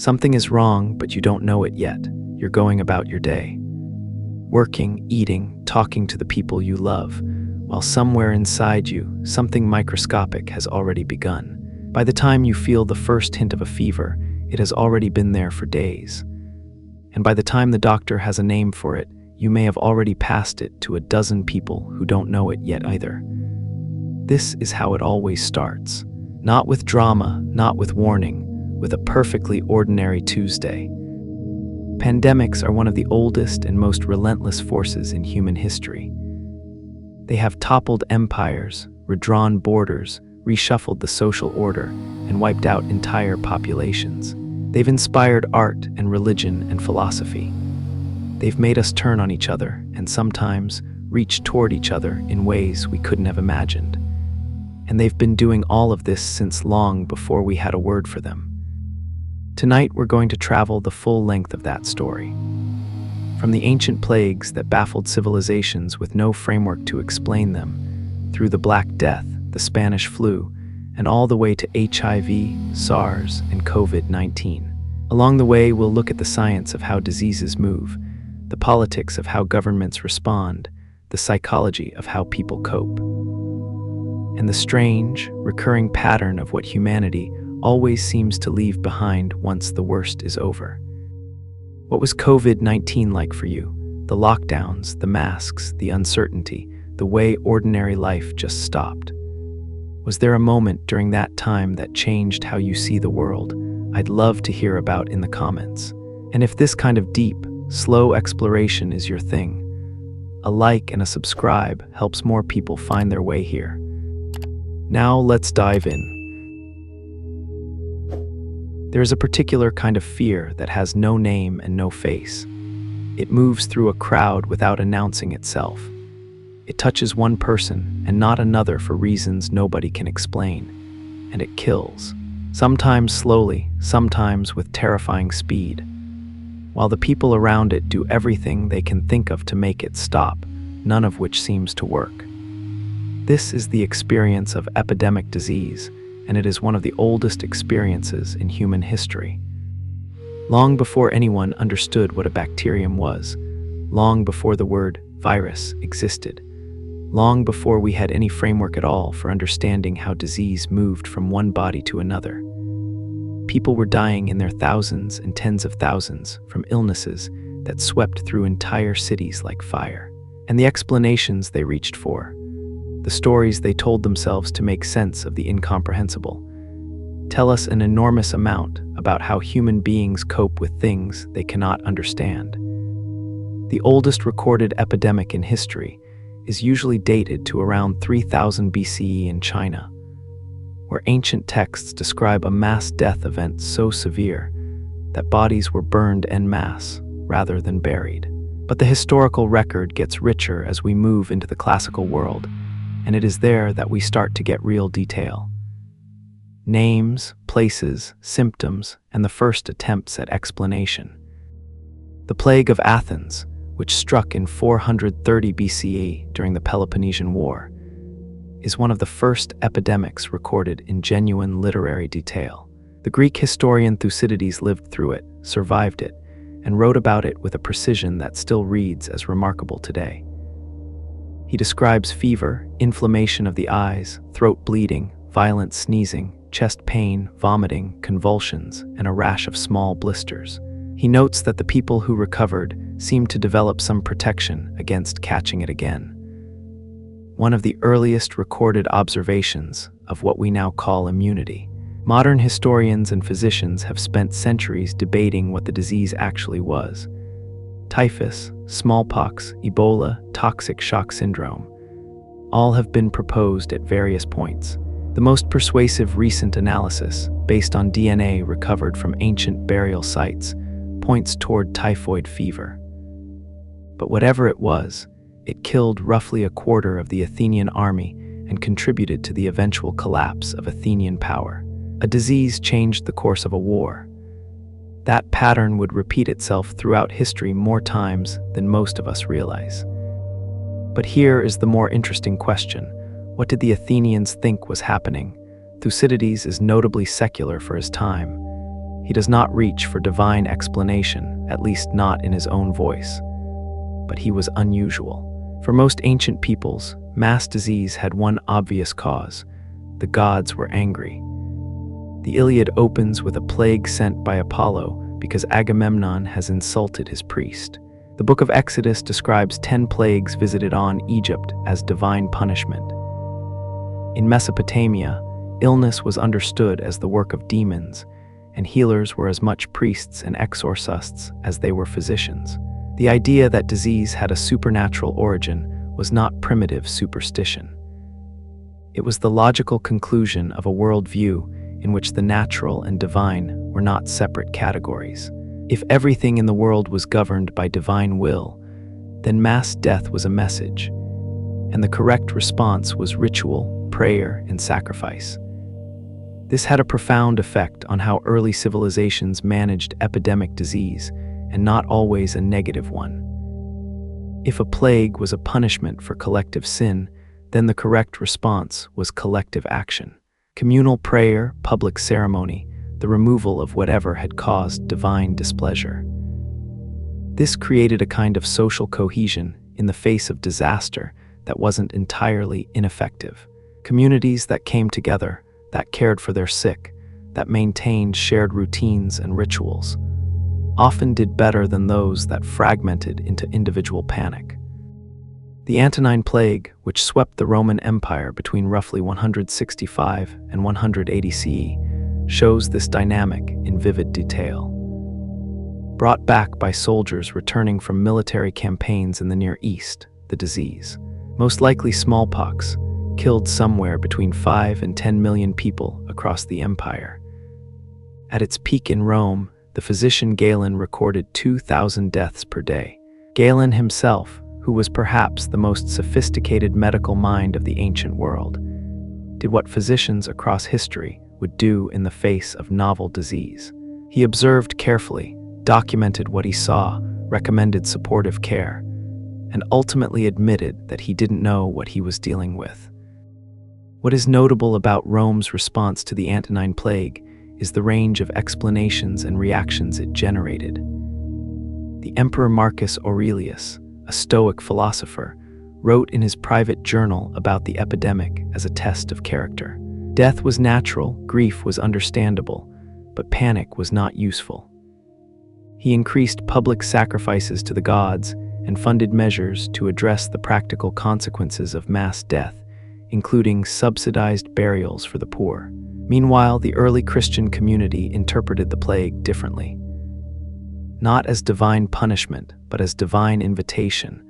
Something is wrong, but you don't know it yet. You're going about your day, working, eating, talking to the people you love, while somewhere inside you, something microscopic has already begun. By the time you feel the first hint of a fever, it has already been there for days. And by the time the doctor has a name for it, you may have already passed it to a dozen people who don't know it yet either. This is how it always starts. Not with drama, not with warning, with a perfectly ordinary Tuesday. Pandemics are one of the oldest and most relentless forces in human history. They have toppled empires, redrawn borders, reshuffled the social order, and wiped out entire populations. They've inspired art and religion and philosophy. They've made us turn on each other and sometimes reach toward each other in ways we couldn't have imagined. And they've been doing all of this since long before we had a word for them. Tonight we're going to travel the full length of that story. From the ancient plagues that baffled civilizations with no framework to explain them, through the Black Death, the Spanish flu, and all the way to HIV, SARS, and COVID-19. Along the way, we'll look at the science of how diseases move, the politics of how governments respond, the psychology of how people cope, and the strange, recurring pattern of what humanity always seems to leave behind once the worst is over. What was COVID-19 like for you? The lockdowns, the masks, the uncertainty, the way ordinary life just stopped. Was there a moment during that time that changed how you see the world? I'd love to hear about in the comments. And if this kind of deep, slow exploration is your thing, a like and a subscribe helps more people find their way here. Now let's dive in. There is a particular kind of fear that has no name and no face. It moves through a crowd without announcing itself. It touches one person and not another for reasons nobody can explain, and it kills. Sometimes slowly, sometimes with terrifying speed. While the people around it do everything they can think of to make it stop, none of which seems to work. This is the experience of epidemic disease, and it is one of the oldest experiences in human history. Long before anyone understood what a bacterium was, long before the word virus existed, long before we had any framework at all for understanding how disease moved from one body to another, people were dying in their thousands and tens of thousands from illnesses that swept through entire cities like fire. And the explanations they reached for, the stories they told themselves to make sense of the incomprehensible, tell us an enormous amount about how human beings cope with things they cannot understand. The oldest recorded epidemic in history is usually dated to around 3000 BCE in China, where ancient texts describe a mass death event so severe that bodies were burned en masse rather than buried. But the historical record gets richer as we move into the classical world, and it is there that we start to get real detail. Names, places, symptoms, and the first attempts at explanation. The plague of Athens, which struck in 430 BCE during the Peloponnesian War, is one of the first epidemics recorded in genuine literary detail. The Greek historian Thucydides lived through it, survived it, and wrote about it with a precision that still reads as remarkable today. He describes fever, inflammation of the eyes, throat bleeding, violent sneezing, chest pain, vomiting, convulsions, and a rash of small blisters. He notes that the people who recovered seemed to develop some protection against catching it again. One of the earliest recorded observations of what we now call immunity. Modern historians and physicians have spent centuries debating what the disease actually was. Typhus, smallpox, Ebola, toxic shock syndrome. All have been proposed at various points. The most persuasive recent analysis, based on DNA recovered from ancient burial sites, points toward typhoid fever. But whatever it was, it killed roughly a quarter of the Athenian army and contributed to the eventual collapse of Athenian power. A disease changed the course of a war. That pattern would repeat itself throughout history more times than most of us realize. But here is the more interesting question. What did the Athenians think was happening? Thucydides is notably secular for his time. He does not reach for divine explanation, at least not in his own voice. But he was unusual. For most ancient peoples, mass disease had one obvious cause: the gods were angry. The Iliad opens with a plague sent by Apollo because Agamemnon has insulted his priest. The book of Exodus describes 10 plagues visited on Egypt as divine punishment. In Mesopotamia, illness was understood as the work of demons, and healers were as much priests and exorcists as they were physicians. The idea that disease had a supernatural origin was not primitive superstition. It was the logical conclusion of a worldview in which the natural and divine were not separate categories. If everything in the world was governed by divine will, then mass death was a message, and the correct response was ritual, prayer, and sacrifice. This had a profound effect on how early civilizations managed epidemic disease, and not always a negative one. If a plague was a punishment for collective sin, then the correct response was collective action. Communal prayer, public ceremony, the removal of whatever had caused divine displeasure. This created a kind of social cohesion in the face of disaster that wasn't entirely ineffective. Communities that came together, that cared for their sick, that maintained shared routines and rituals, often did better than those that fragmented into individual panic. The Antonine Plague, which swept the Roman Empire between roughly 165 and 180 CE, shows this dynamic in vivid detail. Brought back by soldiers returning from military campaigns in the Near East, the disease, most likely smallpox, killed somewhere between 5 and 10 million people across the empire. At its peak in Rome, the physician Galen recorded 2,000 deaths per day. Galen himself, who was perhaps the most sophisticated medical mind of the ancient world, did what physicians across history would do in the face of novel disease. He observed carefully, documented what he saw, recommended supportive care, and ultimately admitted that he didn't know what he was dealing with. What is notable about Rome's response to the Antonine Plague is the range of explanations and reactions it generated. The Emperor Marcus Aurelius, a Stoic philosopher, wrote in his private journal about the epidemic as a test of character. Death was natural, grief was understandable, but panic was not useful. He increased public sacrifices to the gods and funded measures to address the practical consequences of mass death, including subsidized burials for the poor. Meanwhile, the early Christian community interpreted the plague differently. Not as divine punishment, but as divine invitation,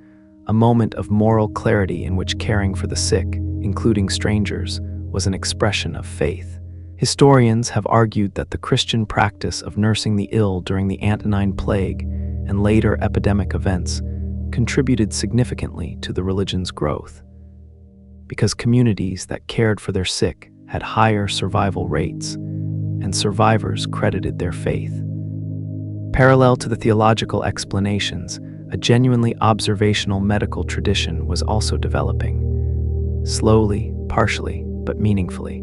a moment of moral clarity in which caring for the sick, including strangers, was an expression of faith. Historians have argued that the Christian practice of nursing the ill during the Antonine Plague and later epidemic events contributed significantly to the religion's growth, because communities that cared for their sick had higher survival rates, and survivors credited their faith. Parallel to the theological explanations, a genuinely observational medical tradition was also developing. Slowly, partially, but meaningfully.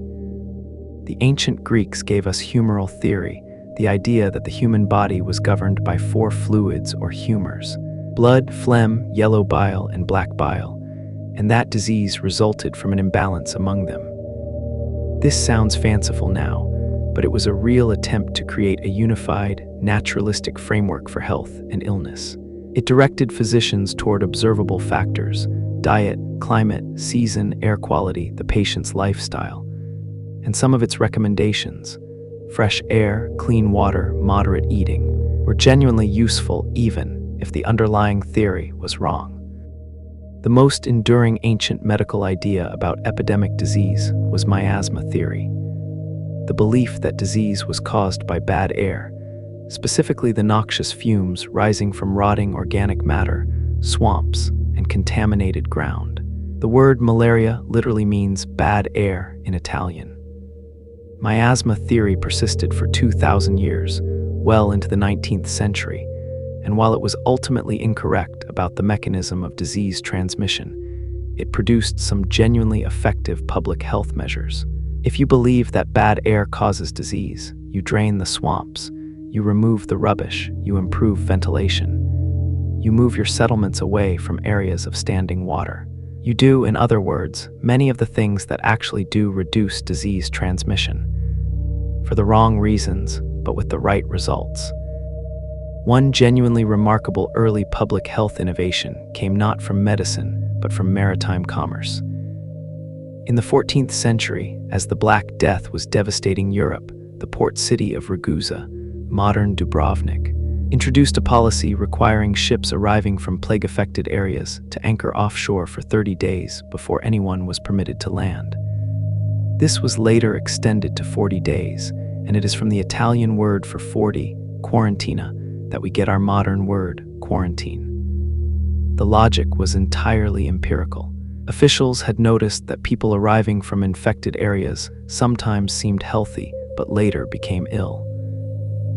The ancient Greeks gave us humoral theory, the idea that the human body was governed by 4 fluids or humors: blood, phlegm, yellow bile, and black bile, and that disease resulted from an imbalance among them. This sounds fanciful now, but it was a real attempt to create a unified, naturalistic framework for health and illness. It directed physicians toward observable factors: diet, climate, season, air quality, the patient's lifestyle. And some of its recommendations, fresh air, clean water, moderate eating, were genuinely useful even if the underlying theory was wrong. The most enduring ancient medical idea about epidemic disease was miasma theory, the belief that disease was caused by bad air, specifically the noxious fumes rising from rotting organic matter, swamps, and contaminated ground. The word malaria literally means bad air in Italian. Miasma theory persisted for 2,000 years, well into the 19th century, and while it was ultimately incorrect about the mechanism of disease transmission, it produced some genuinely effective public health measures. If you believe that bad air causes disease, you drain the swamps, You remove the rubbish, you improve ventilation. You move your settlements away from areas of standing water. You do, in other words, many of the things that actually do reduce disease transmission. For the wrong reasons, but with the right results. One genuinely remarkable early public health innovation came not from medicine, but from maritime commerce. In the 14th century, as the Black Death was devastating Europe, the port city of Ragusa, modern Dubrovnik, introduced a policy requiring ships arriving from plague-affected areas to anchor offshore for 30 days before anyone was permitted to land. This was later extended to 40 days, and it is from the Italian word for 40, quarantina, that we get our modern word, quarantine. The logic was entirely empirical. Officials had noticed that people arriving from infected areas sometimes seemed healthy, but later became ill.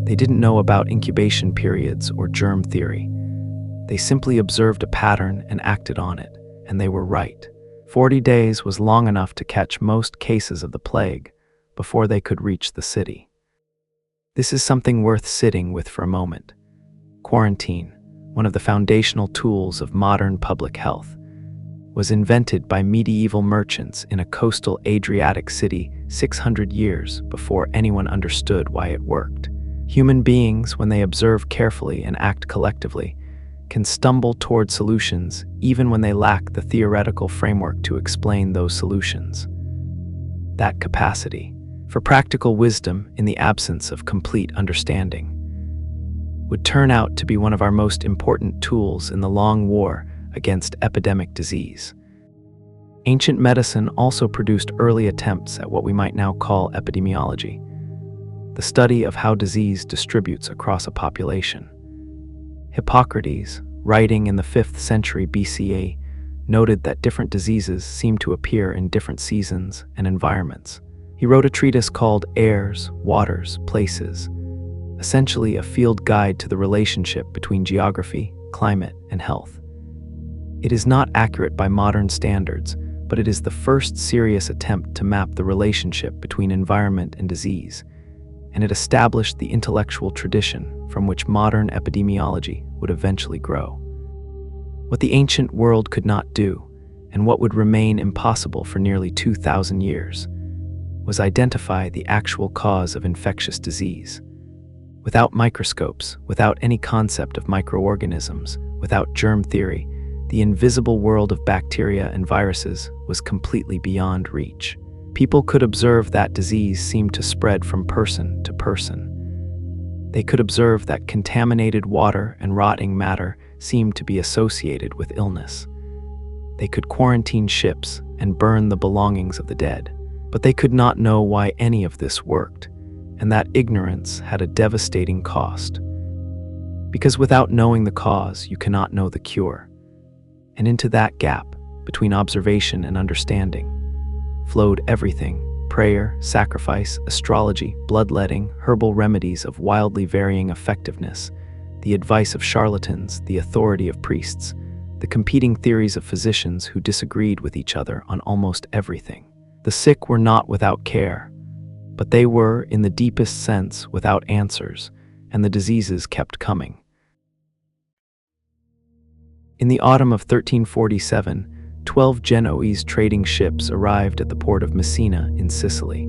They didn't know about incubation periods or germ theory. They simply observed a pattern and acted on it, and they were right. 40 days was long enough to catch most cases of the plague before they could reach the city. This is something worth sitting with for a moment. Quarantine, one of the foundational tools of modern public health, was invented by medieval merchants in a coastal Adriatic city 600 years before anyone understood why it worked. Human beings, when they observe carefully and act collectively, can stumble toward solutions even when they lack the theoretical framework to explain those solutions. That capacity for practical wisdom in the absence of complete understanding would turn out to be one of our most important tools in the long war against epidemic disease. Ancient medicine also produced early attempts at what we might now call epidemiology, the study of how disease distributes across a population. Hippocrates, writing in the 5th century BCE, noted that different diseases seem to appear in different seasons and environments. He wrote a treatise called Airs, Waters, Places, essentially a field guide to the relationship between geography, climate, and health. It is not accurate by modern standards, but it is the first serious attempt to map the relationship between environment and disease, and it established the intellectual tradition from which modern epidemiology would eventually grow. What the ancient world could not do, and what would remain impossible for nearly 2,000 years, was identify the actual cause of infectious disease. Without microscopes, without any concept of microorganisms, without germ theory, the invisible world of bacteria and viruses was completely beyond reach. People could observe that disease seemed to spread from person to person. They could observe that contaminated water and rotting matter seemed to be associated with illness. They could quarantine ships and burn the belongings of the dead, but they could not know why any of this worked, and that ignorance had a devastating cost. Because without knowing the cause, you cannot know the cure. And into that gap, between observation and understanding, flowed everything: prayer, sacrifice, astrology, bloodletting, herbal remedies of wildly varying effectiveness, the advice of charlatans, the authority of priests, the competing theories of physicians who disagreed with each other on almost everything. The sick were not without care, but they were, in the deepest sense, without answers, and the diseases kept coming. In the autumn of 1347, 12 Genoese trading ships arrived at the port of Messina in Sicily.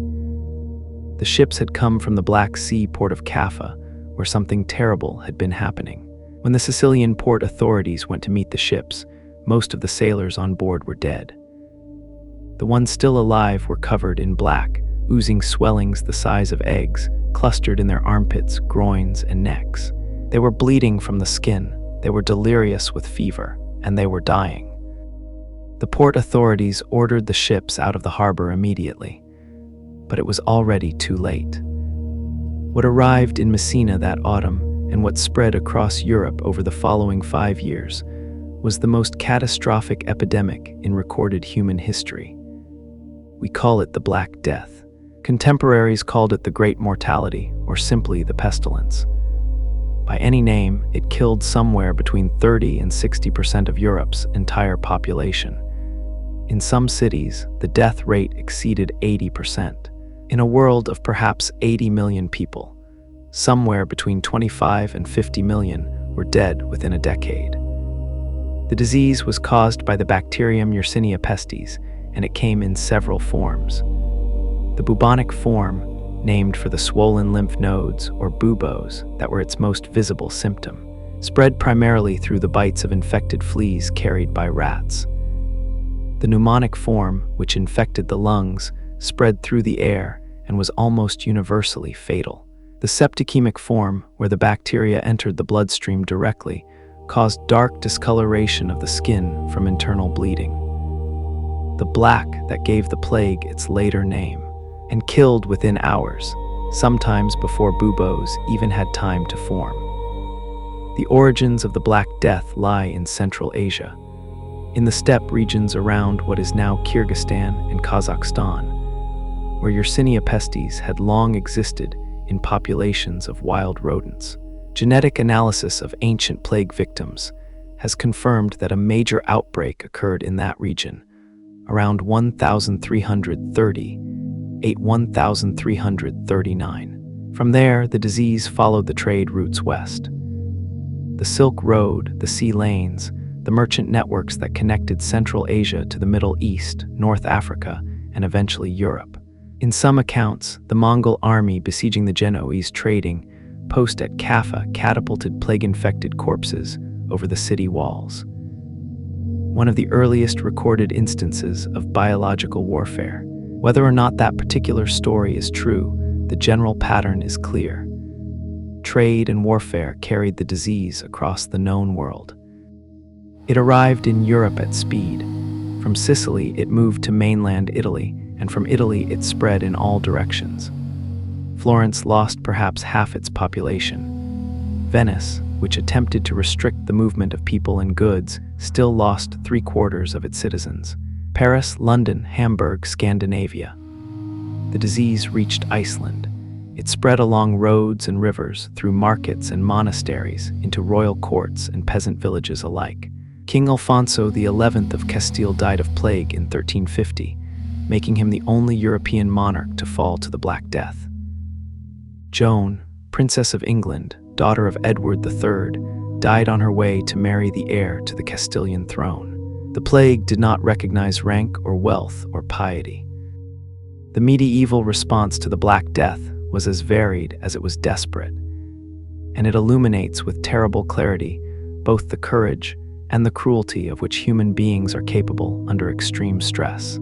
The ships had come from the Black Sea port of Caffa, where something terrible had been happening. When the Sicilian port authorities went to meet the ships, most of the sailors on board were dead. The ones still alive were covered in black, oozing swellings the size of eggs, clustered in their armpits, groins, and necks. They were bleeding from the skin, they were delirious with fever, and they were dying. The port authorities ordered the ships out of the harbor immediately, but it was already too late. What arrived in Messina that autumn, and what spread across Europe over the following 5 years, was the most catastrophic epidemic in recorded human history. We call it the Black Death. Contemporaries called it the Great Mortality, or simply the pestilence. By any name, it killed somewhere between 30 and 60% of Europe's entire population. In some cities, the death rate exceeded 80%. In a world of perhaps 80 million people, somewhere between 25 and 50 million were dead within a decade. The disease was caused by the bacterium Yersinia pestis, and it came in several forms. The bubonic form, named for the swollen lymph nodes or buboes that were its most visible symptom, spread primarily through the bites of infected fleas carried by rats. The pneumonic form, which infected the lungs, spread through the air and was almost universally fatal. The septicemic form, where the bacteria entered the bloodstream directly, caused dark discoloration of the skin from internal bleeding. The black that gave the plague its later name, and killed within hours, sometimes before buboes even had time to form. The origins of the Black Death lie in Central Asia, in the steppe regions around what is now Kyrgyzstan and Kazakhstan, where Yersinia pestis had long existed in populations of wild rodents. Genetic analysis of ancient plague victims has confirmed that a major outbreak occurred in that region around 1339. From there, the disease followed the trade routes west. The Silk Road, the sea lanes, the merchant networks that connected Central Asia to the Middle East, North Africa, and eventually Europe. In some accounts, the Mongol army besieging the Genoese trading post at Kaffa catapulted plague-infected corpses over the city walls. One of the earliest recorded instances of biological warfare. Whether or not that particular story is true, the general pattern is clear. Trade and warfare carried the disease across the known world. It arrived in Europe at speed. From Sicily, it moved to mainland Italy, and from Italy, it spread in all directions. Florence lost perhaps half its population. Venice, which attempted to restrict the movement of people and goods, still lost 3/4 of its citizens. Paris, London, Hamburg, Scandinavia. The disease reached Iceland. It spread along roads and rivers, through markets and monasteries, into royal courts and peasant villages alike. King Alfonso XI of Castile died of plague in 1350, making him the only European monarch to fall to the Black Death. Joan, Princess of England, daughter of Edward III, died on her way to marry the heir to the Castilian throne. The plague did not recognize rank or wealth or piety. The medieval response to the Black Death was as varied as it was desperate, and it illuminates with terrible clarity both the courage and the cruelty of which human beings are capable under extreme stress.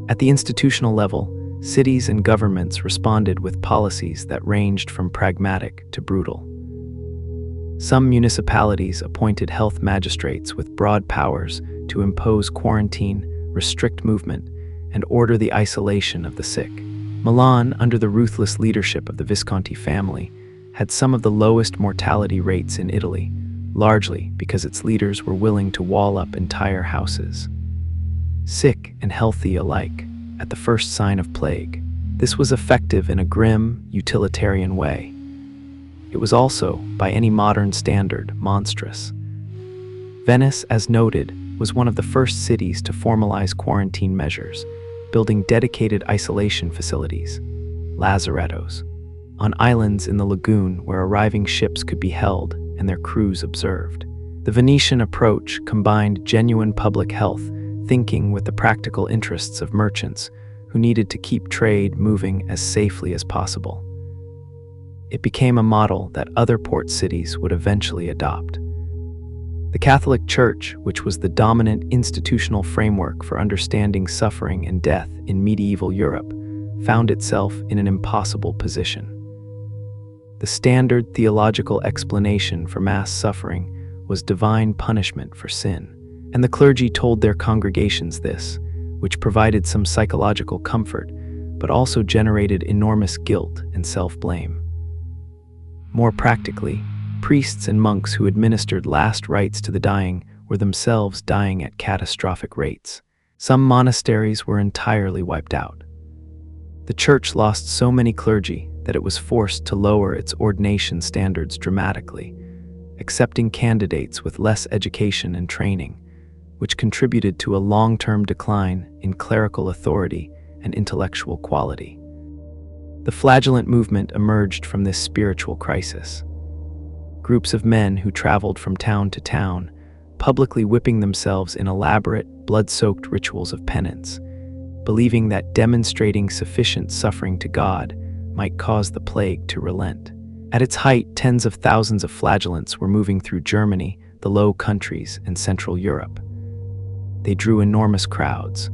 At the institutional level, cities and governments responded with policies that ranged from pragmatic to brutal. Some municipalities appointed health magistrates with broad powers to impose quarantine, restrict movement, and order the isolation of the sick. Milan, under the ruthless leadership of the Visconti family, had some of the lowest mortality rates in Italy, largely because its leaders were willing to wall up entire houses. Sick and healthy alike, at the first sign of plague. This was effective in a grim, utilitarian way. It was also, by any modern standard, monstrous. Venice, as noted, was one of the first cities to formalize quarantine measures, building dedicated isolation facilities, lazarettos, on islands in the lagoon where arriving ships could be held and their crews observed. The Venetian approach combined genuine public health thinking with the practical interests of merchants who needed to keep trade moving as safely as possible. It became a model that other port cities would eventually adopt. The Catholic Church, which was the dominant institutional framework for understanding suffering and death in medieval Europe, found itself in an impossible position. The standard theological explanation for mass suffering was divine punishment for sin, and the clergy told their congregations this, which provided some psychological comfort, but also generated enormous guilt and self-blame. More practically, priests and monks who administered last rites to the dying were themselves dying at catastrophic rates. Some monasteries were entirely wiped out. The church lost so many clergy that it was forced to lower its ordination standards dramatically, accepting candidates with less education and training, which contributed to a long-term decline in clerical authority and intellectual quality. The flagellant movement emerged from this spiritual crisis. Groups of men who traveled from town to town, publicly whipping themselves in elaborate, blood-soaked rituals of penance, believing that demonstrating sufficient suffering to God might cause the plague to relent. At its height, tens of thousands of flagellants were moving through Germany, the Low Countries, and Central Europe. They drew enormous crowds.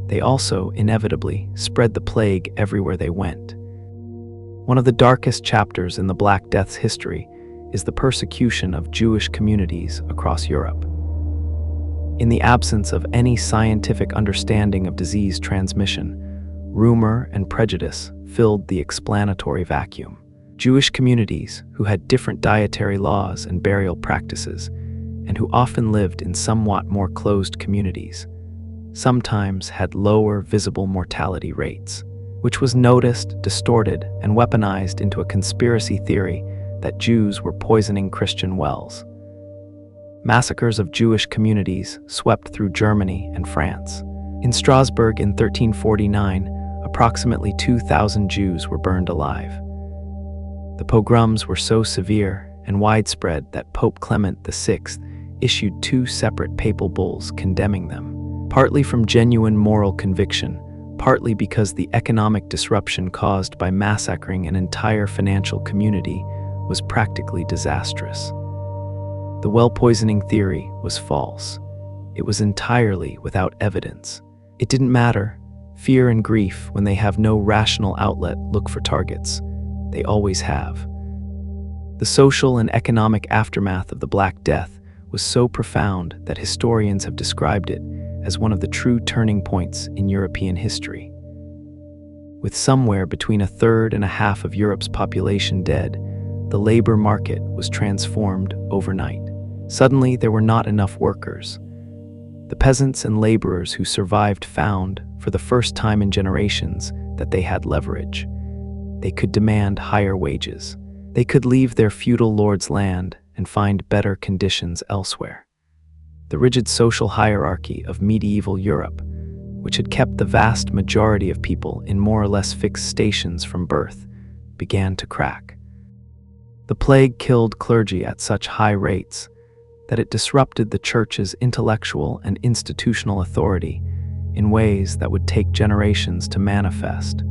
They also, inevitably, spread the plague everywhere they went. One of the darkest chapters in the Black Death's history is the persecution of Jewish communities across Europe. In the absence of any scientific understanding of disease transmission, rumor and prejudice filled the explanatory vacuum. Jewish communities, who had different dietary laws and burial practices, and who often lived in somewhat more closed communities, sometimes had lower visible mortality rates, which was noticed, distorted, and weaponized into a conspiracy theory that Jews were poisoning Christian wells. Massacres of Jewish communities swept through Germany and France. In Strasbourg in 1349, approximately 2,000 Jews were burned alive. The pogroms were so severe and widespread that Pope Clement VI issued 2 separate papal bulls condemning them, partly from genuine moral conviction, partly because the economic disruption caused by massacring an entire financial community was practically disastrous. The well poisoning theory was false. It was entirely without evidence. It didn't matter. Fear and grief, when they have no rational outlet, look for targets. They always have. The social and economic aftermath of the Black Death was so profound that historians have described it as one of the true turning points in European history. With somewhere between 1/3 and 1/2 of Europe's population dead, the labor market was transformed overnight. Suddenly, there were not enough workers. The peasants and laborers who survived found, for the first time in generations, that they had leverage. They could demand higher wages. They could leave their feudal lord's land and find better conditions elsewhere. The rigid social hierarchy of medieval Europe, which had kept the vast majority of people in more or less fixed stations from birth, began to crack. The plague killed clergy at such high rates that it disrupted the church's intellectual and institutional authority in ways that would take generations to manifest,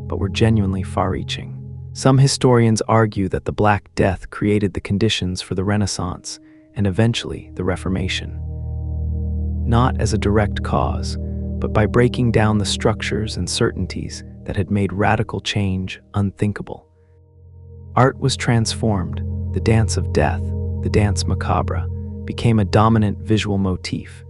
but were genuinely far-reaching. Some historians argue that the Black Death created the conditions for the Renaissance and eventually the Reformation. Not as a direct cause, but by breaking down the structures and certainties that had made radical change unthinkable. Art was transformed. The dance of death, the dance macabre, became a dominant visual motif.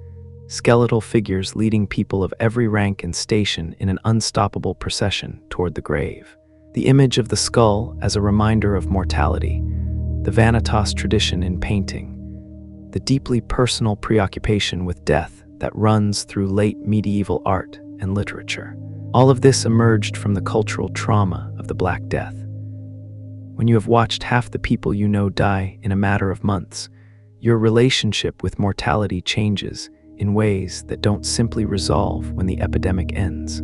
Skeletal figures leading people of every rank and station in an unstoppable procession toward the grave. The image of the skull as a reminder of mortality, the vanitas tradition in painting, the deeply personal preoccupation with death that runs through late medieval art and literature. All of this emerged from the cultural trauma of the Black Death. When you have watched half the people you know die in a matter of months, your relationship with mortality changes in ways that don't simply resolve when the epidemic ends.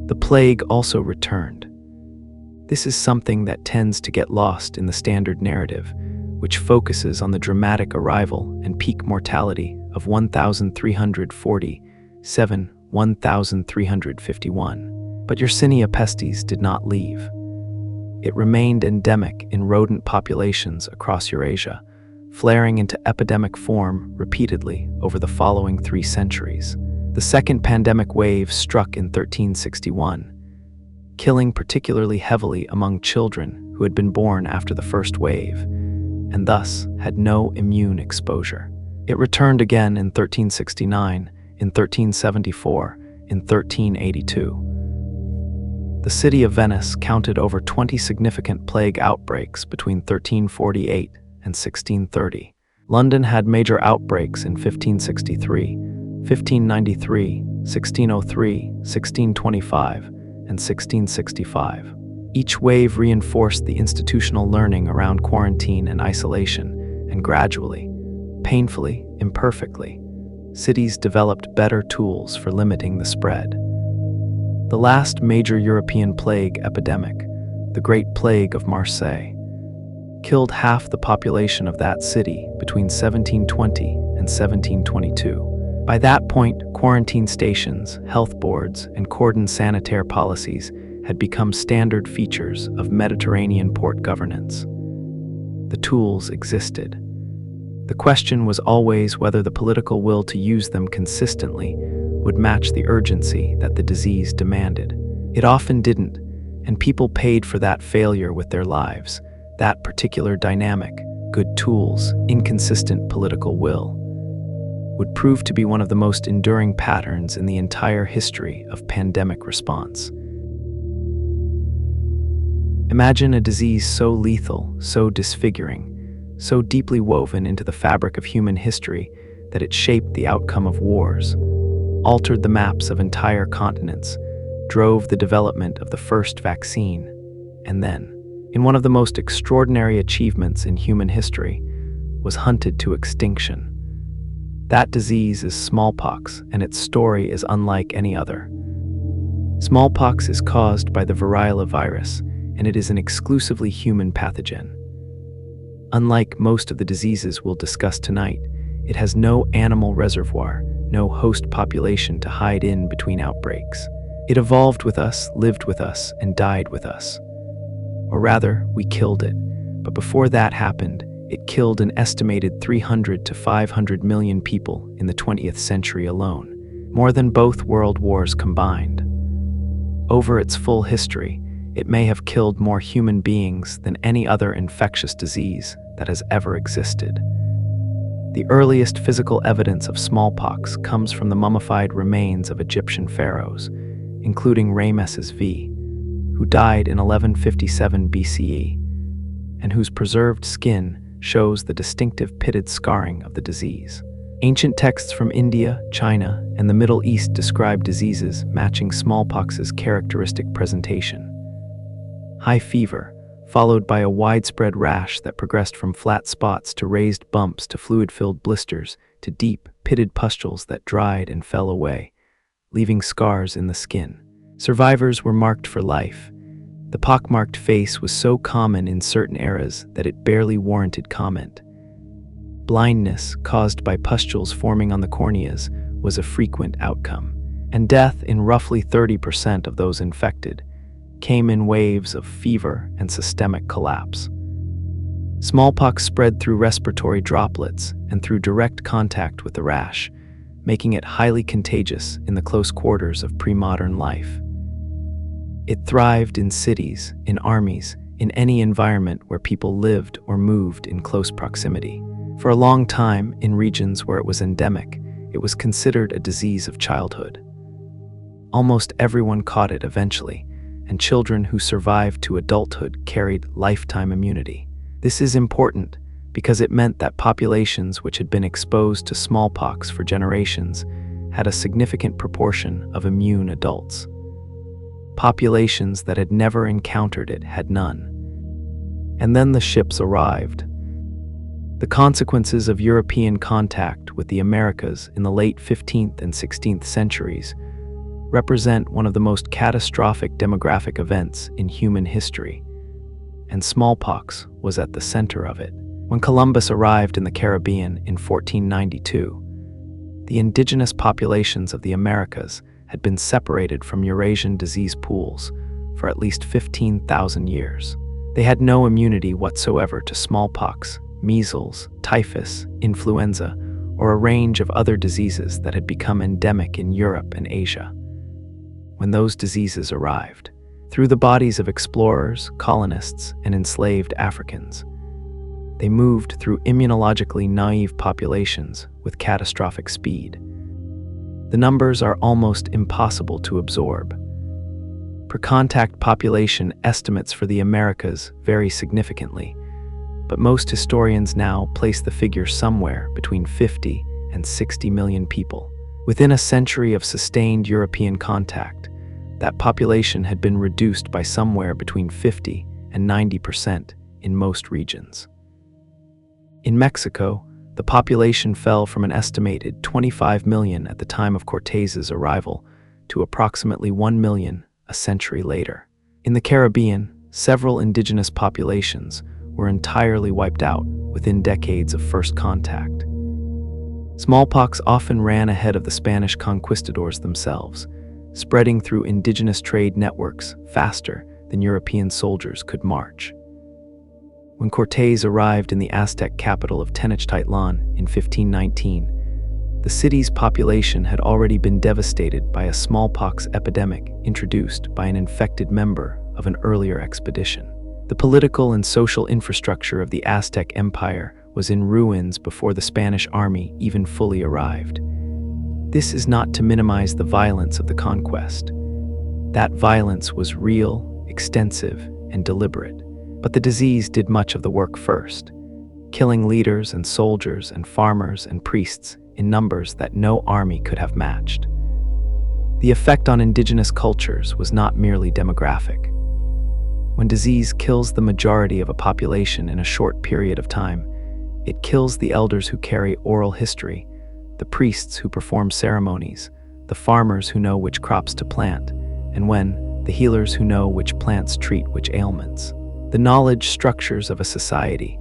The plague also returned. This is something that tends to get lost in the standard narrative, which focuses on the dramatic arrival and peak mortality of 1,347, 1,351. But Yersinia pestis did not leave. It remained endemic in rodent populations across Eurasia, flaring into epidemic form repeatedly over the following 3 centuries. The second pandemic wave struck in 1361, killing particularly heavily among children who had been born after the first wave, and thus had no immune exposure. It returned again in 1369, in 1374, in 1382. The city of Venice counted over 20 significant plague outbreaks between 1348 and 1630. London had major outbreaks in 1563, 1593, 1603, 1625, and 1665. Each wave reinforced the institutional learning around quarantine and isolation, and gradually, painfully, imperfectly, cities developed better tools for limiting the spread. The last major European plague epidemic, the Great Plague of Marseille, killed half the population of that city between 1720 and 1722. By that point, quarantine stations, health boards, and cordon sanitaire policies had become standard features of Mediterranean port governance. The tools existed. The question was always whether the political will to use them consistently would match the urgency that the disease demanded. It often didn't, and people paid for that failure with their lives. That particular dynamic, good tools, inconsistent political will, would prove to be one of the most enduring patterns in the entire history of pandemic response. Imagine a disease so lethal, so disfiguring, so deeply woven into the fabric of human history that it shaped the outcome of wars, altered the maps of entire continents, drove the development of the first vaccine, and then, in one of the most extraordinary achievements in human history, was hunted to extinction. That disease is smallpox, and its story is unlike any other. Smallpox is caused by the variola virus, and it is an exclusively human pathogen. Unlike most of the diseases we'll discuss tonight, it has no animal reservoir, no host population to hide in between outbreaks. It evolved with us, lived with us, and died with us. Or rather, we killed it. But before that happened, it killed an estimated 300 to 500 million people in the 20th century alone, more than both world wars combined. Over its full history, it may have killed more human beings than any other infectious disease that has ever existed. The earliest physical evidence of smallpox comes from the mummified remains of Egyptian pharaohs, including Ramesses V, who died in 1157 BCE, and whose preserved skin shows the distinctive pitted scarring of the disease. Ancient texts from India, China, and the Middle East describe diseases matching smallpox's characteristic presentation. High fever, followed by a widespread rash that progressed from flat spots to raised bumps to fluid-filled blisters to deep, pitted pustules that dried and fell away, leaving scars in the skin. Survivors were marked for life. The pockmarked face was so common in certain eras that it barely warranted comment. Blindness, caused by pustules forming on the corneas, was a frequent outcome, and death in roughly 30% of those infected came in waves of fever and systemic collapse. Smallpox spread through respiratory droplets and through direct contact with the rash, making it highly contagious in the close quarters of pre-modern life. It thrived in cities, in armies, in any environment where people lived or moved in close proximity. For a long time, in regions where it was endemic, it was considered a disease of childhood. Almost everyone caught it eventually, and children who survived to adulthood carried lifetime immunity. This is important because it meant that populations which had been exposed to smallpox for generations had a significant proportion of immune adults. Populations that had never encountered it had none. And then the ships arrived. The consequences of European contact with the Americas in the late 15th and 16th centuries represent one of the most catastrophic demographic events in human history, and smallpox was at the center of it. When Columbus arrived in the Caribbean in 1492, the indigenous populations of the Americas had been separated from Eurasian disease pools for at least 15,000 years. They had no immunity whatsoever to smallpox, measles, typhus, influenza, or a range of other diseases that had become endemic in Europe and Asia. When those diseases arrived, through the bodies of explorers, colonists, and enslaved Africans, they moved through immunologically naive populations with catastrophic speed. The numbers are almost impossible to absorb. Per contact population estimates for the Americas vary significantly, but most historians now place the figure somewhere between 50 and 60 million people. Within a century of sustained European contact, that population had been reduced by somewhere between 50 and 90% in most regions. In Mexico, the population fell from an estimated 25 million at the time of Cortez's arrival to approximately 1 million a century later. In the Caribbean, several indigenous populations were entirely wiped out within decades of first contact. Smallpox often ran ahead of the Spanish conquistadors themselves, spreading through indigenous trade networks faster than European soldiers could march. When Cortés arrived in the Aztec capital of Tenochtitlan in 1519, the city's population had already been devastated by a smallpox epidemic introduced by an infected member of an earlier expedition. The political and social infrastructure of the Aztec Empire was in ruins before the Spanish army even fully arrived. This is not to minimize the violence of the conquest. That violence was real, extensive, and deliberate. But the disease did much of the work first, killing leaders and soldiers and farmers and priests in numbers that no army could have matched. The effect on indigenous cultures was not merely demographic. When disease kills the majority of a population in a short period of time, it kills the elders who carry oral history, the priests who perform ceremonies, the farmers who know which crops to plant, and the healers who know which plants treat which ailments. The knowledge structures of a society,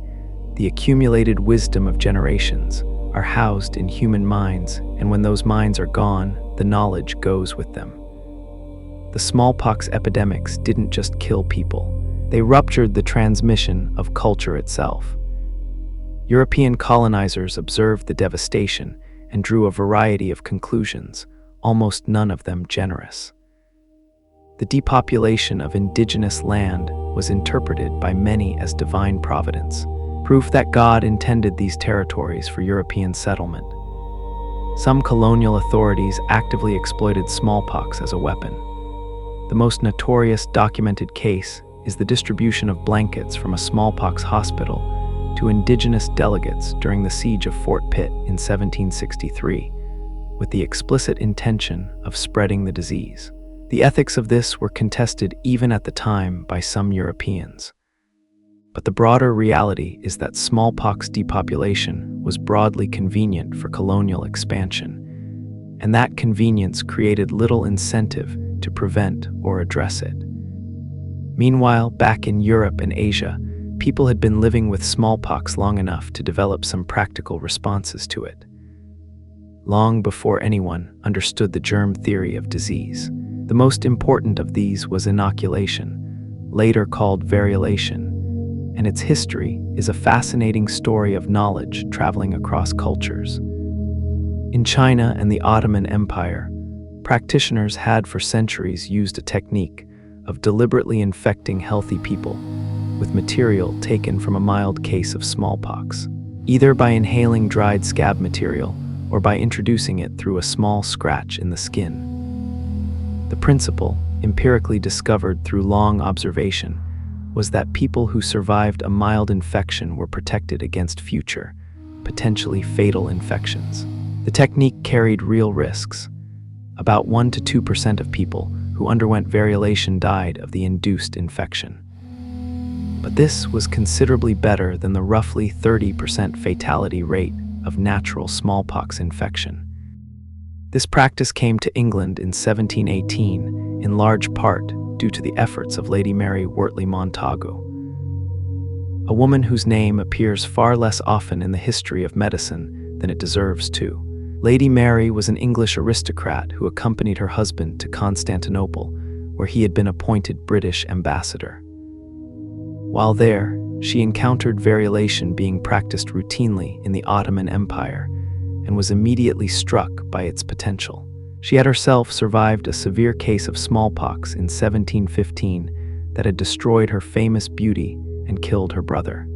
the accumulated wisdom of generations, are housed in human minds, and when those minds are gone, the knowledge goes with them. The smallpox epidemics didn't just kill people, they ruptured the transmission of culture itself. European colonizers observed the devastation and drew a variety of conclusions, almost none of them generous. The depopulation of indigenous land was interpreted by many as divine providence, proof that God intended these territories for European settlement. Some colonial authorities actively exploited smallpox as a weapon. The most notorious documented case is the distribution of blankets from a smallpox hospital to indigenous delegates during the siege of Fort Pitt in 1763, with the explicit intention of spreading the disease. The ethics of this were contested even at the time by some Europeans. But the broader reality is that smallpox depopulation was broadly convenient for colonial expansion, and that convenience created little incentive to prevent or address it. Meanwhile, back in Europe and Asia, people had been living with smallpox long enough to develop some practical responses to it. Long before anyone understood the germ theory of disease, the most important of these was inoculation, later called variolation, and its history is a fascinating story of knowledge traveling across cultures. In China and the Ottoman Empire, practitioners had for centuries used a technique of deliberately infecting healthy people with material taken from a mild case of smallpox, either by inhaling dried scab material or by introducing it through a small scratch in the skin. The principle, empirically discovered through long observation, was that people who survived a mild infection were protected against future, potentially fatal infections. The technique carried real risks. About 1% to 2% of people who underwent variolation died of the induced infection. But this was considerably better than the roughly 30% fatality rate of natural smallpox infection. This practice came to England in 1718, in large part due to the efforts of Lady Mary Wortley Montagu, a woman whose name appears far less often in the history of medicine than it deserves to. Lady Mary was an English aristocrat who accompanied her husband to Constantinople, where he had been appointed British ambassador. While there, she encountered variolation being practiced routinely in the Ottoman Empire and was immediately struck by its potential. She had herself survived a severe case of smallpox in 1715 that had destroyed her famous beauty and killed her brother.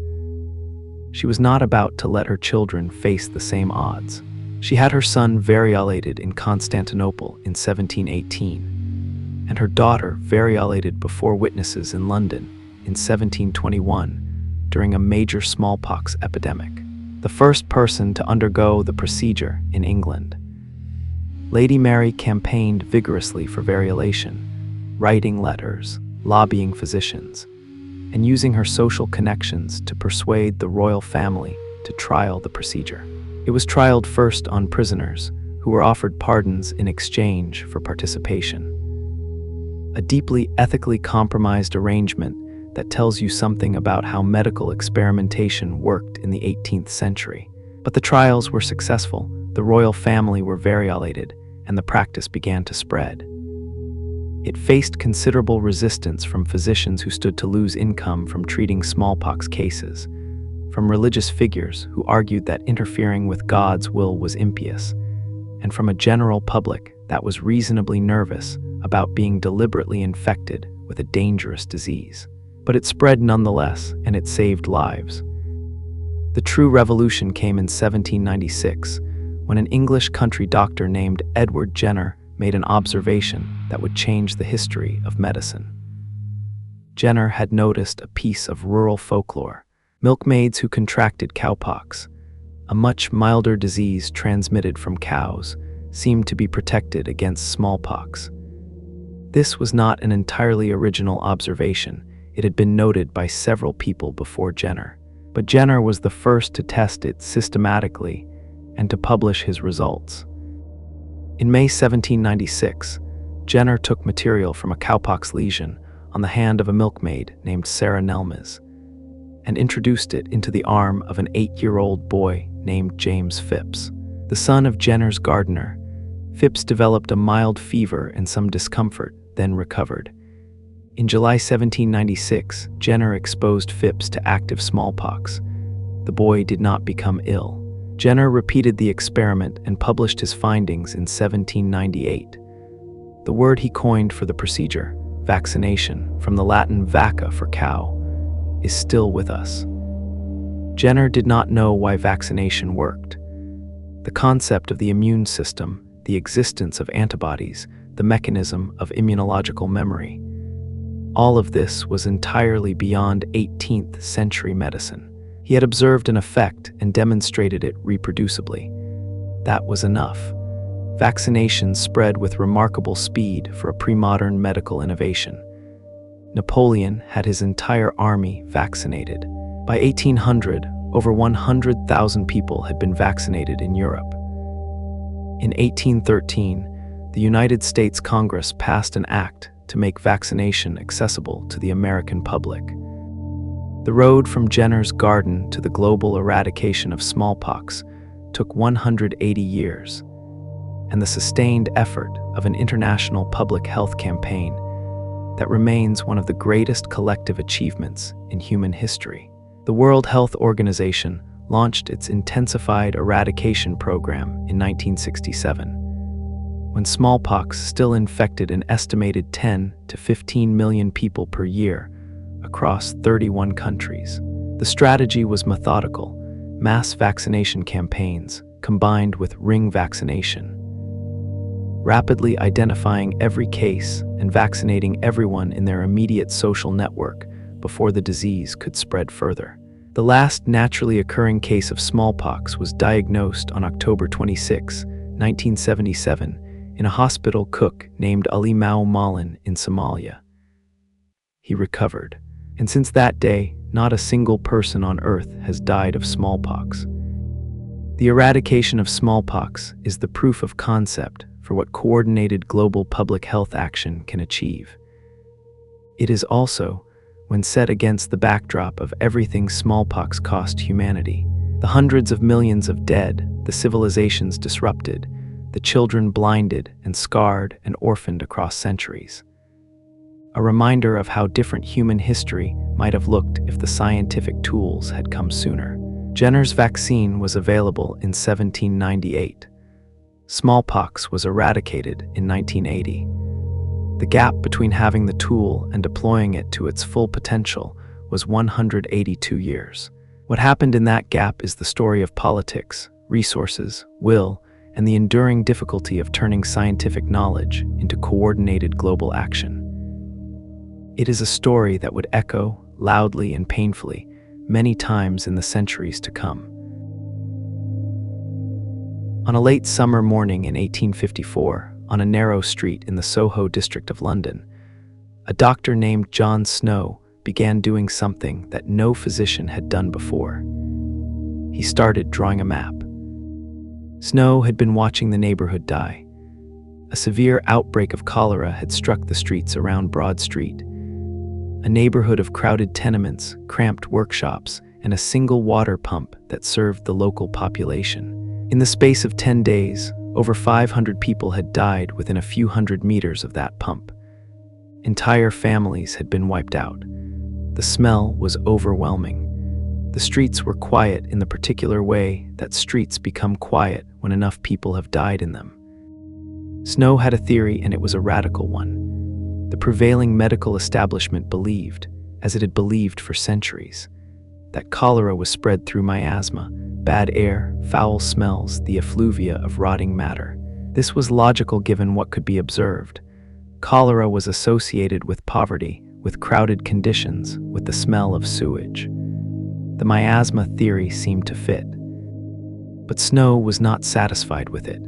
She was not about to let her children face the same odds. She had her son variolated in Constantinople in 1718, and her daughter variolated before witnesses in London in 1721 during a major smallpox epidemic, the first person to undergo the procedure in England. Lady Mary campaigned vigorously for variolation, writing letters, lobbying physicians, and using her social connections to persuade the royal family to trial the procedure. It was trialed first on prisoners, who who were offered pardons in exchange for participation. A deeply ethically compromised arrangement that tells you something about how medical experimentation worked in the 18th century. But the trials were successful, the royal family were variolated, and the practice began to spread. It faced considerable resistance from physicians who stood to lose income from treating smallpox cases, from religious figures who argued that interfering with God's will was impious, and from a general public that was reasonably nervous about being deliberately infected with a dangerous disease. But it spread nonetheless, and it saved lives. The true revolution came in 1796, when an English country doctor named Edward Jenner made an observation that would change the history of medicine. Jenner had noticed a piece of rural folklore: milkmaids who contracted cowpox, a much milder disease transmitted from cows, seemed to be protected against smallpox. This was not an entirely original observation. It had been noted by several people before Jenner, but Jenner was the first to test it systematically and to publish his results. In May 1796, Jenner took material from a cowpox lesion on the hand of a milkmaid named Sarah Nelmes and introduced it into the arm of an 8-year-old boy named James Phipps. The son of Jenner's gardener, Phipps developed a mild fever and some discomfort, then recovered. In July 1796, Jenner exposed Phipps to active smallpox. The boy did not become ill. Jenner repeated the experiment and published his findings in 1798. The word he coined for the procedure, vaccination, from the Latin vacca for cow, is still with us. Jenner did not know why vaccination worked. The concept of the immune system, the existence of antibodies, the mechanism of immunological memory, all of this was entirely beyond 18th century medicine. He had observed an effect and demonstrated it reproducibly. That was enough. Vaccination spread with remarkable speed for a pre-modern medical innovation. Napoleon had his entire army vaccinated. By 1800, over 100,000 people had been vaccinated in Europe. In 1813, the United States Congress passed an act to make vaccination accessible to the American public. The road from Jenner's garden to the global eradication of smallpox took 180 years, and the sustained effort of an international public health campaign that remains one of the greatest collective achievements in human history. The World Health Organization launched its intensified eradication program in 1967. When smallpox still infected an estimated 10 to 15 million people per year across 31 countries. The strategy was methodical: mass vaccination campaigns combined with ring vaccination, rapidly identifying every case and vaccinating everyone in their immediate social network before the disease could spread further. The last naturally occurring case of smallpox was diagnosed on October 26, 1977, in a hospital cook named Ali Mau Malin in Somalia. He recovered, and since that day, not a single person on Earth has died of smallpox. The eradication of smallpox is the proof of concept for what coordinated global public health action can achieve. It is also, when set against the backdrop of everything smallpox cost humanity, the hundreds of millions of dead, the civilizations disrupted, the children blinded and scarred and orphaned across centuries. A reminder of how different human history might have looked if the scientific tools had come sooner. Jenner's vaccine was available in 1798. Smallpox was eradicated in 1980. The gap between having the tool and deploying it to its full potential was 182 years. What happened in that gap is the story of politics, resources, will, and the enduring difficulty of turning scientific knowledge into coordinated global action. It is a story that would echo, loudly and painfully, many times in the centuries to come. On a late summer morning in 1854, on a narrow street in the Soho district of London, a doctor named John Snow began doing something that no physician had done before. He started drawing a map. Snow had been watching the neighborhood die. A severe outbreak of cholera had struck the streets around Broad Street. A neighborhood of crowded tenements, cramped workshops, and a single water pump that served the local population. In the space of 10 days, over 500 people had died within a few hundred meters of that pump. Entire families had been wiped out. The smell was overwhelming. The streets were quiet in the particular way that streets become quiet when enough people have died in them. Snow had a theory, and it was a radical one. The prevailing medical establishment believed, as it had believed for centuries, that cholera was spread through miasma, bad air, foul smells, the effluvia of rotting matter. This was logical given what could be observed. Cholera was associated with poverty, with crowded conditions, with the smell of sewage. The miasma theory seemed to fit. But Snow was not satisfied with it.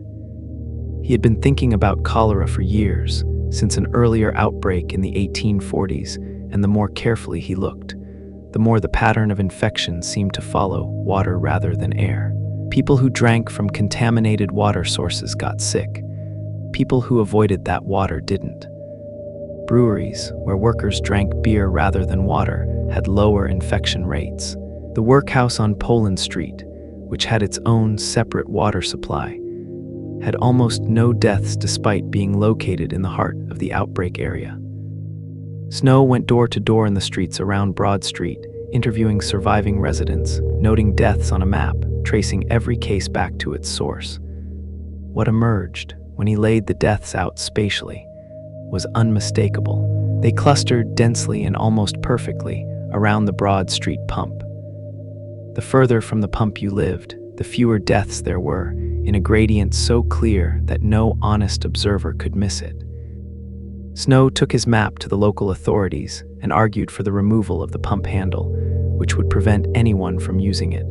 He had been thinking about cholera for years, since an earlier outbreak in the 1840s, and the more carefully he looked, the more the pattern of infection seemed to follow water rather than air. People who drank from contaminated water sources got sick. People who avoided that water didn't. Breweries, where workers drank beer rather than water, had lower infection rates. The workhouse on Poland Street, which had its own separate water supply, had almost no deaths despite being located in the heart of the outbreak area. Snow went door to door in the streets around Broad Street, interviewing surviving residents, noting deaths on a map, tracing every case back to its source. What emerged, when he laid the deaths out spatially, was unmistakable. They clustered densely and almost perfectly around the Broad Street pump. The further from the pump you lived, the fewer deaths there were, in a gradient so clear that no honest observer could miss it. Snow took his map to the local authorities and argued for the removal of the pump handle, which would prevent anyone from using it.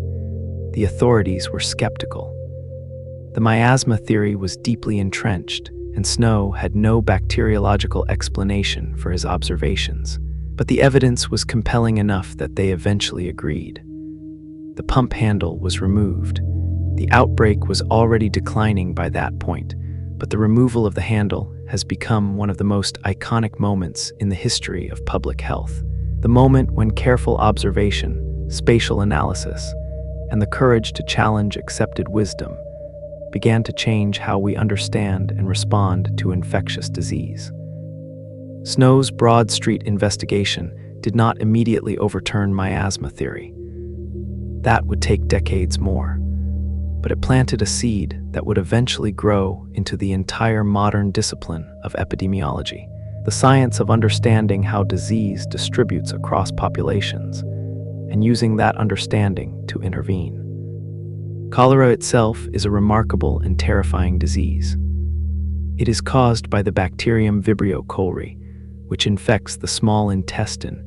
The authorities were skeptical. The miasma theory was deeply entrenched, and Snow had no bacteriological explanation for his observations. But the evidence was compelling enough that they eventually agreed. The pump handle was removed. The outbreak was already declining by that point, but the removal of the handle has become one of the most iconic moments in the history of public health. The moment when careful observation, spatial analysis, and the courage to challenge accepted wisdom began to change how we understand and respond to infectious disease. Snow's Broad Street investigation did not immediately overturn miasma theory. That would take decades more. But it planted a seed that would eventually grow into the entire modern discipline of epidemiology, the science of understanding how disease distributes across populations, and using that understanding to intervene. Cholera itself is a remarkable and terrifying disease. It is caused by the bacterium Vibrio cholerae, which infects the small intestine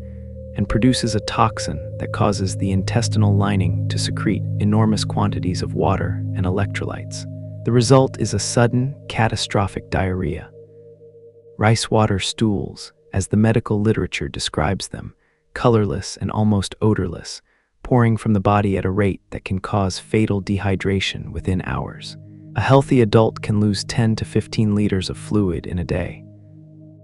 and produces a toxin that causes the intestinal lining to secrete enormous quantities of water and electrolytes. The result is a sudden, catastrophic diarrhea. Rice water stools, as the medical literature describes them, colorless and almost odorless, pouring from the body at a rate that can cause fatal dehydration within hours. A healthy adult can lose 10 to 15 liters of fluid in a day.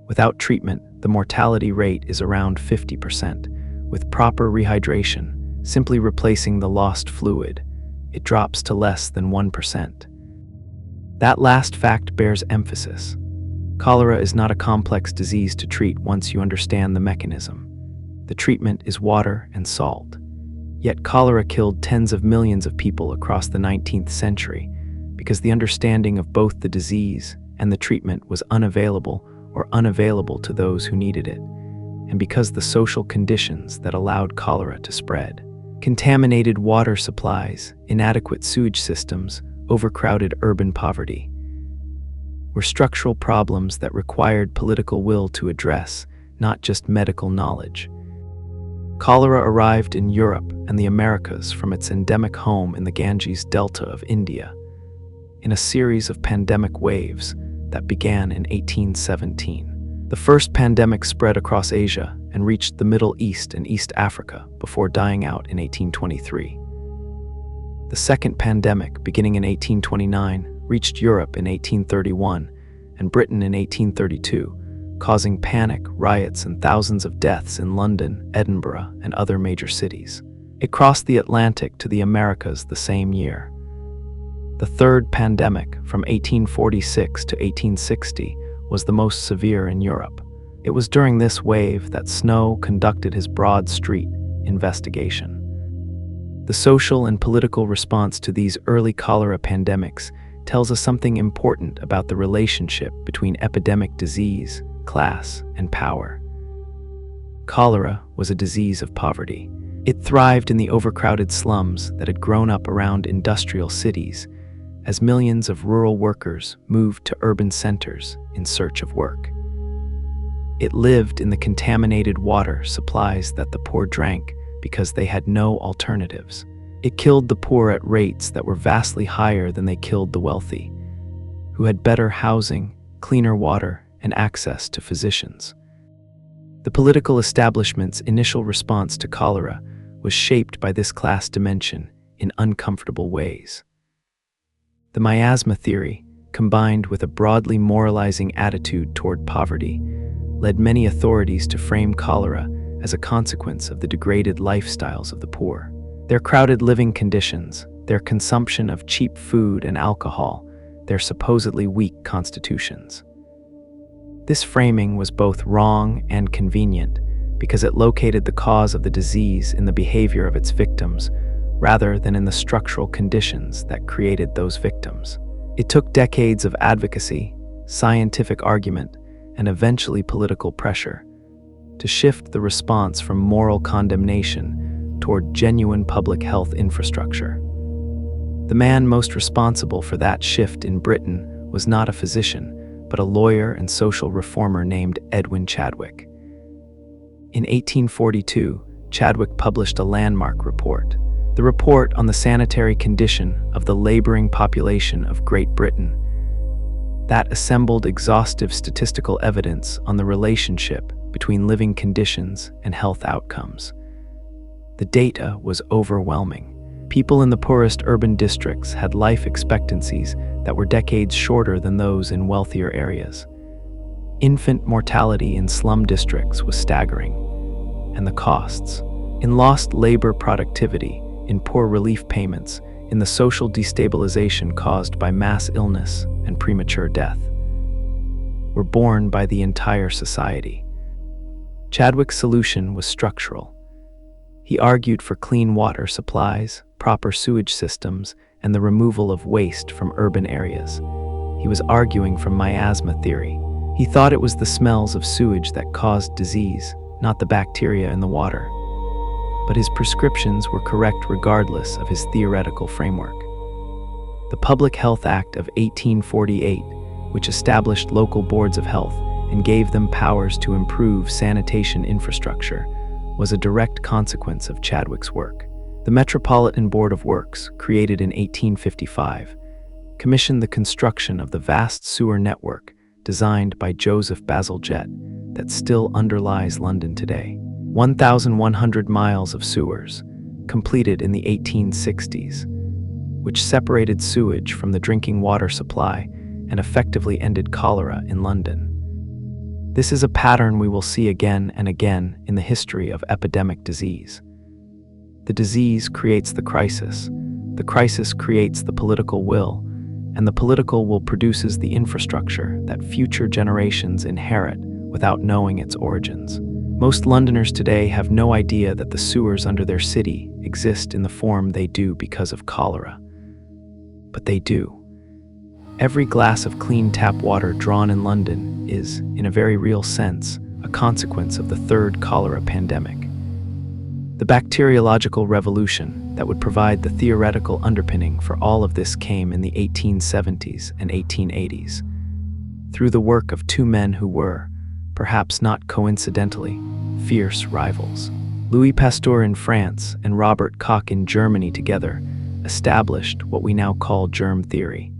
Without treatment, the mortality rate is around 50%. With proper rehydration, simply replacing the lost fluid, it drops to less than 1%. That last fact bears emphasis. Cholera is not a complex disease to treat once you understand the mechanism. The treatment is water and salt. Yet cholera killed tens of millions of people across the 19th century because the understanding of both the disease and the treatment was unavailable to those who needed it, and because the social conditions that allowed cholera to spread. Contaminated water supplies, inadequate sewage systems, overcrowded urban poverty were structural problems that required political will to address, not just medical knowledge. Cholera arrived in Europe and the Americas from its endemic home in the Ganges Delta of India, in a series of pandemic waves that began in 1817. The first pandemic spread across Asia and reached the Middle East and East Africa before dying out in 1823. The second pandemic, beginning in 1829, reached Europe in 1831 and Britain in 1832, causing panic, riots, and thousands of deaths in London, Edinburgh, and other major cities. It crossed the Atlantic to the Americas the same year. The third pandemic, from 1846 to 1860, was the most severe in Europe. It was during this wave that Snow conducted his Broad Street investigation. The social and political response to these early cholera pandemics tells us something important about the relationship between epidemic disease, class, and power. Cholera was a disease of poverty. It thrived in the overcrowded slums that had grown up around industrial cities as millions of rural workers moved to urban centers in search of work. It lived in the contaminated water supplies that the poor drank because they had no alternatives. It killed the poor at rates that were vastly higher than they killed the wealthy, who had better housing, cleaner water, and access to physicians. The political establishment's initial response to cholera was shaped by this class dimension in uncomfortable ways. The miasma theory, combined with a broadly moralizing attitude toward poverty, led many authorities to frame cholera as a consequence of the degraded lifestyles of the poor. Their crowded living conditions, their consumption of cheap food and alcohol, their supposedly weak constitutions. This framing was both wrong and convenient because it located the cause of the disease in the behavior of its victims rather than in the structural conditions that created those victims. It took decades of advocacy, scientific argument, and eventually political pressure to shift the response from moral condemnation toward genuine public health infrastructure. The man most responsible for that shift in Britain was not a physician, but a lawyer and social reformer named Edwin Chadwick. In 1842, Chadwick published a landmark report. The report on the sanitary condition of the laboring population of Great Britain that assembled exhaustive statistical evidence on the relationship between living conditions and health outcomes. The data was overwhelming. People in the poorest urban districts had life expectancies that were decades shorter than those in wealthier areas. Infant mortality in slum districts was staggering, and the costs, in lost labor productivity, in poor relief payments, in the social destabilization caused by mass illness and premature death, were borne by the entire society. Chadwick's solution was structural. He argued for clean water supplies, proper sewage systems, and the removal of waste from urban areas. He was arguing from miasma theory. He thought it was the smells of sewage that caused disease, not the bacteria in the water. But his prescriptions were correct regardless of his theoretical framework. The Public Health Act of 1848, which established local boards of health and gave them powers to improve sanitation infrastructure, was a direct consequence of Chadwick's work. The Metropolitan Board of Works, created in 1855, commissioned the construction of the vast sewer network designed by Joseph Bazalgette that still underlies London today. 1,100 miles of sewers, completed in the 1860s, which separated sewage from the drinking water supply and effectively ended cholera in London. This is a pattern we will see again and again in the history of epidemic disease. The disease creates the crisis creates the political will, and the political will produces the infrastructure that future generations inherit without knowing its origins. Most Londoners today have no idea that the sewers under their city exist in the form they do because of cholera. But they do. Every glass of clean tap water drawn in London is, in a very real sense, a consequence of the third cholera pandemic. The bacteriological revolution that would provide the theoretical underpinning for all of this came in the 1870s and 1880s, through the work of two men who were, perhaps not coincidentally, fierce rivals. Louis Pasteur in France and Robert Koch in Germany together established what we now call germ theory.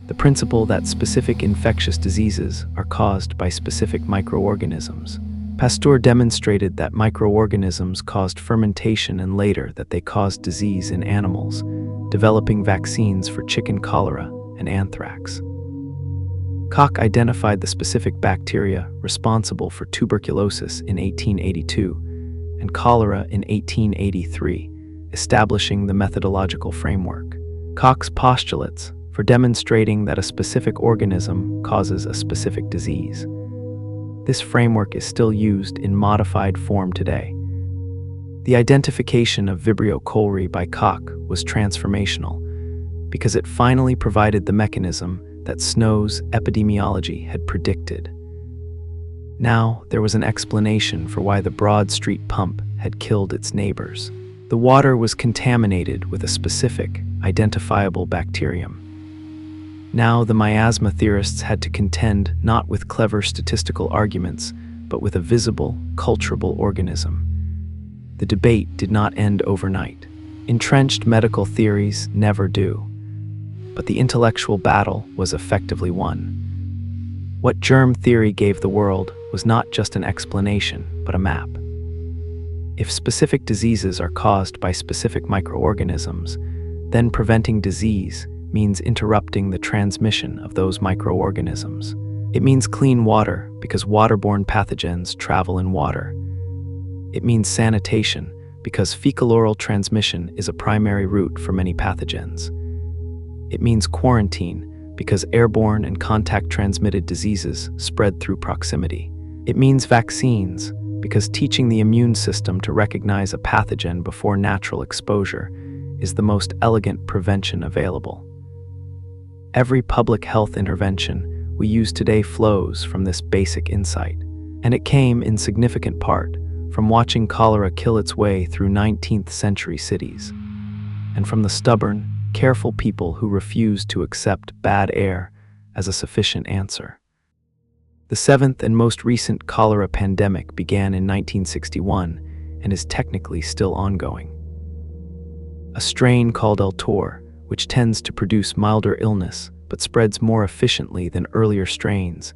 The principle that specific infectious diseases are caused by specific microorganisms, Pasteur demonstrated that microorganisms caused fermentation and later that they caused disease in animals, developing vaccines for chicken cholera and anthrax. Koch identified the specific bacteria responsible for tuberculosis in 1882 and cholera in 1883, establishing the methodological framework. Koch's postulates for demonstrating that a specific organism causes a specific disease. This framework is still used in modified form today. The identification of Vibrio cholerae by Koch was transformational because it finally provided the mechanism that Snow's epidemiology had predicted. Now there was an explanation for why the Broad Street pump had killed its neighbors. The water was contaminated with a specific, identifiable bacterium. Now the miasma theorists had to contend not with clever statistical arguments, but with a visible, culturable organism. The debate did not end overnight. Entrenched medical theories never do. But the intellectual battle was effectively won. What germ theory gave the world was not just an explanation, but a map. If specific diseases are caused by specific microorganisms, then preventing disease means interrupting the transmission of those microorganisms. It means clean water because waterborne pathogens travel in water. It means sanitation because fecal-oral transmission is a primary route for many pathogens. It means quarantine because airborne and contact-transmitted diseases spread through proximity. It means vaccines because teaching the immune system to recognize a pathogen before natural exposure is the most elegant prevention available. Every public health intervention we use today flows from this basic insight, and it came in significant part from watching cholera kill its way through 19th century cities, and from the stubborn, careful people who refused to accept bad air as a sufficient answer. The seventh and most recent cholera pandemic began in 1961 and is technically still ongoing. A strain called El Tor, which tends to produce milder illness but spreads more efficiently than earlier strains,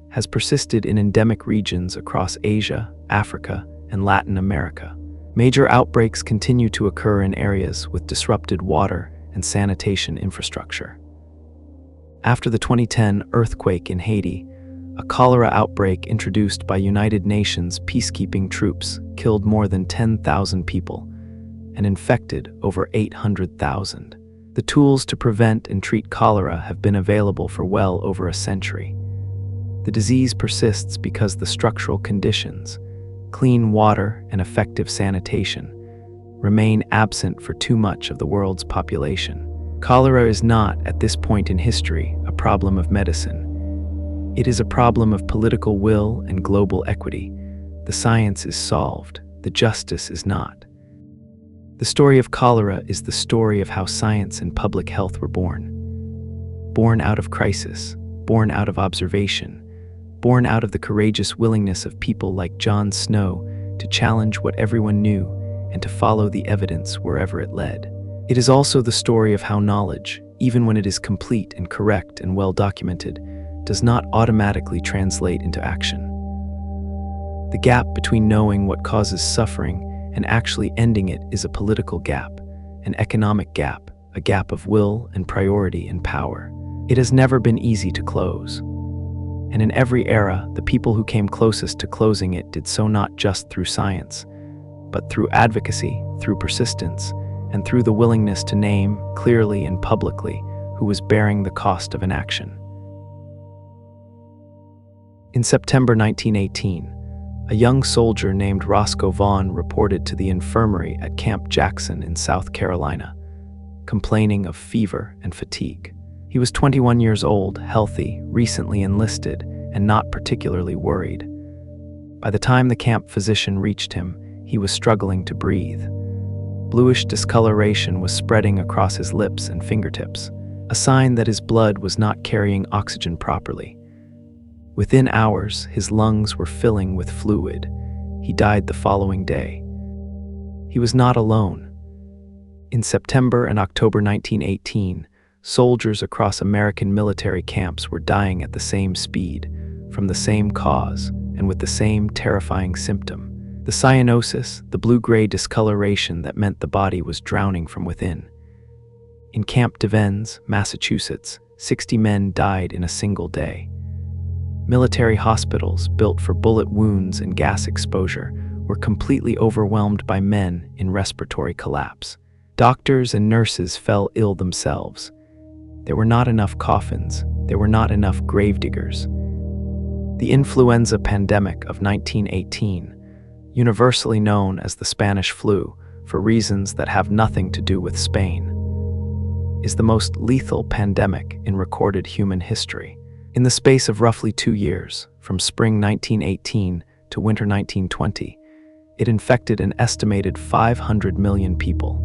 has persisted in endemic regions across Asia, Africa, and Latin America. Major outbreaks continue to occur in areas with disrupted water and sanitation infrastructure. After the 2010 earthquake in Haiti, a cholera outbreak introduced by United Nations peacekeeping troops killed more than 10,000 people and infected over 800,000. The tools to prevent and treat cholera have been available for well over a century. The disease persists because the structural conditions, clean water and effective sanitation, remain absent for too much of the world's population. Cholera is not, at this point in history, a problem of medicine. It is a problem of political will and global equity. The science is solved, the justice is not. The story of cholera is the story of how science and public health were born. Born out of crisis, born out of observation, born out of the courageous willingness of people like John Snow to challenge what everyone knew and to follow the evidence wherever it led. It is also the story of how knowledge, even when it is complete and correct and well documented, does not automatically translate into action. The gap between knowing what causes suffering and actually ending it is a political gap, an economic gap, a gap of will and priority and power. It has never been easy to close. And in every era, the people who came closest to closing it did so not just through science, but through advocacy, through persistence, and through the willingness to name, clearly and publicly, who was bearing the cost of inaction. In September 1918, a young soldier named Roscoe Vaughn reported to the infirmary at Camp Jackson in South Carolina, complaining of fever and fatigue. He was 21 years old, healthy, recently enlisted, and not particularly worried. By the time the camp physician reached him, he was struggling to breathe. Bluish discoloration was spreading across his lips and fingertips, a sign that his blood was not carrying oxygen properly. Within hours, his lungs were filling with fluid. He died the following day. He was not alone. In September and October 1918, soldiers across American military camps were dying at the same speed, from the same cause, and with the same terrifying symptom. The cyanosis, the blue-gray discoloration that meant the body was drowning from within. In Camp Devens, Massachusetts, 60 men died in a single day. Military hospitals, built for bullet wounds and gas exposure, were completely overwhelmed by men in respiratory collapse. Doctors and nurses fell ill themselves. There were not enough coffins. There were not enough gravediggers. The influenza pandemic of 1918, universally known as the Spanish flu for reasons that have nothing to do with Spain, is the most lethal pandemic in recorded human history. In the space of roughly 2 years, from spring 1918 to winter 1920, it infected an estimated 500 million people,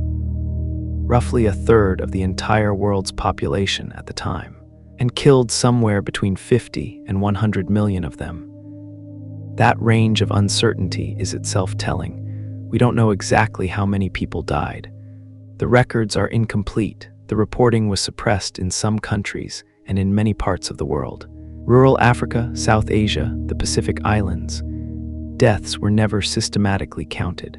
roughly a third of the entire world's population at the time, and killed somewhere between 50 and 100 million of them. That range of uncertainty is itself telling. We don't know exactly how many people died. The records are incomplete. The reporting was suppressed in some countries and in many parts of the world. Rural Africa, South Asia, the Pacific Islands. Deaths were never systematically counted.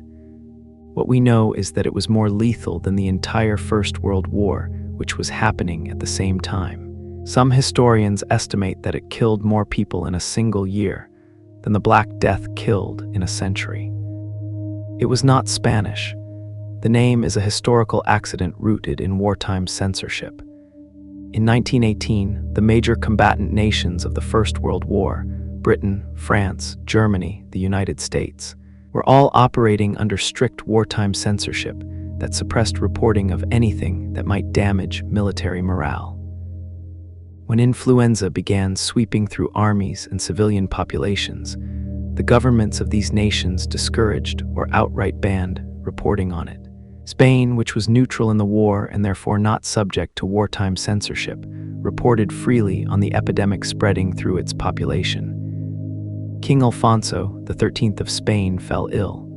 What we know is that it was more lethal than the entire First World War, which was happening at the same time. Some historians estimate that it killed more people in a single year than the Black Death killed in a century. It was not Spanish. The name is a historical accident rooted in wartime censorship. In 1918, the major combatant nations of the First World War, Britain, France, Germany, the United States, were all operating under strict wartime censorship that suppressed reporting of anything that might damage military morale. When influenza began sweeping through armies and civilian populations, the governments of these nations discouraged or outright banned reporting on it. Spain, which was neutral in the war and therefore not subject to wartime censorship, reported freely on the epidemic spreading through its population. King Alfonso, the 13th of Spain, fell ill.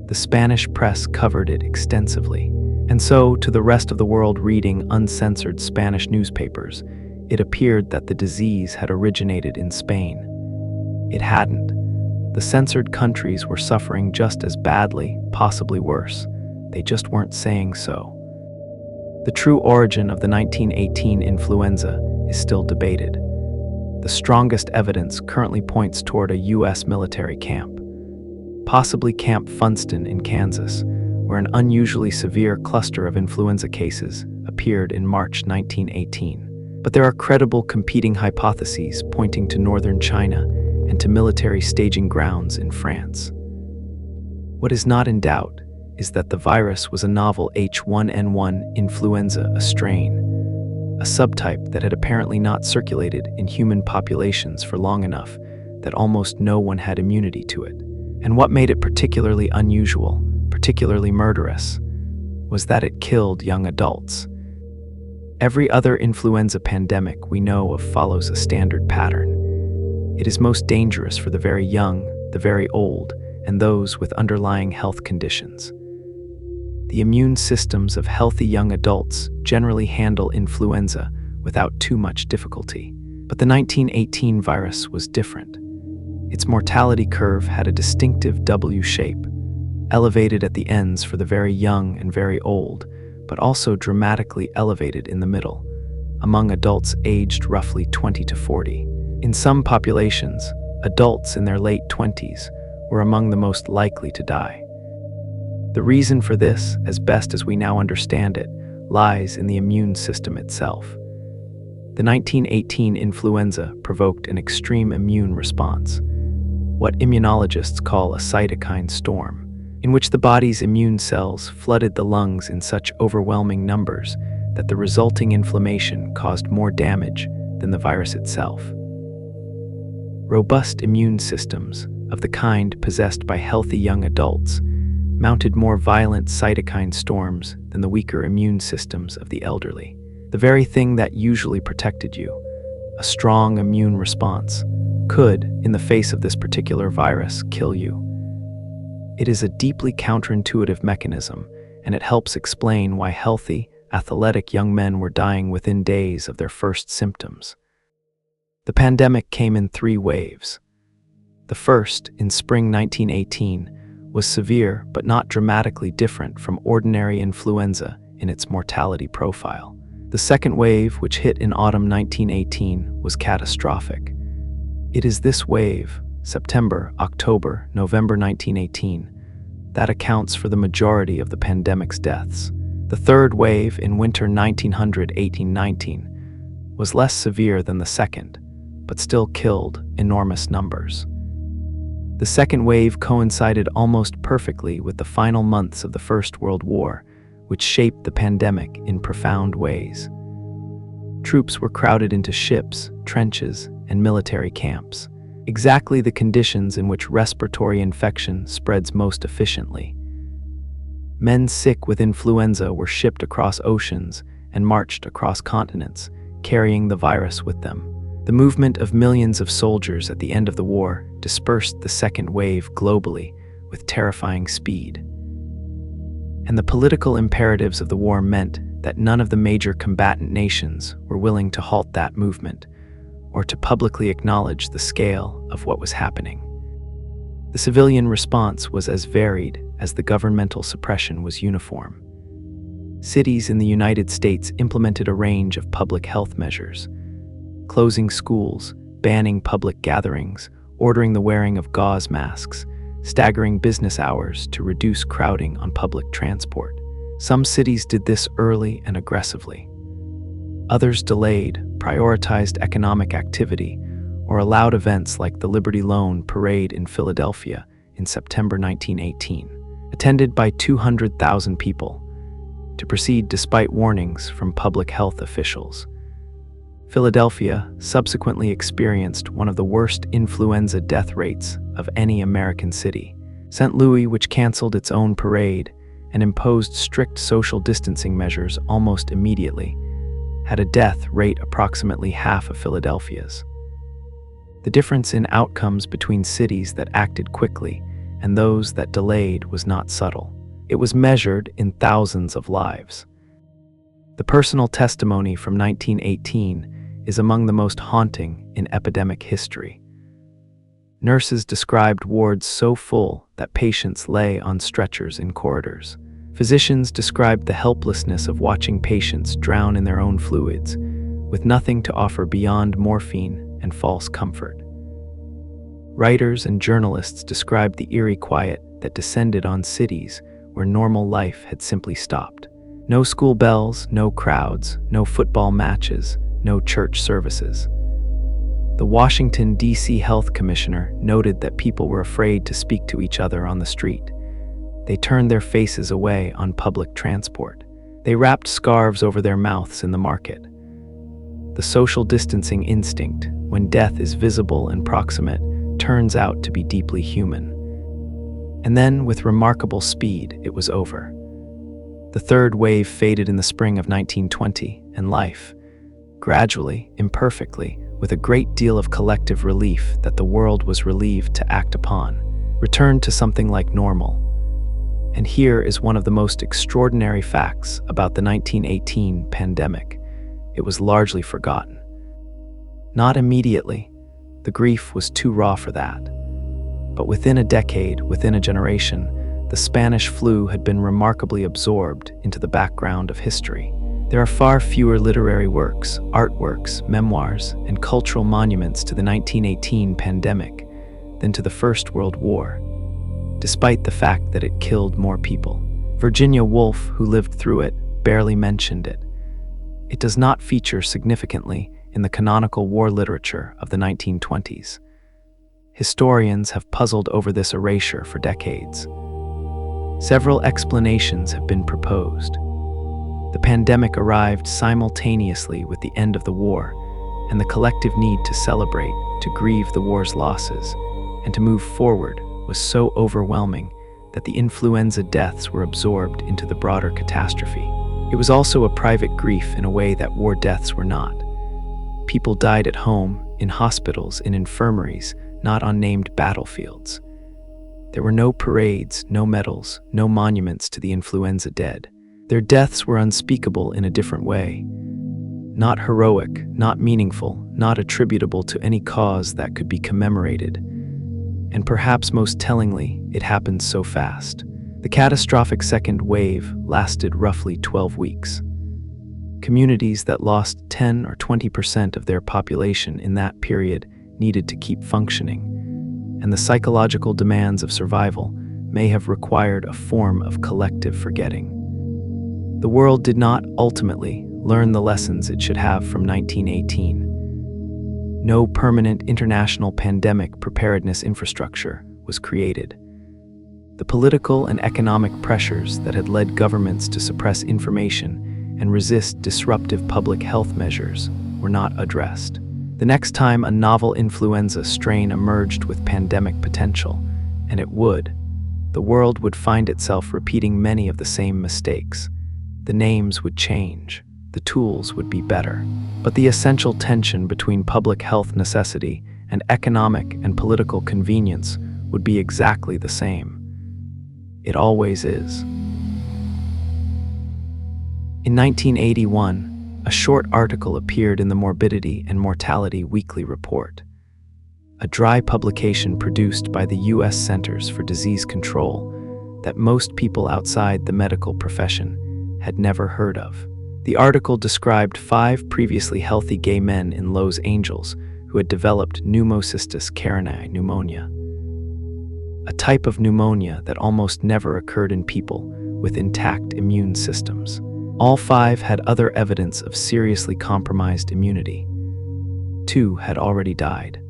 The Spanish press covered it extensively, and so, to the rest of the world reading uncensored Spanish newspapers, it appeared that the disease had originated in Spain. It hadn't. The censored countries were suffering just as badly, possibly worse. They just weren't saying so. The true origin of the 1918 influenza is still debated. The strongest evidence currently points toward a U.S. military camp, possibly Camp Funston in Kansas, where an unusually severe cluster of influenza cases appeared in March 1918. But there are credible competing hypotheses pointing to northern China and to military staging grounds in France. What is not in doubt is that the virus was a novel H1N1 influenza strain, a subtype that had apparently not circulated in human populations for long enough that almost no one had immunity to it. And what made it particularly unusual, particularly murderous, was that it killed young adults. Every other influenza pandemic we know of follows a standard pattern. It is most dangerous for the very young, the very old, and those with underlying health conditions. The immune systems of healthy young adults generally handle influenza without too much difficulty. But the 1918 virus was different. Its mortality curve had a distinctive W shape, elevated at the ends for the very young and very old, but also dramatically elevated in the middle, among adults aged roughly 20 to 40. In some populations, adults in their late 20s were among the most likely to die. The reason for this, as best as we now understand it, lies in the immune system itself. The 1918 influenza provoked an extreme immune response, what immunologists call a cytokine storm, in which the body's immune cells flooded the lungs in such overwhelming numbers that the resulting inflammation caused more damage than the virus itself. Robust immune systems, of the kind possessed by healthy young adults, mounted more violent cytokine storms than the weaker immune systems of the elderly. The very thing that usually protected you, a strong immune response, could, in the face of this particular virus, kill you. It is a deeply counterintuitive mechanism, and it helps explain why healthy, athletic young men were dying within days of their first symptoms. The pandemic came in 3 waves. The first, in spring 1918, was severe but not dramatically different from ordinary influenza in its mortality profile. The second wave, which hit in autumn 1918, was catastrophic. It is this wave, September, October, November 1918, that accounts for the majority of the pandemic's deaths. The third wave in winter 1918-19 was less severe than the second, but still killed enormous numbers. The second wave coincided almost perfectly with the final months of the First World War, which shaped the pandemic in profound ways. Troops were crowded into ships, trenches, and military camps, exactly the conditions in which respiratory infection spreads most efficiently. Men sick with influenza were shipped across oceans and marched across continents, carrying the virus with them. The movement of millions of soldiers at the end of the war dispersed the second wave globally with terrifying speed. And the political imperatives of the war meant that none of the major combatant nations were willing to halt that movement or to publicly acknowledge the scale of what was happening. The civilian response was as varied as the governmental suppression was uniform. Cities in the United States implemented a range of public health measures, closing schools, banning public gatherings, ordering the wearing of gauze masks, staggering business hours to reduce crowding on public transport. Some cities did this early and aggressively. Others delayed, prioritized economic activity, or allowed events like the Liberty Loan Parade in Philadelphia in September 1918, attended by 200,000 people, to proceed despite warnings from public health officials. Philadelphia subsequently experienced one of the worst influenza death rates of any American city. St. Louis, which canceled its own parade and imposed strict social distancing measures almost immediately, had a death rate approximately half of Philadelphia's. The difference in outcomes between cities that acted quickly and those that delayed was not subtle. It was measured in thousands of lives. The personal testimony from 1918 is among the most haunting in epidemic history. Nurses described wards so full that patients lay on stretchers in corridors. Physicians described the helplessness of watching patients drown in their own fluids, with nothing to offer beyond morphine and false comfort. Writers and journalists described the eerie quiet that descended on cities where normal life had simply stopped. No school bells, no crowds, no football matches, no church services. The Washington, D.C. Health Commissioner noted that people were afraid to speak to each other on the street. They turned their faces away on public transport. They wrapped scarves over their mouths in the market. The social distancing instinct, when death is visible and proximate, turns out to be deeply human. And then, with remarkable speed, it was over. The third wave faded in the spring of 1920, and life, gradually, imperfectly, with a great deal of collective relief that the world was relieved to act upon, returned to something like normal. And here is one of the most extraordinary facts about the 1918 pandemic. It was largely forgotten. Not immediately. The grief was too raw for that. But within a decade, within a generation, the Spanish flu had been remarkably absorbed into the background of history. There are far fewer literary works, artworks, memoirs, and cultural monuments to the 1918 pandemic than to the First World War, despite the fact that it killed more people. Virginia Woolf, who lived through it, barely mentioned it. It does not feature significantly in the canonical war literature of the 1920s. Historians have puzzled over this erasure for decades. Several explanations have been proposed. The pandemic arrived simultaneously with the end of the war, and the collective need to celebrate, to grieve the war's losses, and to move forward was so overwhelming that the influenza deaths were absorbed into the broader catastrophe. It was also a private grief in a way that war deaths were not. People died at home, in hospitals, in infirmaries, not on named battlefields. There were no parades, no medals, no monuments to the influenza dead. Their deaths were unspeakable in a different way. Not heroic, not meaningful, not attributable to any cause that could be commemorated. And perhaps most tellingly, it happened so fast. The catastrophic second wave lasted roughly 12 weeks. Communities that lost 10 or 20% of their population in that period needed to keep functioning, and the psychological demands of survival may have required a form of collective forgetting. The world did not ultimately learn the lessons it should have from 1918. No permanent international pandemic preparedness infrastructure was created. The political and economic pressures that had led governments to suppress information and resist disruptive public health measures were not addressed. The next time a novel influenza strain emerged with pandemic potential, and it would, the world would find itself repeating many of the same mistakes. The names would change, the tools would be better, but the essential tension between public health necessity and economic and political convenience would be exactly the same. It always is. In 1981, a short article appeared in the Morbidity and Mortality Weekly Report, a dry publication produced by the U.S. Centers for Disease Control that most people outside the medical profession had never heard of. The article described 5 previously healthy gay men in Los Angeles who had developed pneumocystis carinii pneumonia, a type of pneumonia that almost never occurred in people with intact immune systems. All 5 had other evidence of seriously compromised immunity. 2 had already died.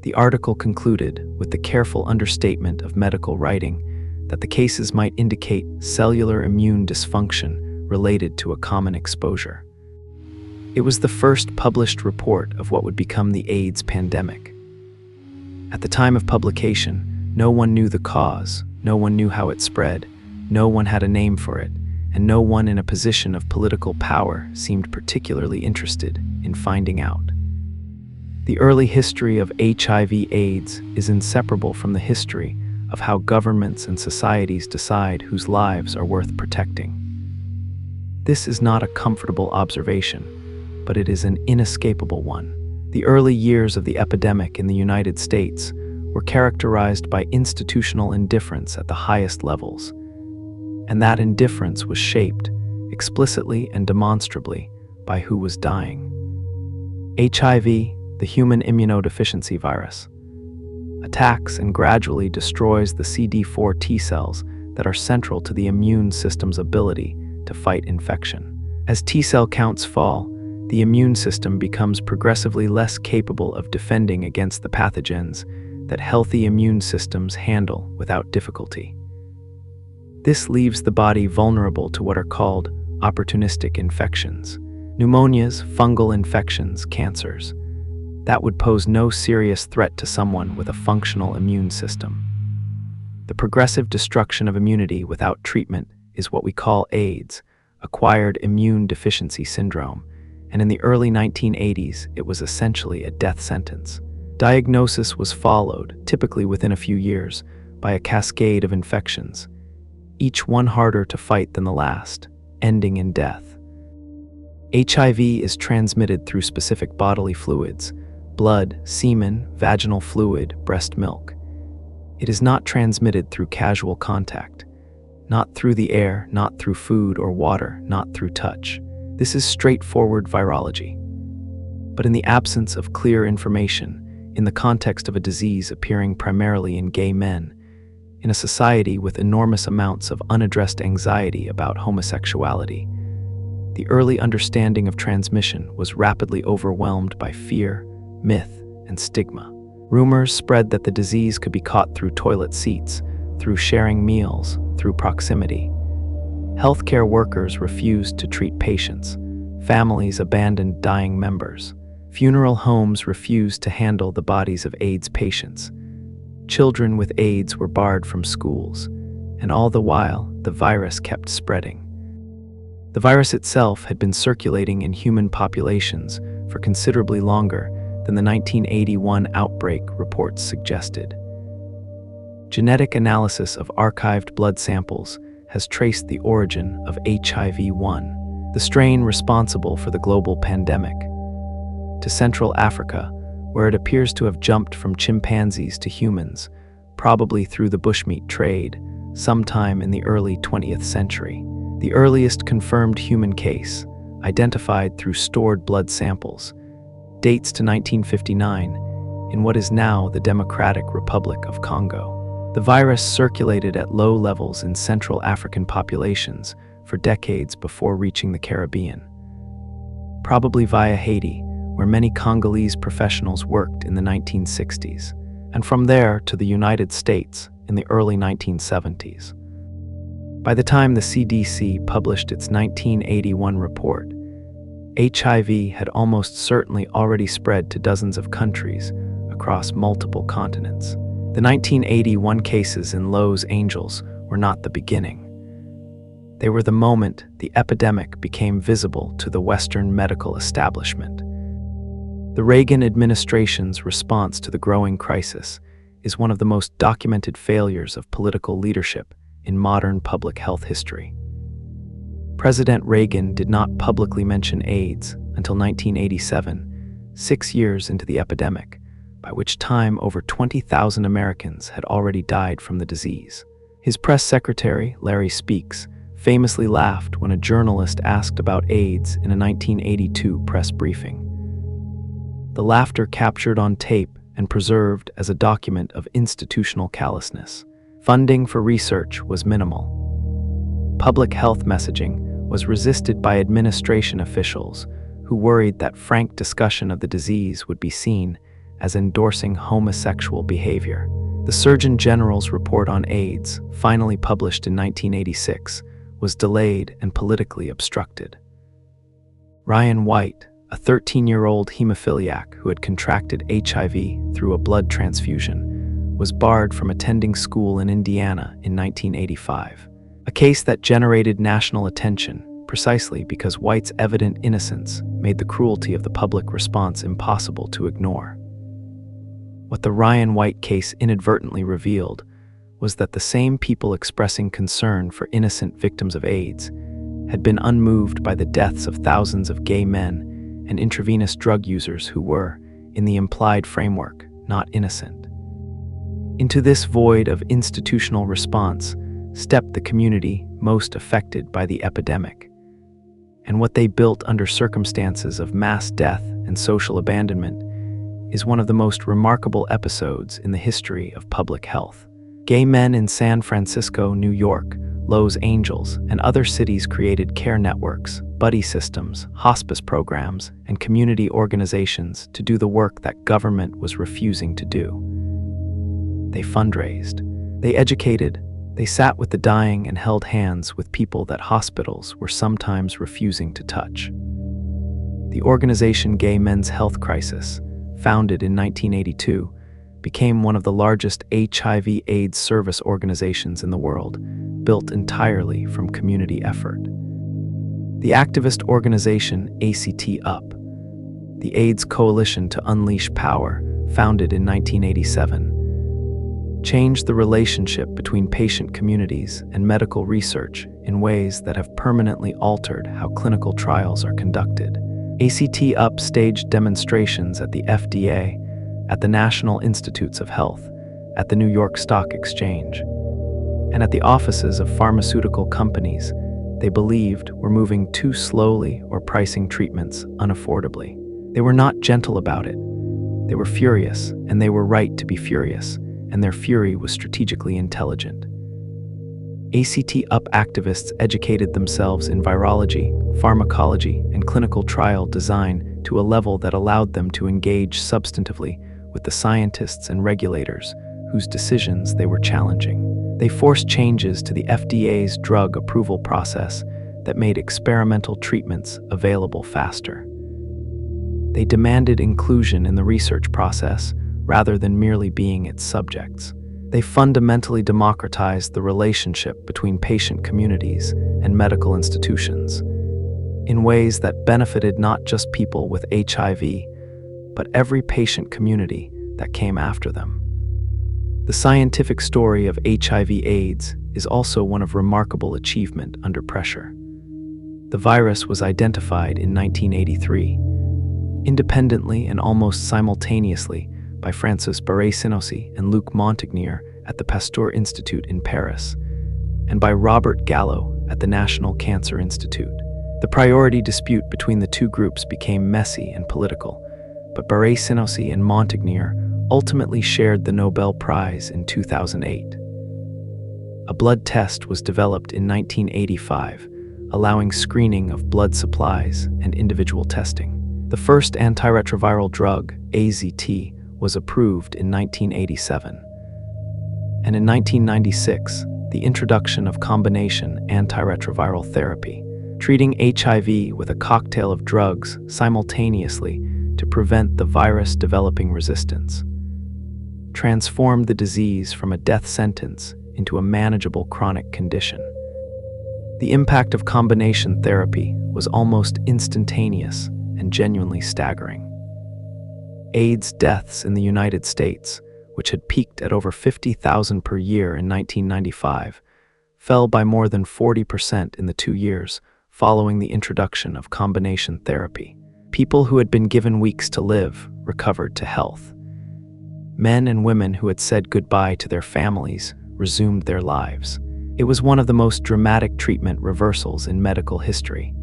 The article concluded with the careful understatement of medical writing that the cases might indicate cellular immune dysfunction related to a common exposure. It was the first published report of what would become the AIDS pandemic. At the time of publication, no one knew the cause, no one knew how it spread, no one had a name for it, and no one in a position of political power seemed particularly interested in finding out. The early history of HIV/AIDS is inseparable from the history of how governments and societies decide whose lives are worth protecting. This is not a comfortable observation, but it is an inescapable one. The early years of the epidemic in the United States were characterized by institutional indifference at the highest levels, and that indifference was shaped, explicitly and demonstrably, by who was dying. HIV, the human immunodeficiency virus, attacks and gradually destroys the CD4 T cells that are central to the immune system's ability to fight infection. As T cell counts fall, the immune system becomes progressively less capable of defending against the pathogens that healthy immune systems handle without difficulty. This leaves the body vulnerable to what are called opportunistic infections, pneumonias, fungal infections, cancers, that would pose no serious threat to someone with a functional immune system. The progressive destruction of immunity without treatment is what we call AIDS, acquired immune deficiency syndrome, and in the early 1980s, it was essentially a death sentence. Diagnosis was followed, typically within a few years, by a cascade of infections, each one harder to fight than the last, ending in death. HIV is transmitted through specific bodily fluids: blood, semen, vaginal fluid, breast milk. It is not transmitted through casual contact, not through the air, not through food or water, not through touch. This is straightforward virology. But in the absence of clear information, in the context of a disease appearing primarily in gay men, in a society with enormous amounts of unaddressed anxiety about homosexuality, the early understanding of transmission was rapidly overwhelmed by fear, myth, and stigma. Rumors spread that the disease could be caught through toilet seats, through sharing meals, through proximity. Healthcare workers refused to treat patients. Families abandoned dying members. Funeral homes refused to handle the bodies of AIDS patients. Children with AIDS were barred from schools, and all the while, the virus kept spreading. The virus itself had been circulating in human populations for considerably longer than the 1981 outbreak reports suggested. Genetic analysis of archived blood samples has traced the origin of HIV-1, the strain responsible for the global pandemic, to Central Africa, where it appears to have jumped from chimpanzees to humans probably through the bushmeat trade, sometime in the early 20th century. The earliest confirmed human case, identified through stored blood samples, dates to 1959 in what is now the Democratic Republic of Congo. The virus circulated at low levels in Central African populations for decades before reaching the Caribbean, probably via Haiti, where many Congolese professionals worked in the 1960s, and from there to the United States in the early 1970s. By the time the CDC published its 1981 report, HIV had almost certainly already spread to dozens of countries across multiple continents. The 1981 cases in Los Angeles were not the beginning. They were the moment the epidemic became visible to the Western medical establishment. The Reagan administration's response to the growing crisis is one of the most documented failures of political leadership in modern public health history. President Reagan did not publicly mention AIDS until 1987, 6 years into the epidemic, by which time over 20,000 Americans had already died from the disease. His press secretary, Larry Speakes, famously laughed when a journalist asked about AIDS in a 1982 press briefing. The laughter captured on tape and preserved as a document of institutional callousness. Funding for research was minimal. Public health messaging was resisted by administration officials who worried that frank discussion of the disease would be seen as endorsing homosexual behavior. The Surgeon General's report on AIDS, finally published in 1986, was delayed and politically obstructed. Ryan White, a 13-year-old hemophiliac who had contracted HIV through a blood transfusion, was barred from attending school in Indiana in 1985, a case that generated national attention precisely because White's evident innocence made the cruelty of the public response impossible to ignore. What the Ryan White case inadvertently revealed was that the same people expressing concern for innocent victims of AIDS had been unmoved by the deaths of thousands of gay men and intravenous drug users who were, in the implied framework, not innocent. Into this void of institutional response stepped the community most affected by the epidemic, and what they built under circumstances of mass death and social abandonment is one of the most remarkable episodes in the history of public health. Gay men in San Francisco, New York, Los Angeles, and other cities created care networks, buddy systems, hospice programs, and community organizations to do the work that government was refusing to do. They fundraised, they educated, they sat with the dying and held hands with people that hospitals were sometimes refusing to touch. The organization Gay Men's Health Crisis, founded in 1982, became one of the largest HIV/AIDS service organizations in the world, built entirely from community effort. The activist organization ACT-UP, the AIDS Coalition to Unleash Power, founded in 1987, changed the relationship between patient communities and medical research in ways that have permanently altered how clinical trials are conducted. ACT-UP staged demonstrations at the FDA, at the National Institutes of Health, at the New York Stock Exchange, and at the offices of pharmaceutical companies they believed were moving too slowly or pricing treatments unaffordably. They were not gentle about it. They were furious, and they were right to be furious, and their fury was strategically intelligent. ACT-UP activists educated themselves in virology, pharmacology, and clinical trial design to a level that allowed them to engage substantively with the scientists and regulators whose decisions they were challenging. They forced changes to the FDA's drug approval process that made experimental treatments available faster. They demanded inclusion in the research process rather than merely being its subjects. They fundamentally democratized the relationship between patient communities and medical institutions in ways that benefited not just people with HIV, but every patient community that came after them. The scientific story of HIV/AIDS is also one of remarkable achievement under pressure. The virus was identified in 1983, independently and almost simultaneously by Francis Barré-Sinoussi and Luc Montagnier at the Pasteur Institute in Paris, and by Robert Gallo at the National Cancer Institute. The priority dispute between the two groups became messy and political, but Barré-Sinoussi and Montagnier ultimately shared the Nobel Prize in 2008. A blood test was developed in 1985, allowing screening of blood supplies and individual testing. The first antiretroviral drug, AZT, was approved in 1987. And in 1996, the introduction of combination antiretroviral therapy, treating HIV with a cocktail of drugs simultaneously to prevent the virus developing resistance, transformed the disease from a death sentence into a manageable chronic condition. The impact of combination therapy was almost instantaneous and genuinely staggering. AIDS deaths in the United States, which had peaked at over 50,000 per year in 1995, fell by more than 40% in the 2 years following the introduction of combination therapy. People who had been given weeks to live recovered to health. Men and women who had said goodbye to their families resumed their lives. It was one of the most dramatic treatment reversals in medical history,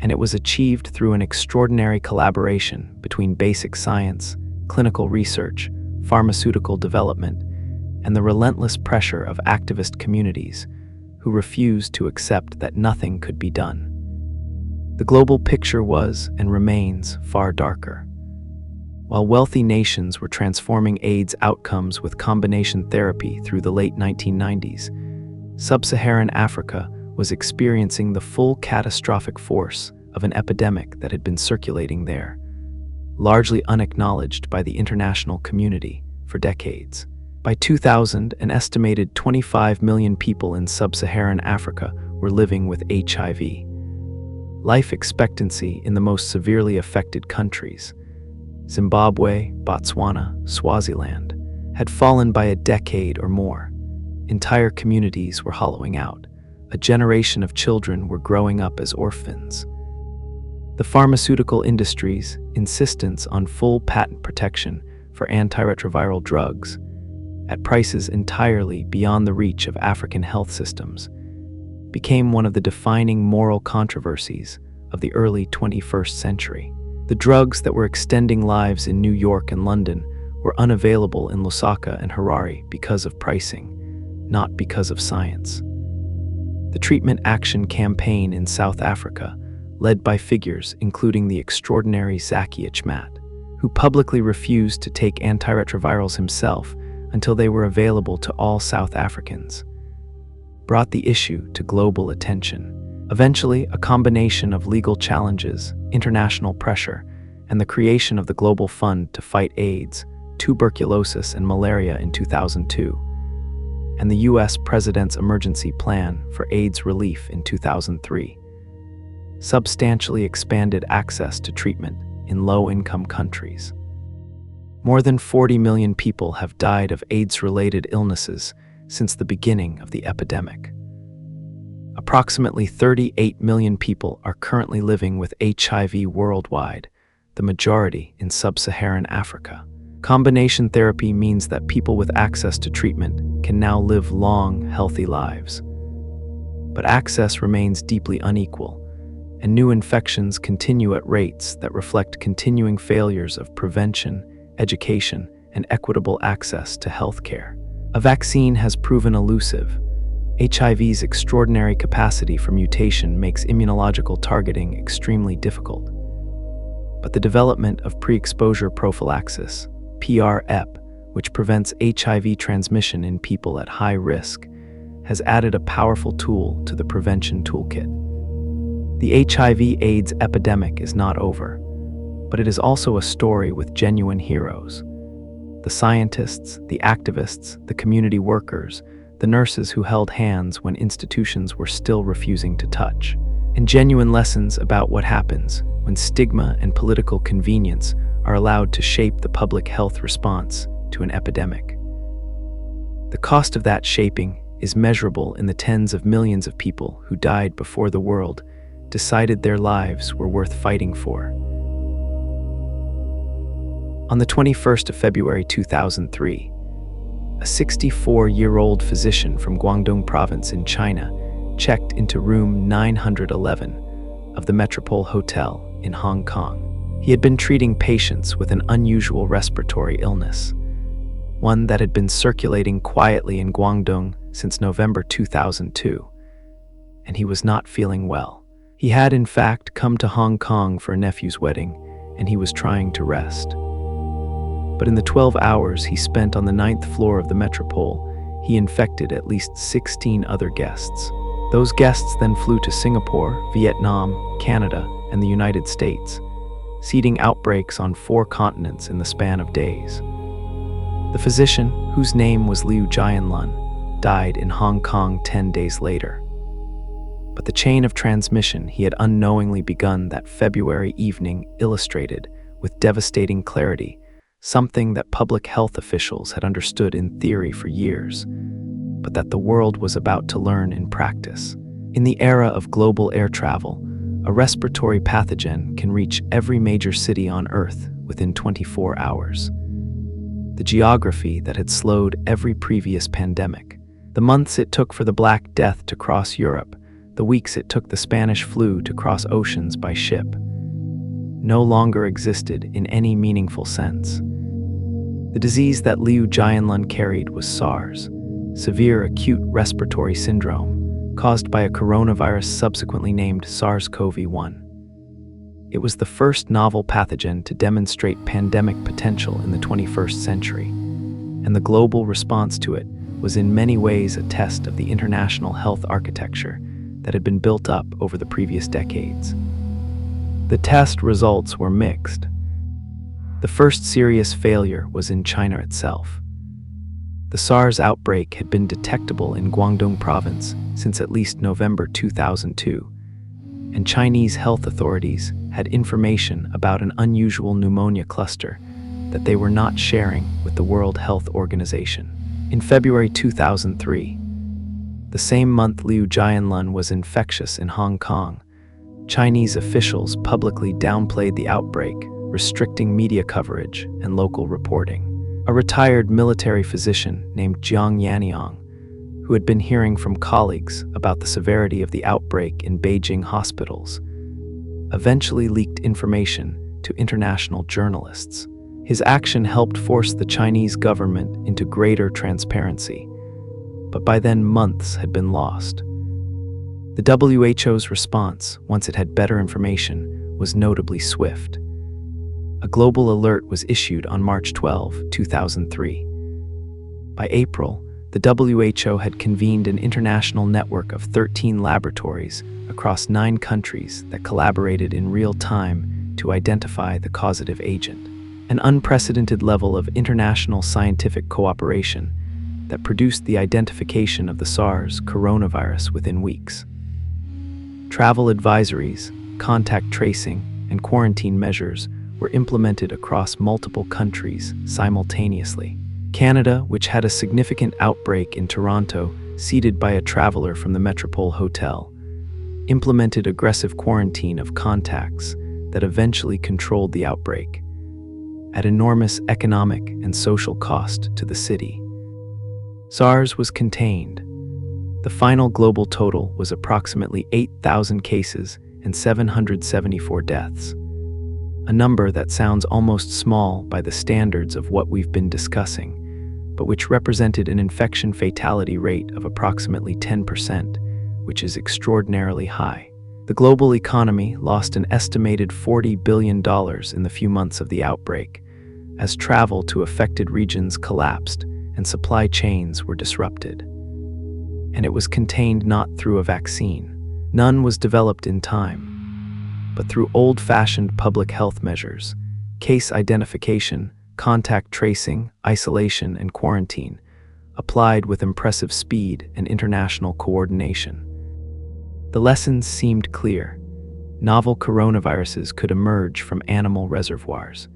and it was achieved through an extraordinary collaboration between basic science, clinical research, pharmaceutical development, and the relentless pressure of activist communities who refused to accept that nothing could be done. The global picture was, and remains, far darker. While wealthy nations were transforming AIDS outcomes with combination therapy through the late 1990s, sub-Saharan Africa was experiencing the full catastrophic force of an epidemic that had been circulating there, largely unacknowledged by the international community for decades. By 2000, an estimated 25 million people in sub-Saharan Africa were living with HIV. Life expectancy in the most severely affected countries, Zimbabwe, Botswana, Swaziland, had fallen by a decade or more. Entire communities were hollowing out. A generation of children were growing up as orphans. The pharmaceutical industry's insistence on full patent protection for antiretroviral drugs, at prices entirely beyond the reach of African health systems, became one of the defining moral controversies of the early 21st century. The drugs that were extending lives in New York and London were unavailable in Lusaka and Harare because of pricing, not because of science. The Treatment Action Campaign in South Africa, led by figures including the extraordinary Zacchaeus Mat, who publicly refused to take antiretrovirals himself until they were available to all South Africans, brought the issue to global attention. Eventually, a combination of legal challenges, international pressure, and the creation of the Global Fund to fight AIDS, tuberculosis, and malaria in 2002, and the U.S. President's Emergency Plan for AIDS Relief in 2003, substantially expanded access to treatment in low-income countries. More than 40 million people have died of AIDS-related illnesses since the beginning of the epidemic. Approximately 38 million people are currently living with HIV worldwide, the majority in sub-Saharan Africa. Combination therapy means that people with access to treatment can now live long, healthy lives. But access remains deeply unequal, and new infections continue at rates that reflect continuing failures of prevention, education, and equitable access to healthcare. A vaccine has proven elusive. HIV's extraordinary capacity for mutation makes immunological targeting extremely difficult. But the development of pre-exposure prophylaxis, PrEP, which prevents HIV transmission in people at high risk, has added a powerful tool to the prevention toolkit. The HIV/AIDS epidemic is not over, but it is also a story with genuine heroes. The scientists, the activists, the community workers, the nurses who held hands when institutions were still refusing to touch, and genuine lessons about what happens when stigma and political convenience are allowed to shape the public health response to an epidemic. The cost of that shaping is measurable in the tens of millions of people who died before the world decided their lives were worth fighting for. On the 21st of February 2003, a 64-year-old physician from Guangdong province in China checked into room 911 of the Metropole Hotel in Hong Kong. He had been treating patients with an unusual respiratory illness, one that had been circulating quietly in Guangdong since November 2002, and he was not feeling well. He had, in fact, come to Hong Kong for a nephew's wedding, and he was trying to rest. But in the 12 hours he spent on the 9th floor of the Metropole, he infected at least 16 other guests. Those guests then flew to Singapore, Vietnam, Canada, and the United States, seeding outbreaks on 4 continents in the span of days. The physician, whose name was Liu Jianlun, died in Hong Kong 10 days later. But the chain of transmission he had unknowingly begun that February evening illustrated, with devastating clarity, something that public health officials had understood in theory for years, but that the world was about to learn in practice. In the era of global air travel, a respiratory pathogen can reach every major city on Earth within 24 hours. The geography that had slowed every previous pandemic, the months it took for the Black Death to cross Europe, the weeks it took the Spanish flu to cross oceans by ship, no longer existed in any meaningful sense. The disease that Liu Jianlun carried was SARS, severe acute respiratory syndrome, caused by a coronavirus subsequently named SARS-CoV-1. It was the first novel pathogen to demonstrate pandemic potential in the 21st century, and the global response to it was in many ways a test of the international health architecture that had been built up over the previous decades. The test results were mixed. The first serious failure was in China itself. The SARS outbreak had been detectable in Guangdong province since at least November 2002, and Chinese health authorities had information about an unusual pneumonia cluster that they were not sharing with the World Health Organization. In February 2003, the same month Liu Jianlun was infectious in Hong Kong, Chinese officials publicly downplayed the outbreak, restricting media coverage and local reporting. A retired military physician named Jiang Yanyang, who had been hearing from colleagues about the severity of the outbreak in Beijing hospitals, eventually leaked information to international journalists. His action helped force the Chinese government into greater transparency, but by then months had been lost. The WHO's response, once it had better information, was notably swift. A global alert was issued on March 12, 2003. By April, the WHO had convened an international network of 13 laboratories across 9 countries that collaborated in real time to identify the causative agent, an unprecedented level of international scientific cooperation that produced the identification of the SARS coronavirus within weeks. Travel advisories, contact tracing, and quarantine measures were implemented across multiple countries simultaneously. Canada, which had a significant outbreak in Toronto, seeded by a traveler from the Metropole Hotel, implemented aggressive quarantine of contacts that eventually controlled the outbreak, at enormous economic and social cost to the city. SARS was contained. The final global total was approximately 8,000 cases and 774 deaths, a number that sounds almost small by the standards of what we've been discussing, but which represented an infection fatality rate of approximately 10%, which is extraordinarily high. The global economy lost an estimated $40 billion in the few months of the outbreak, as travel to affected regions collapsed and supply chains were disrupted. And it was contained not through a vaccine. None was developed in time, but through old-fashioned public health measures, case identification, contact tracing, isolation, and quarantine, applied with impressive speed and international coordination. The lessons seemed clear. Novel coronaviruses could emerge from animal reservoirs.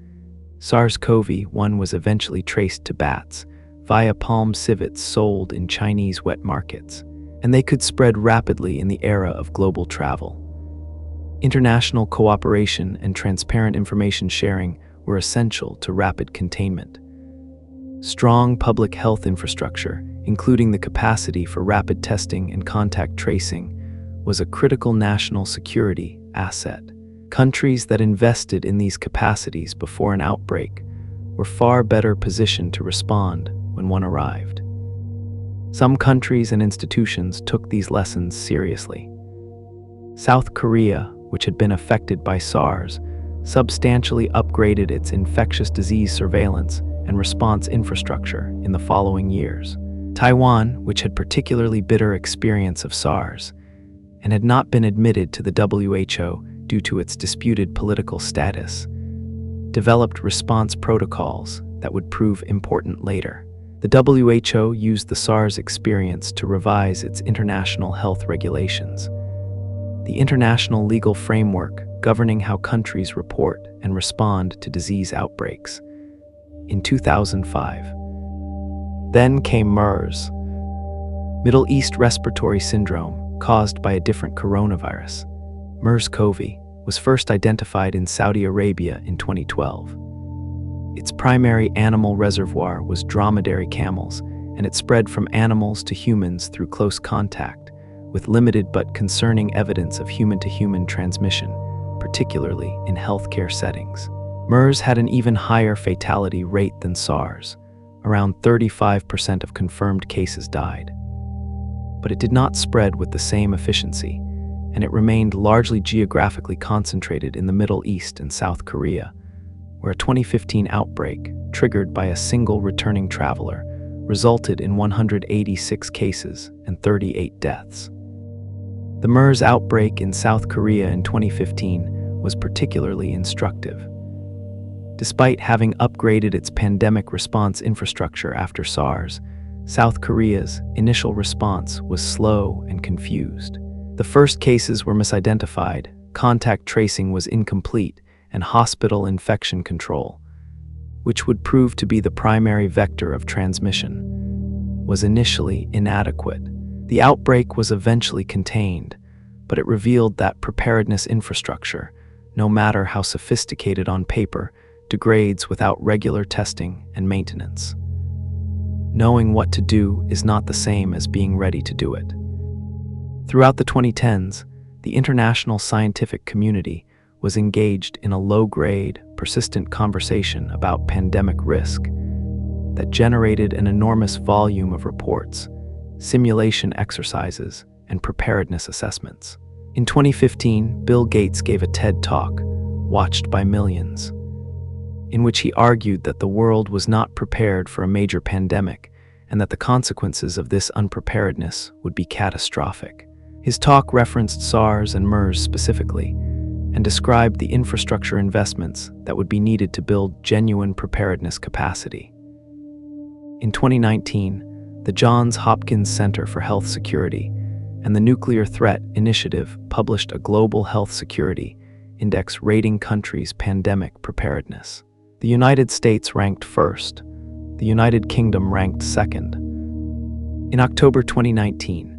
SARS-CoV-1 was eventually traced to bats via palm civets sold in Chinese wet markets, and they could spread rapidly in the era of global travel. International cooperation and transparent information sharing were essential to rapid containment. Strong public health infrastructure, including the capacity for rapid testing and contact tracing, was a critical national security asset. Countries that invested in these capacities before an outbreak were far better positioned to respond when one arrived. Some countries and institutions took these lessons seriously. South Korea, which had been affected by SARS, substantially upgraded its infectious disease surveillance and response infrastructure in the following years. Taiwan, which had particularly bitter experience of SARS and had not been admitted to the WHO due to its disputed political status, developed response protocols that would prove important later. The WHO used the SARS experience to revise its international health regulations, the international legal framework governing how countries report and respond to disease outbreaks, in 2005. Then came MERS, Middle East Respiratory Syndrome, caused by a different coronavirus. MERS-CoV was first identified in Saudi Arabia in 2012. Its primary animal reservoir was dromedary camels, and it spread from animals to humans through close contact, with limited but concerning evidence of human-to-human transmission, particularly in healthcare settings. MERS had an even higher fatality rate than SARS. Around 35% of confirmed cases died. But it did not spread with the same efficiency, and it remained largely geographically concentrated in the Middle East and South Korea, where a 2015 outbreak, triggered by a single returning traveler, resulted in 186 cases and 38 deaths. The MERS outbreak in South Korea in 2015 was particularly instructive. Despite having upgraded its pandemic response infrastructure after SARS, South Korea's initial response was slow and confused. The first cases were misidentified, contact tracing was incomplete, and hospital infection control, which would prove to be the primary vector of transmission, was initially inadequate. The outbreak was eventually contained, but it revealed that preparedness infrastructure, no matter how sophisticated on paper, degrades without regular testing and maintenance. Knowing what to do is not the same as being ready to do it. Throughout the 2010s, the international scientific community was engaged in a low-grade, persistent conversation about pandemic risk that generated an enormous volume of reports, simulation exercises, and preparedness assessments. In 2015, Bill Gates gave a TED Talk, watched by millions, in which he argued that the world was not prepared for a major pandemic and that the consequences of this unpreparedness would be catastrophic. His talk referenced SARS and MERS specifically, and described the infrastructure investments that would be needed to build genuine preparedness capacity. In 2019, the Johns Hopkins Center for Health Security and the Nuclear Threat Initiative published a global health security index rating countries' pandemic preparedness. The United States ranked first. The United Kingdom ranked second. In October 2019,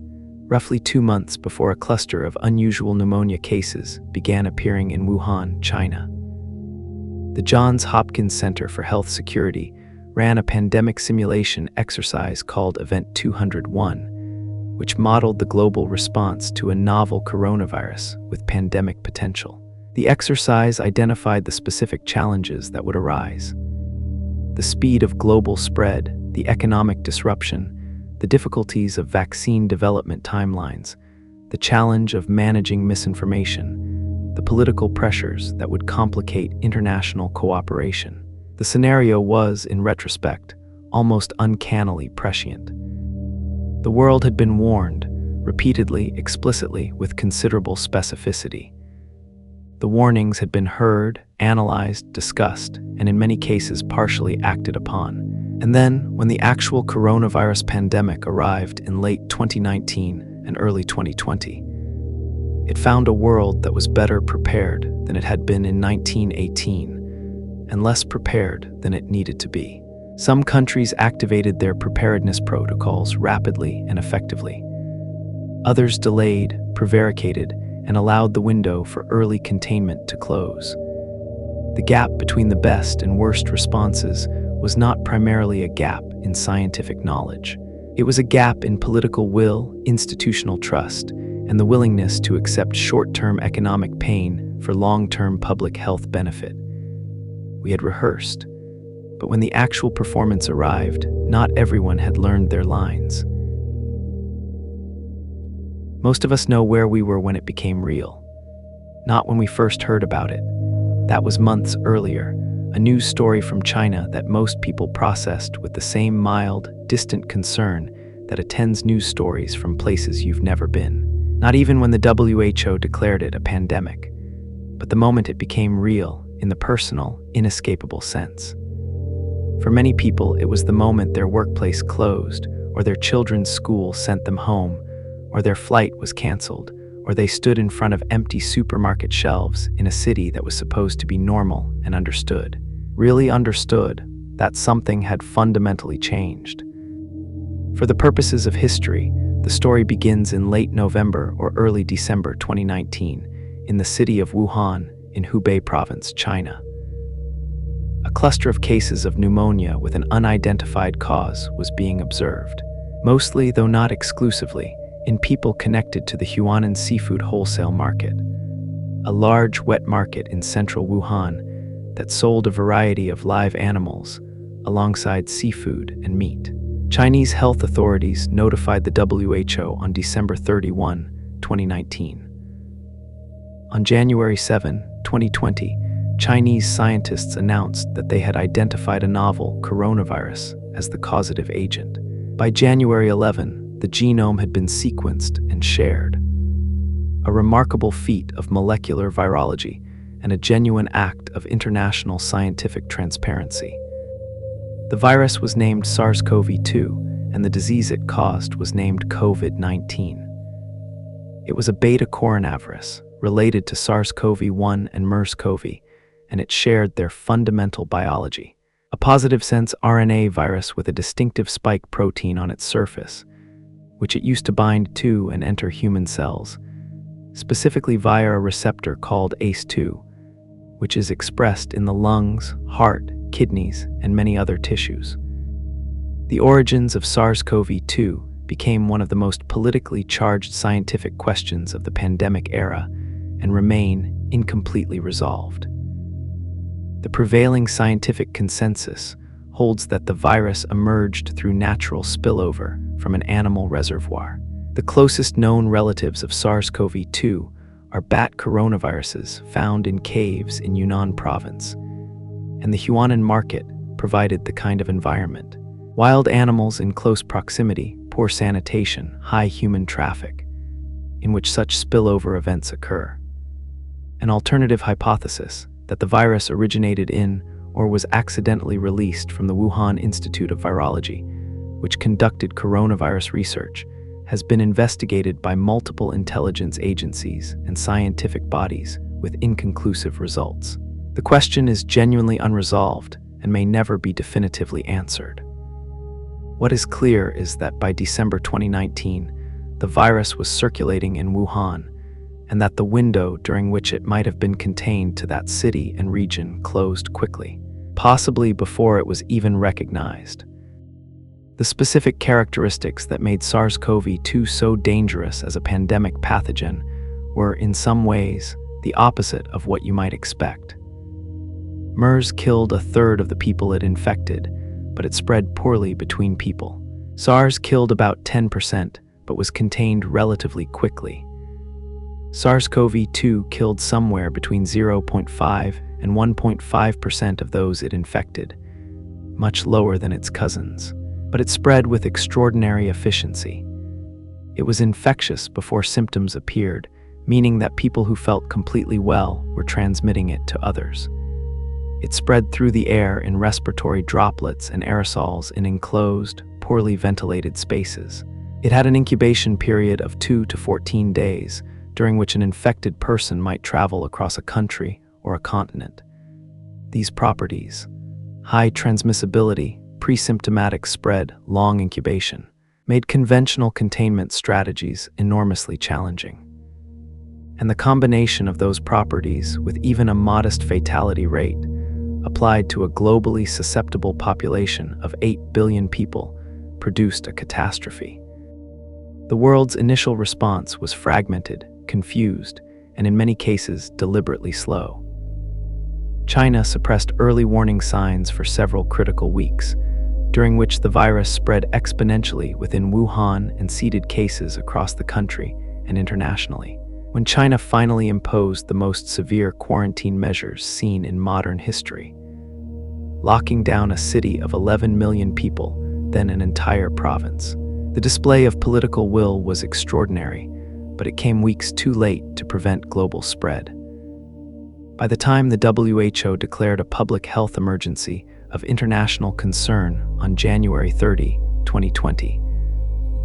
roughly 2 months before a cluster of unusual pneumonia cases began appearing in Wuhan, China, the Johns Hopkins Center for Health Security ran a pandemic simulation exercise called Event 201, which modeled the global response to a novel coronavirus with pandemic potential. The exercise identified the specific challenges that would arise: the speed of global spread, the economic disruption, the difficulties of vaccine development timelines, the challenge of managing misinformation, the political pressures that would complicate international cooperation. The scenario was, in retrospect, almost uncannily prescient. The world had been warned, repeatedly, explicitly, with considerable specificity. The warnings had been heard, analyzed, discussed, and in many cases partially acted upon. And then, when the actual coronavirus pandemic arrived in late 2019 and early 2020, it found a world that was better prepared than it had been in 1918, and less prepared than it needed to be. Some countries activated their preparedness protocols rapidly and effectively. Others delayed, prevaricated, and allowed the window for early containment to close. The gap between the best and worst responses was not primarily a gap in scientific knowledge. It was a gap in political will, institutional trust, and the willingness to accept short-term economic pain for long-term public health benefit. We had rehearsed, but when the actual performance arrived, not everyone had learned their lines. Most of us know where we were when it became real. Not when we first heard about it. That was months earlier, a news story from China that most people processed with the same mild, distant concern that attends news stories from places you've never been. Not even when the WHO declared it a pandemic, but the moment it became real in the personal, inescapable sense. For many people, it was the moment their workplace closed, or their children's school sent them home, or their flight was canceled, or they stood in front of empty supermarket shelves in a city that was supposed to be normal and understood. Really understood that something had fundamentally changed. For the purposes of history, the story begins in late November or early December 2019 in the city of Wuhan in Hubei province, China. A cluster of cases of pneumonia with an unidentified cause was being observed, mostly, though not exclusively, in people connected to the Huanan seafood wholesale market, a large wet market in central Wuhan that sold a variety of live animals alongside seafood and meat. Chinese health authorities notified the WHO on December 31, 2019. On January 7, 2020, Chinese scientists announced that they had identified a novel coronavirus as the causative agent. By January 11, the genome had been sequenced and shared. A remarkable feat of molecular virology and a genuine act of international scientific transparency. The virus was named SARS-CoV-2, and the disease it caused was named COVID-19. It was a beta coronavirus related to SARS-CoV-1 and MERS-CoV, and it shared their fundamental biology. A positive-sense RNA virus with a distinctive spike protein on its surface, which it used to bind to and enter human cells, specifically via a receptor called ACE2, which is expressed in the lungs, heart, kidneys, and many other tissues. The origins of SARS-CoV-2 became one of the most politically charged scientific questions of the pandemic era and remain incompletely resolved. The prevailing scientific consensus holds that the virus emerged through natural spillover from an animal reservoir. The closest known relatives of SARS-CoV-2 are bat coronaviruses found in caves in Yunnan province, and the Huanan market provided the kind of environment. Wild animals in close proximity, poor sanitation, high human traffic, in which such spillover events occur. An alternative hypothesis that the virus originated in or was accidentally released from the Wuhan Institute of Virology, which conducted coronavirus research, has been investigated by multiple intelligence agencies and scientific bodies with inconclusive results. The question is genuinely unresolved and may never be definitively answered. What is clear is that by December 2019, the virus was circulating in Wuhan, and that the window during which it might have been contained to that city and region closed quickly, possibly before it was even recognized. The specific characteristics that made SARS-CoV-2 so dangerous as a pandemic pathogen were, in some ways, the opposite of what you might expect. MERS killed a third of the people it infected, but it spread poorly between people. SARS killed about 10%, but was contained relatively quickly. SARS-CoV-2 killed somewhere between 0.5 and 1.5% of those it infected, much lower than its cousins. But it spread with extraordinary efficiency. It was infectious before symptoms appeared, meaning that people who felt completely well were transmitting it to others. It spread through the air in respiratory droplets and aerosols in enclosed, poorly ventilated spaces. It had an incubation period of 2 to 14 days, during which an infected person might travel across a country or a continent. These properties, high transmissibility, pre-symptomatic spread, long incubation, made conventional containment strategies enormously challenging. And the combination of those properties with even a modest fatality rate, applied to a globally susceptible population of 8 billion people, produced a catastrophe. The world's initial response was fragmented, confused, and in many cases deliberately slow. China suppressed early warning signs for several critical weeks, during which the virus spread exponentially within Wuhan and seeded cases across the country and internationally. When China finally imposed the most severe quarantine measures seen in modern history, locking down a city of 11 million people, then an entire province. The display of political will was extraordinary, but it came weeks too late to prevent global spread. By the time the WHO declared a public health emergency of international concern on January 30, 2020,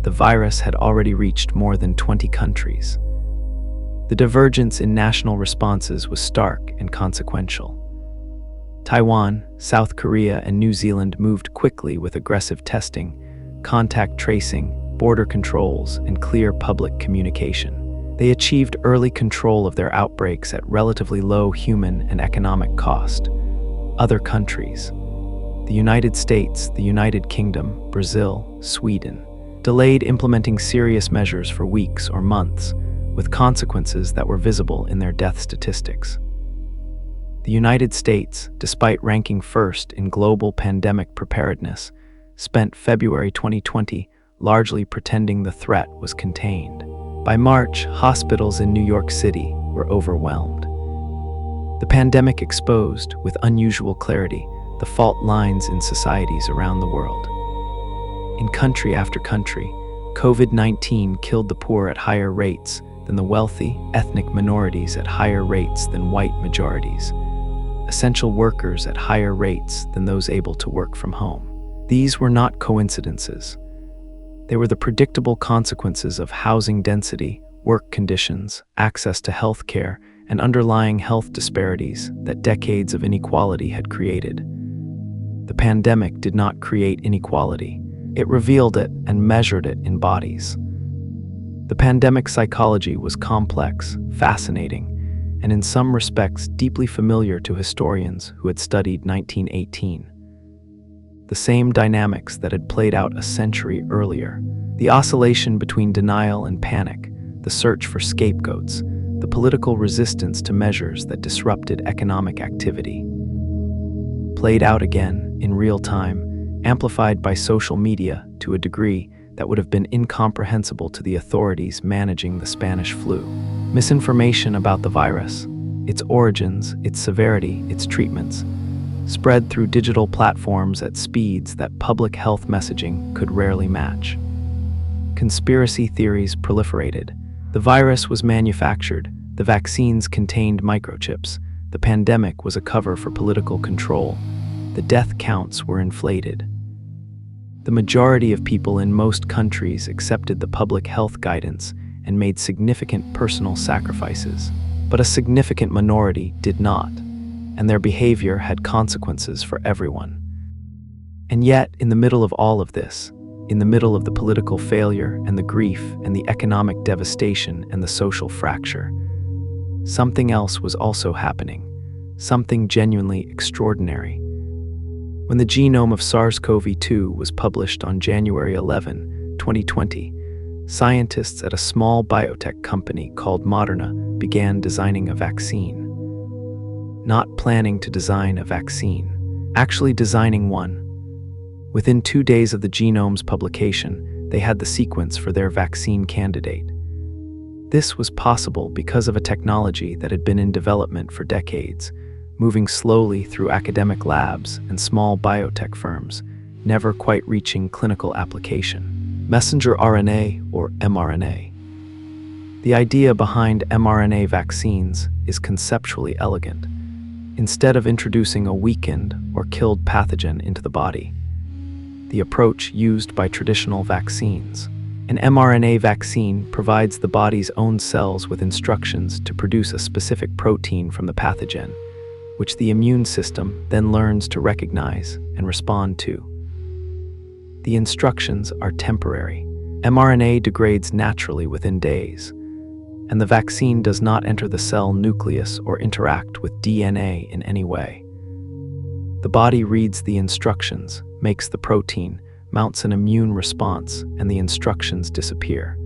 the virus had already reached more than 20 countries. The divergence in national responses was stark and consequential. Taiwan, South Korea, and New Zealand moved quickly with aggressive testing, contact tracing, border controls, and clear public communication. They achieved early control of their outbreaks at relatively low human and economic cost. Other countries, the United States, the United Kingdom, Brazil, Sweden, delayed implementing serious measures for weeks or months, with consequences that were visible in their death statistics. The United States, despite ranking first in global pandemic preparedness, spent February 2020 largely pretending the threat was contained. By March, hospitals in New York City were overwhelmed. The pandemic exposed, with unusual clarity, the fault lines in societies around the world. In country after country, COVID-19 killed the poor at higher rates than the wealthy, ethnic minorities at higher rates than white majorities, essential workers at higher rates than those able to work from home. These were not coincidences. They were the predictable consequences of housing density, work conditions, access to health care, and underlying health disparities that decades of inequality had created. The pandemic did not create inequality. It revealed it and measured it in bodies. The pandemic psychology was complex, fascinating, and in some respects deeply familiar to historians who had studied 1918. The same dynamics that had played out a century earlier. The oscillation between denial and panic, the search for scapegoats, the political resistance to measures that disrupted economic activity. Played out again, in real time, amplified by social media to a degree that would have been incomprehensible to the authorities managing the Spanish flu. Misinformation about the virus, its origins, its severity, its treatments, spread through digital platforms at speeds that public health messaging could rarely match. Conspiracy theories proliferated. The virus was manufactured, the vaccines contained microchips, the pandemic was a cover for political control, the death counts were inflated. The majority of people in most countries accepted the public health guidance and made significant personal sacrifices, but a significant minority did not, and their behavior had consequences for everyone. And yet, in the middle of all of this, in the middle of the political failure and the grief and the economic devastation and the social fracture, something else was also happening, something genuinely extraordinary. When the genome of SARS-CoV-2 was published on January 11, 2020, scientists at a small biotech company called Moderna began designing a vaccine. Not planning to design a vaccine, actually designing one. Within 2 days of the genome's publication, they had the sequence for their vaccine candidate. This was possible because of a technology that had been in development for decades, moving slowly through academic labs and small biotech firms, never quite reaching clinical application. Messenger RNA, or mRNA. The idea behind mRNA vaccines is conceptually elegant. Instead of introducing a weakened or killed pathogen into the body, the approach used by traditional vaccines. An mRNA vaccine provides the body's own cells with instructions to produce a specific protein from the pathogen, which the immune system then learns to recognize and respond to. The instructions are temporary. mRNA degrades naturally within days, and the vaccine does not enter the cell nucleus or interact with DNA in any way. The body reads the instructions, makes the protein, mounts an immune response, and the instructions disappear.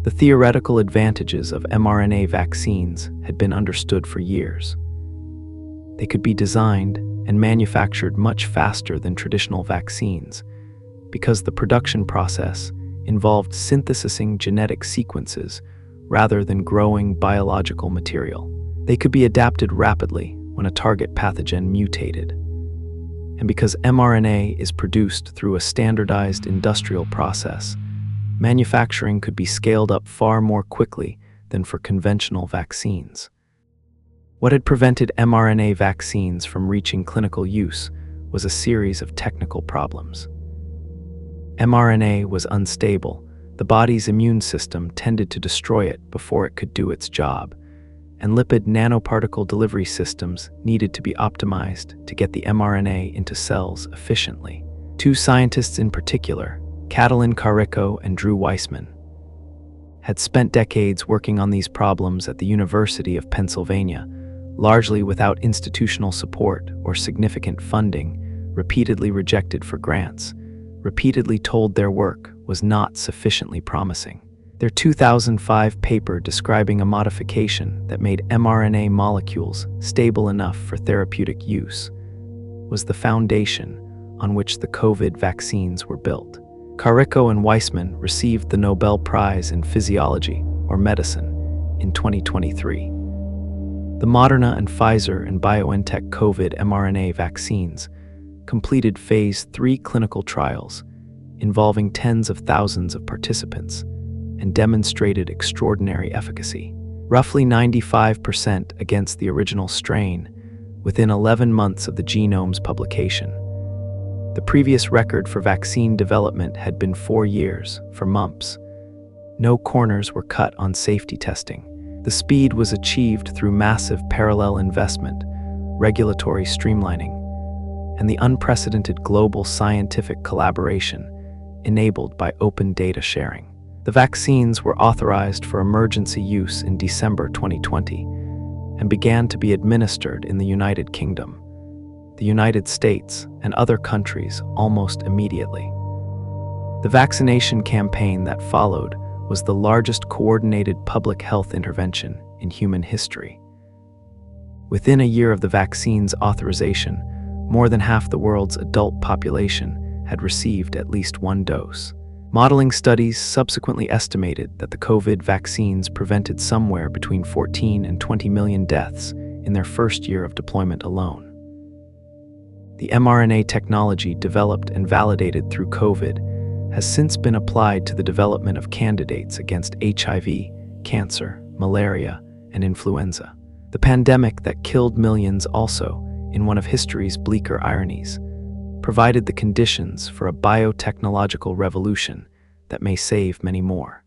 The theoretical advantages of mRNA vaccines had been understood for years. They could be designed and manufactured much faster than traditional vaccines because the production process involved synthesizing genetic sequences rather than growing biological material. They could be adapted rapidly when a target pathogen mutated. And because mRNA is produced through a standardized industrial process, manufacturing could be scaled up far more quickly than for conventional vaccines. What had prevented mRNA vaccines from reaching clinical use was a series of technical problems. mRNA was unstable. The body's immune system tended to destroy it before it could do its job, and lipid nanoparticle delivery systems needed to be optimized to get the mRNA into cells efficiently. Two scientists in particular, Katalin Karikó and Drew Weissman, had spent decades working on these problems at the University of Pennsylvania, largely without institutional support or significant funding, repeatedly rejected for grants, repeatedly told their work was not sufficiently promising. Their 2005 paper describing a modification that made mRNA molecules stable enough for therapeutic use was the foundation on which the COVID vaccines were built. Karikó and Weissman received the Nobel Prize in Physiology or Medicine in 2023. The Moderna and Pfizer and BioNTech COVID mRNA vaccines completed Phase 3 clinical trials involving tens of thousands of participants and demonstrated extraordinary efficacy, roughly 95% against the original strain within 11 months of the genome's publication. The previous record for vaccine development had been 4 years for mumps. No corners were cut on safety testing. The speed was achieved through massive parallel investment, regulatory streamlining, and the unprecedented global scientific collaboration enabled by open data sharing. The vaccines were authorized for emergency use in December 2020 and began to be administered in the United Kingdom, the United States, and other countries almost immediately. The vaccination campaign that followed was the largest coordinated public health intervention in human history. Within a year of the vaccine's authorization, more than half the world's adult population had received at least one dose. Modeling studies subsequently estimated that the COVID vaccines prevented somewhere between 14 and 20 million deaths in their first year of deployment alone. The mRNA technology developed and validated through COVID has since been applied to the development of candidates against HIV, cancer, malaria, and influenza. The pandemic that killed millions also, in one of history's bleaker ironies, provided the conditions for a biotechnological revolution that may save many more.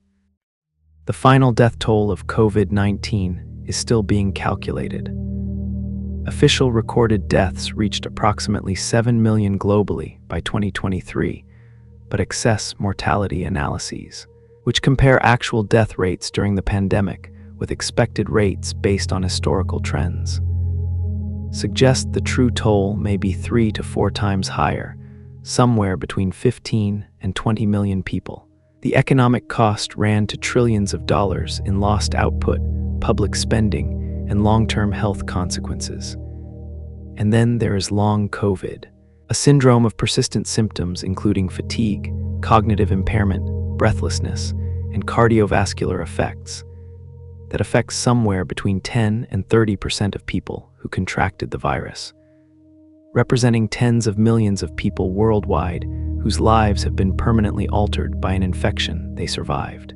The final death toll of COVID-19 is still being calculated. Official recorded deaths reached approximately 7 million globally by 2023, but excess mortality analyses, which compare actual death rates during the pandemic with expected rates based on historical trends, suggest the true toll may be 3 to 4 times higher, somewhere between 15 and 20 million people. The economic cost ran to trillions of dollars in lost output, public spending, and long-term health consequences. And then there is long COVID, a syndrome of persistent symptoms including fatigue, cognitive impairment, breathlessness, and cardiovascular effects that affects somewhere between 10 and 30% of people who contracted the virus, representing tens of millions of people worldwide whose lives have been permanently altered by an infection they survived.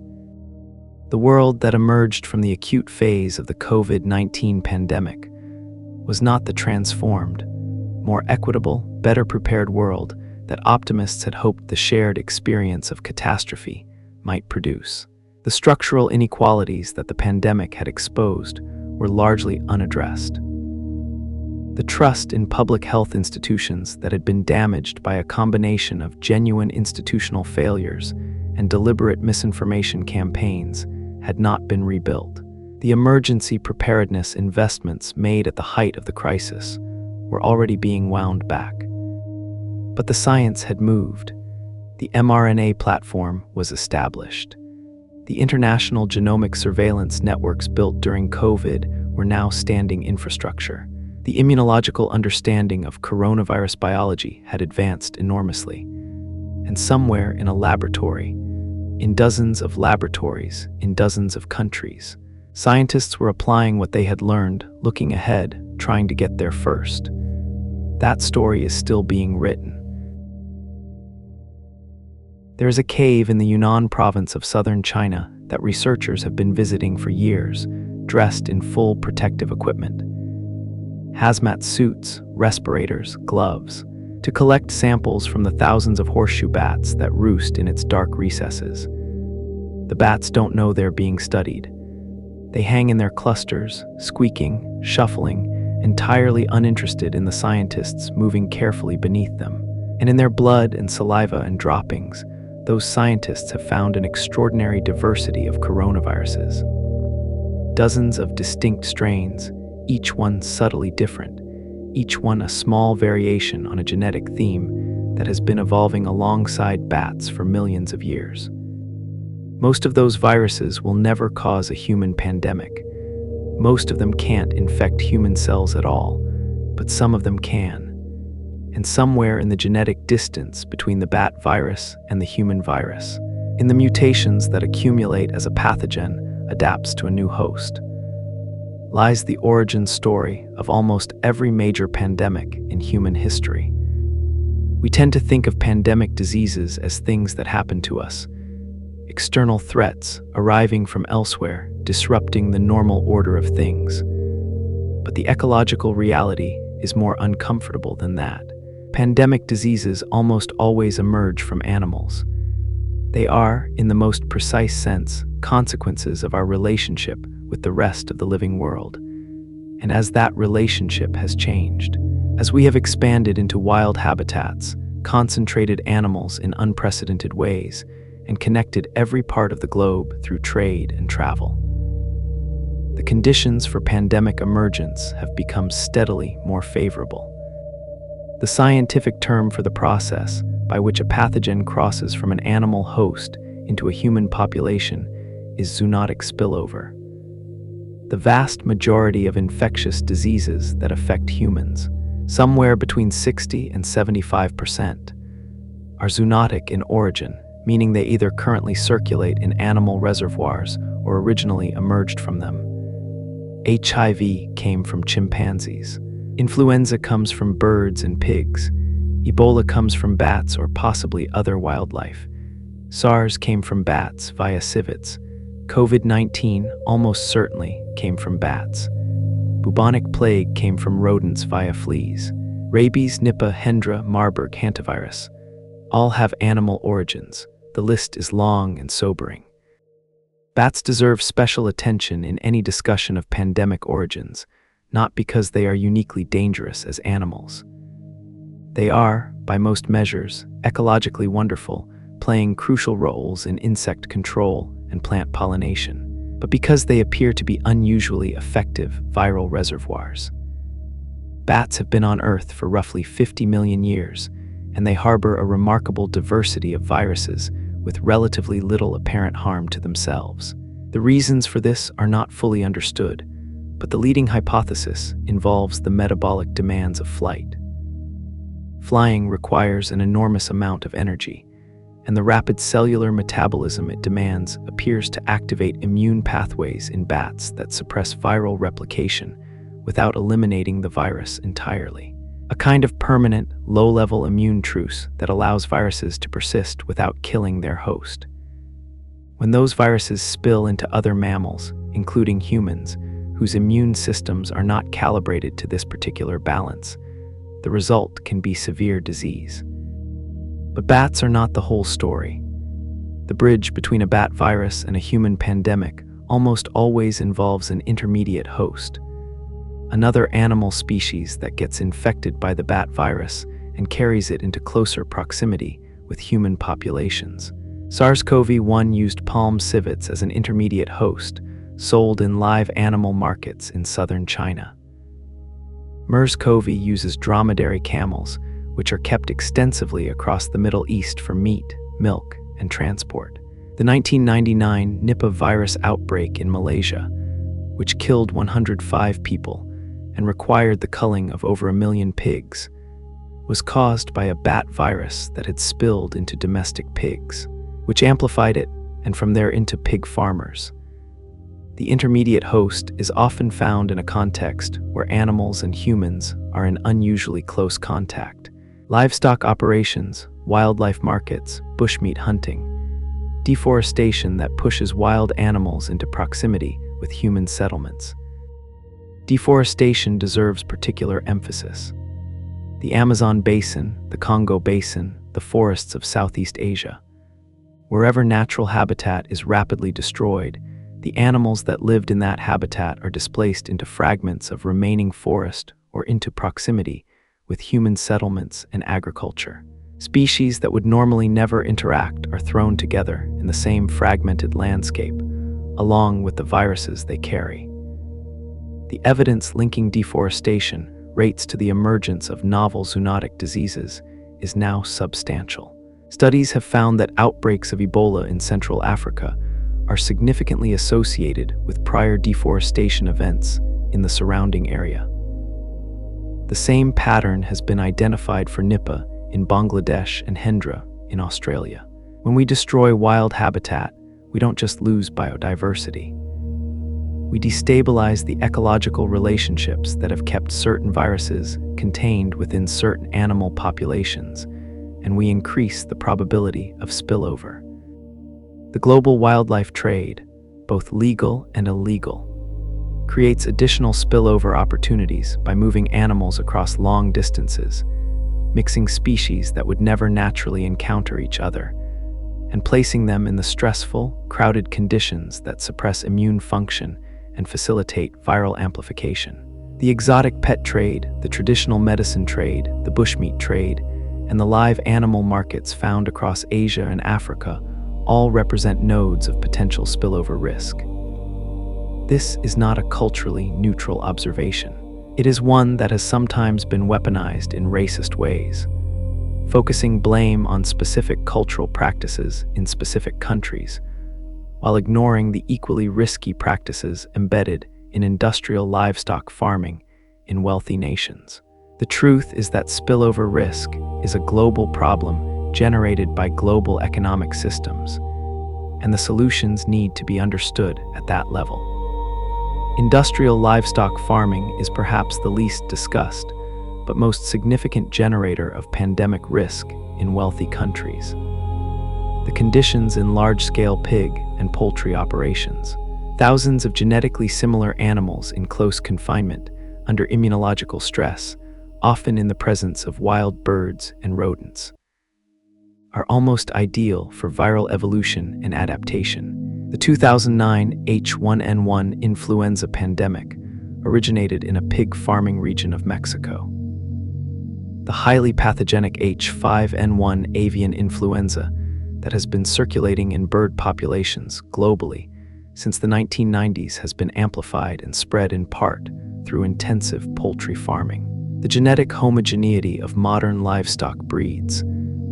The world that emerged from the acute phase of the COVID-19 pandemic was not the transformed, more equitable, better prepared world that optimists had hoped the shared experience of catastrophe might produce. The structural inequalities that the pandemic had exposed were largely unaddressed. The trust in public health institutions that had been damaged by a combination of genuine institutional failures and deliberate misinformation campaigns had not been rebuilt. The emergency preparedness investments made at the height of the crisis were already being wound back. But the science had moved. The mRNA platform was established. The international genomic surveillance networks built during COVID were now standing infrastructure. The immunological understanding of coronavirus biology had advanced enormously. And somewhere in a laboratory, in dozens of laboratories, in dozens of countries, scientists were applying what they had learned, looking ahead, trying to get there first. That story is still being written. There is a cave in the Yunnan province of southern China that researchers have been visiting for years, dressed in full protective equipment. Hazmat suits, respirators, gloves, to collect samples from the thousands of horseshoe bats that roost in its dark recesses. The bats don't know they're being studied. They hang in their clusters, squeaking, shuffling, entirely uninterested in the scientists moving carefully beneath them. And in their blood and saliva and droppings, those scientists have found an extraordinary diversity of coronaviruses. Dozens of distinct strains, each one subtly different, each one a small variation on a genetic theme that has been evolving alongside bats for millions of years. Most of those viruses will never cause a human pandemic. Most of them can't infect human cells at all, but some of them can. And somewhere in the genetic distance between the bat virus and the human virus, in the mutations that accumulate as a pathogen adapts to a new host, lies the origin story of almost every major pandemic in human history. We tend to think of pandemic diseases as things that happen to us, external threats arriving from elsewhere, disrupting the normal order of things. But the ecological reality is more uncomfortable than that. Pandemic diseases almost always emerge from animals. They are, in the most precise sense, consequences of our relationship with the rest of the living world. And as that relationship has changed, as we have expanded into wild habitats, concentrated animals in unprecedented ways, and connected every part of the globe through trade and travel, the conditions for pandemic emergence have become steadily more favorable. The scientific term for the process by which a pathogen crosses from an animal host into a human population is zoonotic spillover. The vast majority of infectious diseases that affect humans, somewhere between 60 and 75%, are zoonotic in origin, meaning they either currently circulate in animal reservoirs or originally emerged from them. HIV came from chimpanzees. Influenza comes from birds and pigs. Ebola comes from bats or possibly other wildlife. SARS came from bats via civets. COVID-19 almost certainly came from bats. Bubonic plague came from rodents via fleas. Rabies, Nipah, Hendra, Marburg, hantavirus all have animal origins. The list is long and sobering. Bats deserve special attention in any discussion of pandemic origins, not because they are uniquely dangerous as animals. They are, by most measures, ecologically wonderful, playing crucial roles in insect control and plant pollination, but because they appear to be unusually effective viral reservoirs. Bats have been on Earth for roughly 50 million years, and they harbor a remarkable diversity of viruses with relatively little apparent harm to themselves. The reasons for this are not fully understood, but the leading hypothesis involves the metabolic demands of flight. Flying requires an enormous amount of energy, and the rapid cellular metabolism it demands appears to activate immune pathways in bats that suppress viral replication without eliminating the virus entirely. A kind of permanent, low-level immune truce that allows viruses to persist without killing their host. When those viruses spill into other mammals, including humans, whose immune systems are not calibrated to this particular balance, the result can be severe disease. But bats are not the whole story. The bridge between a bat virus and a human pandemic almost always involves an intermediate host, another animal species that gets infected by the bat virus and carries it into closer proximity with human populations. SARS-CoV-1 used palm civets as an intermediate host, sold in live animal markets in southern China. MERS-CoV uses dromedary camels, which are kept extensively across the Middle East for meat, milk, and transport. The 1999 Nipah virus outbreak in Malaysia, which killed 105 people and required the culling of over 1 million pigs, was caused by a bat virus that had spilled into domestic pigs, which amplified it and from there into pig farmers. The intermediate host is often found in a context where animals and humans are in unusually close contact. Livestock operations, wildlife markets, bushmeat hunting, deforestation that pushes wild animals into proximity with human settlements. Deforestation deserves particular emphasis. The Amazon basin, the Congo basin, the forests of Southeast Asia. Wherever natural habitat is rapidly destroyed, the animals that lived in that habitat are displaced into fragments of remaining forest or into proximity with human settlements and agriculture. Species that would normally never interact are thrown together in the same fragmented landscape, along with the viruses they carry. The evidence linking deforestation rates to the emergence of novel zoonotic diseases is now substantial. Studies have found that outbreaks of Ebola in Central Africa are significantly associated with prior deforestation events in the surrounding area. The same pattern has been identified for Nipah in Bangladesh and Hendra in Australia. When we destroy wild habitat, we don't just lose biodiversity. We destabilize the ecological relationships that have kept certain viruses contained within certain animal populations, and we increase the probability of spillover. The global wildlife trade, both legal and illegal, creates additional spillover opportunities by moving animals across long distances, mixing species that would never naturally encounter each other, and placing them in the stressful, crowded conditions that suppress immune function and facilitate viral amplification. The exotic pet trade, the traditional medicine trade, the bushmeat trade, and the live animal markets found across Asia and Africa all represent nodes of potential spillover risk. This is not a culturally neutral observation. It is one that has sometimes been weaponized in racist ways, focusing blame on specific cultural practices in specific countries, while ignoring the equally risky practices embedded in industrial livestock farming in wealthy nations. The truth is that spillover risk is a global problem generated by global economic systems, and the solutions need to be understood at that level. Industrial livestock farming is perhaps the least discussed, but most significant generator of pandemic risk in wealthy countries. The conditions in large-scale pig and poultry operations. Thousands of genetically similar animals in close confinement under immunological stress, often in the presence of wild birds and rodents, are almost ideal for viral evolution and adaptation. The 2009 H1N1 influenza pandemic originated in a pig farming region of Mexico. The highly pathogenic H5N1 avian influenza that has been circulating in bird populations globally since the 1990s has been amplified and spread in part through intensive poultry farming. The genetic homogeneity of modern livestock breeds,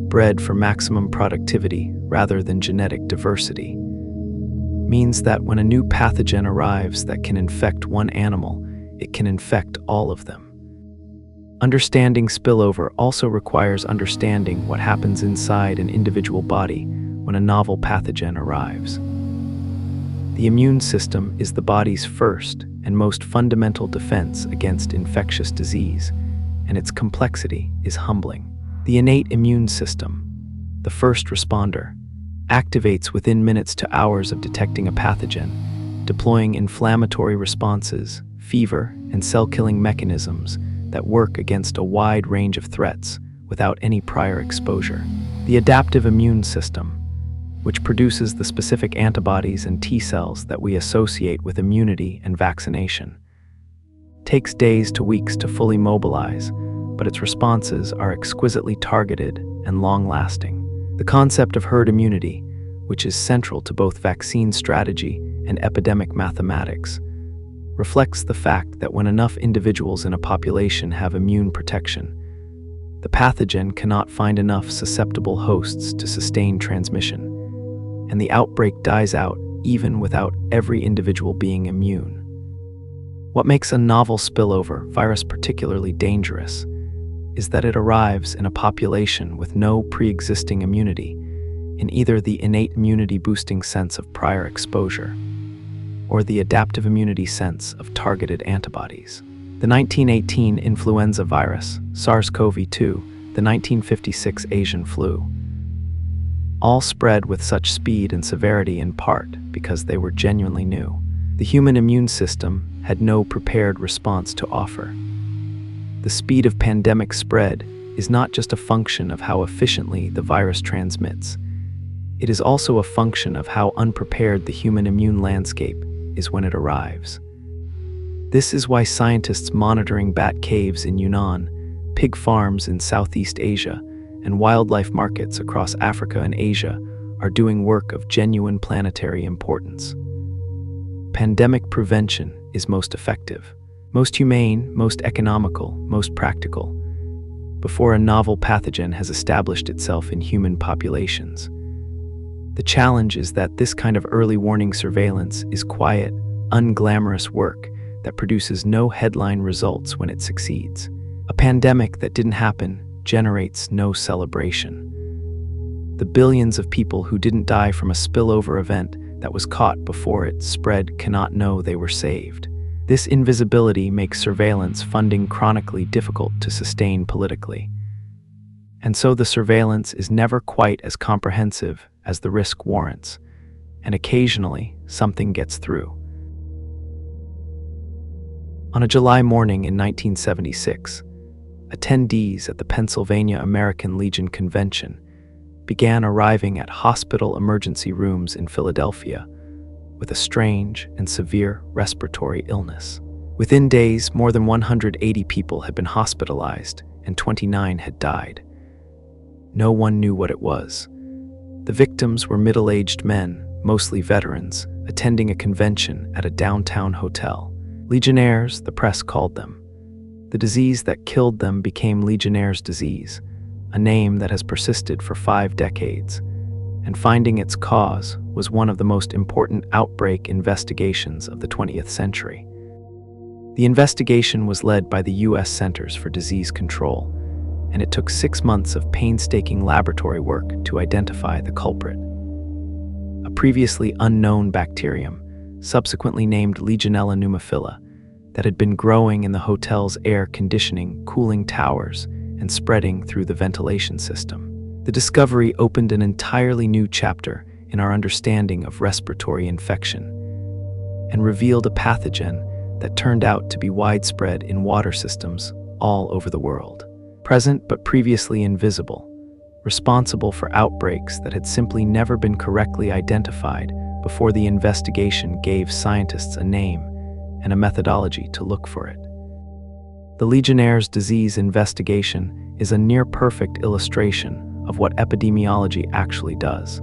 bred for maximum productivity rather than genetic diversity, means that when a new pathogen arrives that can infect one animal, it can infect all of them. Understanding spillover also requires understanding what happens inside an individual body when a novel pathogen arrives. The immune system is the body's first and most fundamental defense against infectious disease, and its complexity is humbling. The innate immune system, the first responder, activates within minutes to hours of detecting a pathogen, deploying inflammatory responses, fever, and cell-killing mechanisms that work against a wide range of threats without any prior exposure. The adaptive immune system, which produces the specific antibodies and T cells that we associate with immunity and vaccination, takes days to weeks to fully mobilize, but its responses are exquisitely targeted and long-lasting. The concept of herd immunity, which is central to both vaccine strategy and epidemic mathematics, reflects the fact that when enough individuals in a population have immune protection, the pathogen cannot find enough susceptible hosts to sustain transmission, and the outbreak dies out even without every individual being immune. What makes a novel spillover virus particularly dangerous is that it arrives in a population with no pre-existing immunity, in either the innate immunity-boosting sense of prior exposure or the adaptive immunity sense of targeted antibodies. The 1918 influenza virus, SARS-CoV-2, the 1956 Asian flu, all spread with such speed and severity in part because they were genuinely new. The human immune system had no prepared response to offer. The speed of pandemic spread is not just a function of how efficiently the virus transmits. It is also a function of how unprepared the human immune landscape is when it arrives. This is why scientists monitoring bat caves in Yunnan, pig farms in Southeast Asia, and wildlife markets across Africa and Asia are doing work of genuine planetary importance. Pandemic prevention is most effective, most humane, most economical, most practical, before a novel pathogen has established itself in human populations. The challenge is that this kind of early warning surveillance is quiet, unglamorous work that produces no headline results when it succeeds. A pandemic that didn't happen generates no celebration. The billions of people who didn't die from a spillover event that was caught before it spread cannot know they were saved. This invisibility makes surveillance funding chronically difficult to sustain politically. And so the surveillance is never quite as comprehensive as the risk warrants, and occasionally something gets through. On a July morning in 1976, attendees at the Pennsylvania American Legion Convention began arriving at hospital emergency rooms in Philadelphia with a strange and severe respiratory illness. Within days, more than 180 people had been hospitalized and 29 had died. No one knew what it was. The victims were middle-aged men, mostly veterans, attending a convention at a downtown hotel. Legionnaires, the press called them. The disease that killed them became Legionnaire's disease, a name that has persisted for 5 decades, and finding its cause was one of the most important outbreak investigations of the 20th century. The investigation was led by the U.S. Centers for Disease Control, and it took 6 months of painstaking laboratory work to identify the culprit. A previously unknown bacterium, subsequently named Legionella pneumophila, that had been growing in the hotel's air conditioning, cooling towers, and spreading through the ventilation system. The discovery opened an entirely new chapter in our understanding of respiratory infection and revealed a pathogen that turned out to be widespread in water systems all over the world. Present but previously invisible, responsible for outbreaks that had simply never been correctly identified before the investigation gave scientists a name and a methodology to look for it. The Legionnaire's disease investigation is a near-perfect illustration of what epidemiology actually does.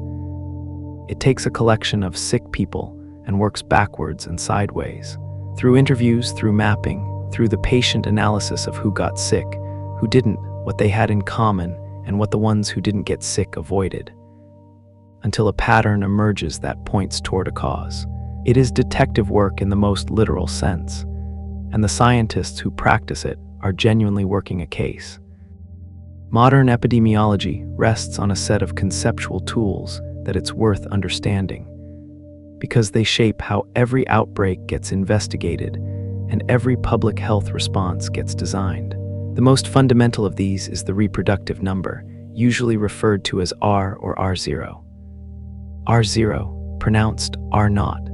It takes a collection of sick people and works backwards and sideways. Through interviews, through mapping, through the patient analysis of who got sick, who didn't, what they had in common, and what the ones who didn't get sick avoided, until a pattern emerges that points toward a cause. It is detective work in the most literal sense, and the scientists who practice it are genuinely working a case. Modern epidemiology rests on a set of conceptual tools that it's worth understanding, because they shape how every outbreak gets investigated and every public health response gets designed. The most fundamental of these is the reproductive number, usually referred to as R or R0. R0, pronounced R0,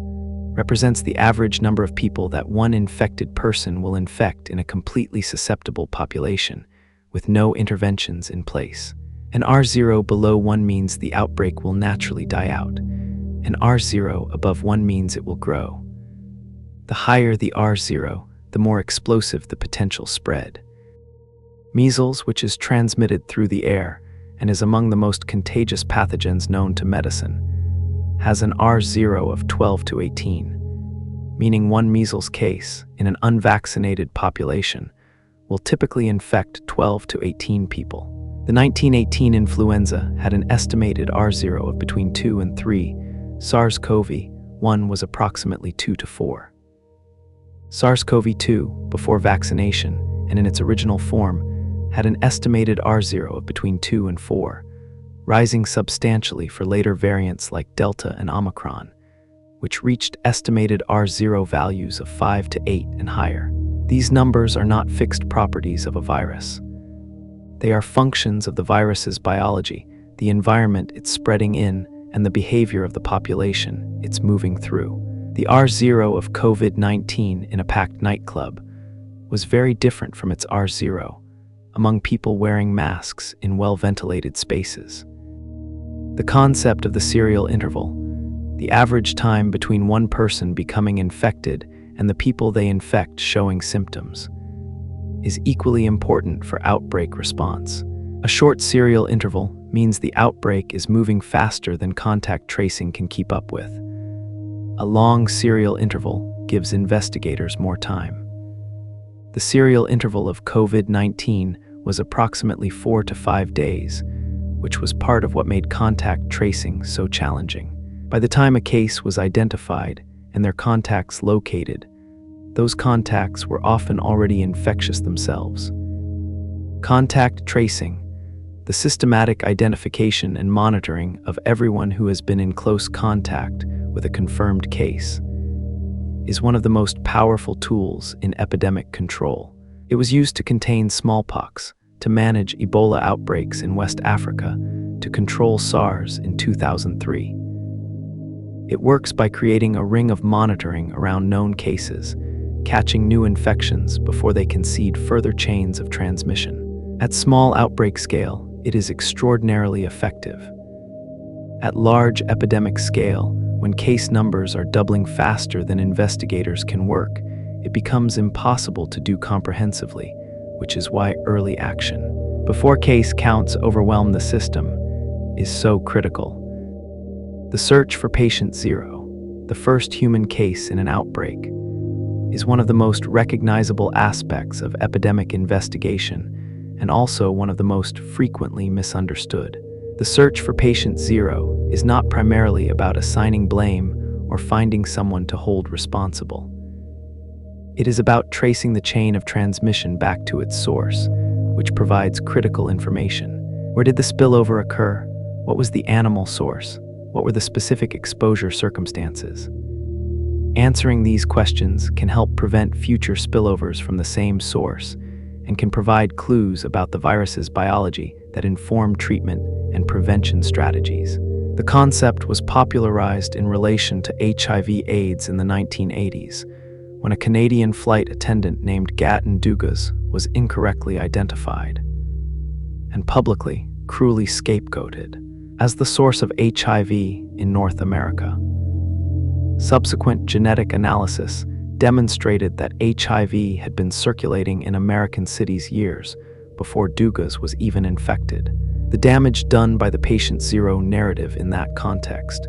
represents the average number of people that one infected person will infect in a completely susceptible population, with no interventions in place. An R0 below 1 means the outbreak will naturally die out. An R0 above 1 means it will grow. The higher the R0, the more explosive the potential spread. Measles, which is transmitted through the air and is among the most contagious pathogens known to medicine, has an R0 of 12 to 18. meaning one measles case in an unvaccinated population will typically infect 12 to 18 people. The 1918 influenza had an estimated R0 of between 2 and 3. SARS-CoV-1 was approximately 2 to 4. SARS-CoV-2, before vaccination and in its original form, had an estimated R0 of between 2 and 4, rising substantially for later variants like Delta and Omicron, which reached estimated R0 values of 5 to 8 and higher. These numbers are not fixed properties of a virus. They are functions of the virus's biology, the environment it's spreading in, and the behavior of the population it's moving through. The R0 of COVID-19 in a packed nightclub was very different from its R0 among people wearing masks in well-ventilated spaces. The concept of the serial interval, the average time between one person becoming infected and the people they infect showing symptoms, is equally important for outbreak response. A short serial interval means the outbreak is moving faster than contact tracing can keep up with. A long serial interval gives investigators more time. The serial interval of COVID-19 was approximately 4 to 5 days, which was part of what made contact tracing so challenging. By the time a case was identified and their contacts located, those contacts were often already infectious themselves. Contact tracing, the systematic identification and monitoring of everyone who has been in close contact with a confirmed case, is one of the most powerful tools in epidemic control. It was used to contain smallpox, to manage Ebola outbreaks in West Africa, to control SARS in 2003. It works by creating a ring of monitoring around known cases, catching new infections before they can seed further chains of transmission. At small outbreak scale, it is extraordinarily effective. At large epidemic scale, when case numbers are doubling faster than investigators can work, it becomes impossible to do comprehensively, which is why early action, before case counts overwhelm the system, is so critical. The search for patient zero, the first human case in an outbreak, is one of the most recognizable aspects of epidemic investigation and also one of the most frequently misunderstood. The search for patient zero is not primarily about assigning blame or finding someone to hold responsible. It is about tracing the chain of transmission back to its source, which provides critical information. Where did the spillover occur? What was the animal source? What were the specific exposure circumstances? Answering these questions can help prevent future spillovers from the same source and can provide clues about the virus's biology that inform treatment and prevention strategies. The concept was popularized in relation to HIV/AIDS in the 1980s, when a Canadian flight attendant named Gatton Dugas was incorrectly identified and publicly, cruelly scapegoated as the source of HIV in North America. Subsequent genetic analysis demonstrated that HIV had been circulating in American cities years before Dugas was even infected. The damage done by the patient zero narrative in that context,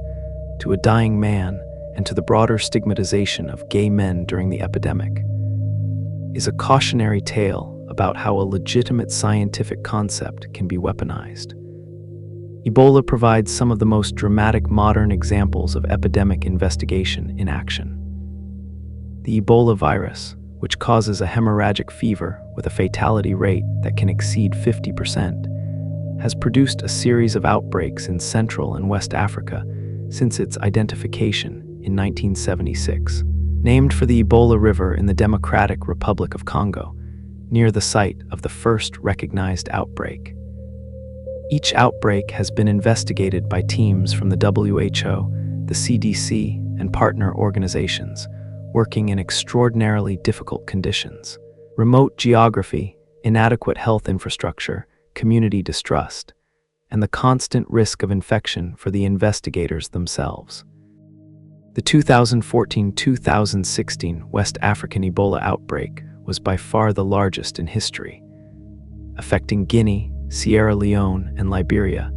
to a dying man and to the broader stigmatization of gay men during the epidemic, is a cautionary tale about how a legitimate scientific concept can be weaponized. Ebola provides some of the most dramatic modern examples of epidemic investigation in action. The Ebola virus, which causes a hemorrhagic fever with a fatality rate that can exceed 50%, has produced a series of outbreaks in Central and West Africa since its identification in 1976. Named for the Ebola River in the Democratic Republic of Congo, near the site of the first recognized outbreak. Each outbreak has been investigated by teams from the WHO, the CDC, and partner organizations, working in extraordinarily difficult conditions. Remote geography, inadequate health infrastructure, community distrust, and the constant risk of infection for the investigators themselves. The 2014-2016 West African Ebola outbreak was by far the largest in history, affecting Guinea, Sierra Leone, and Liberia,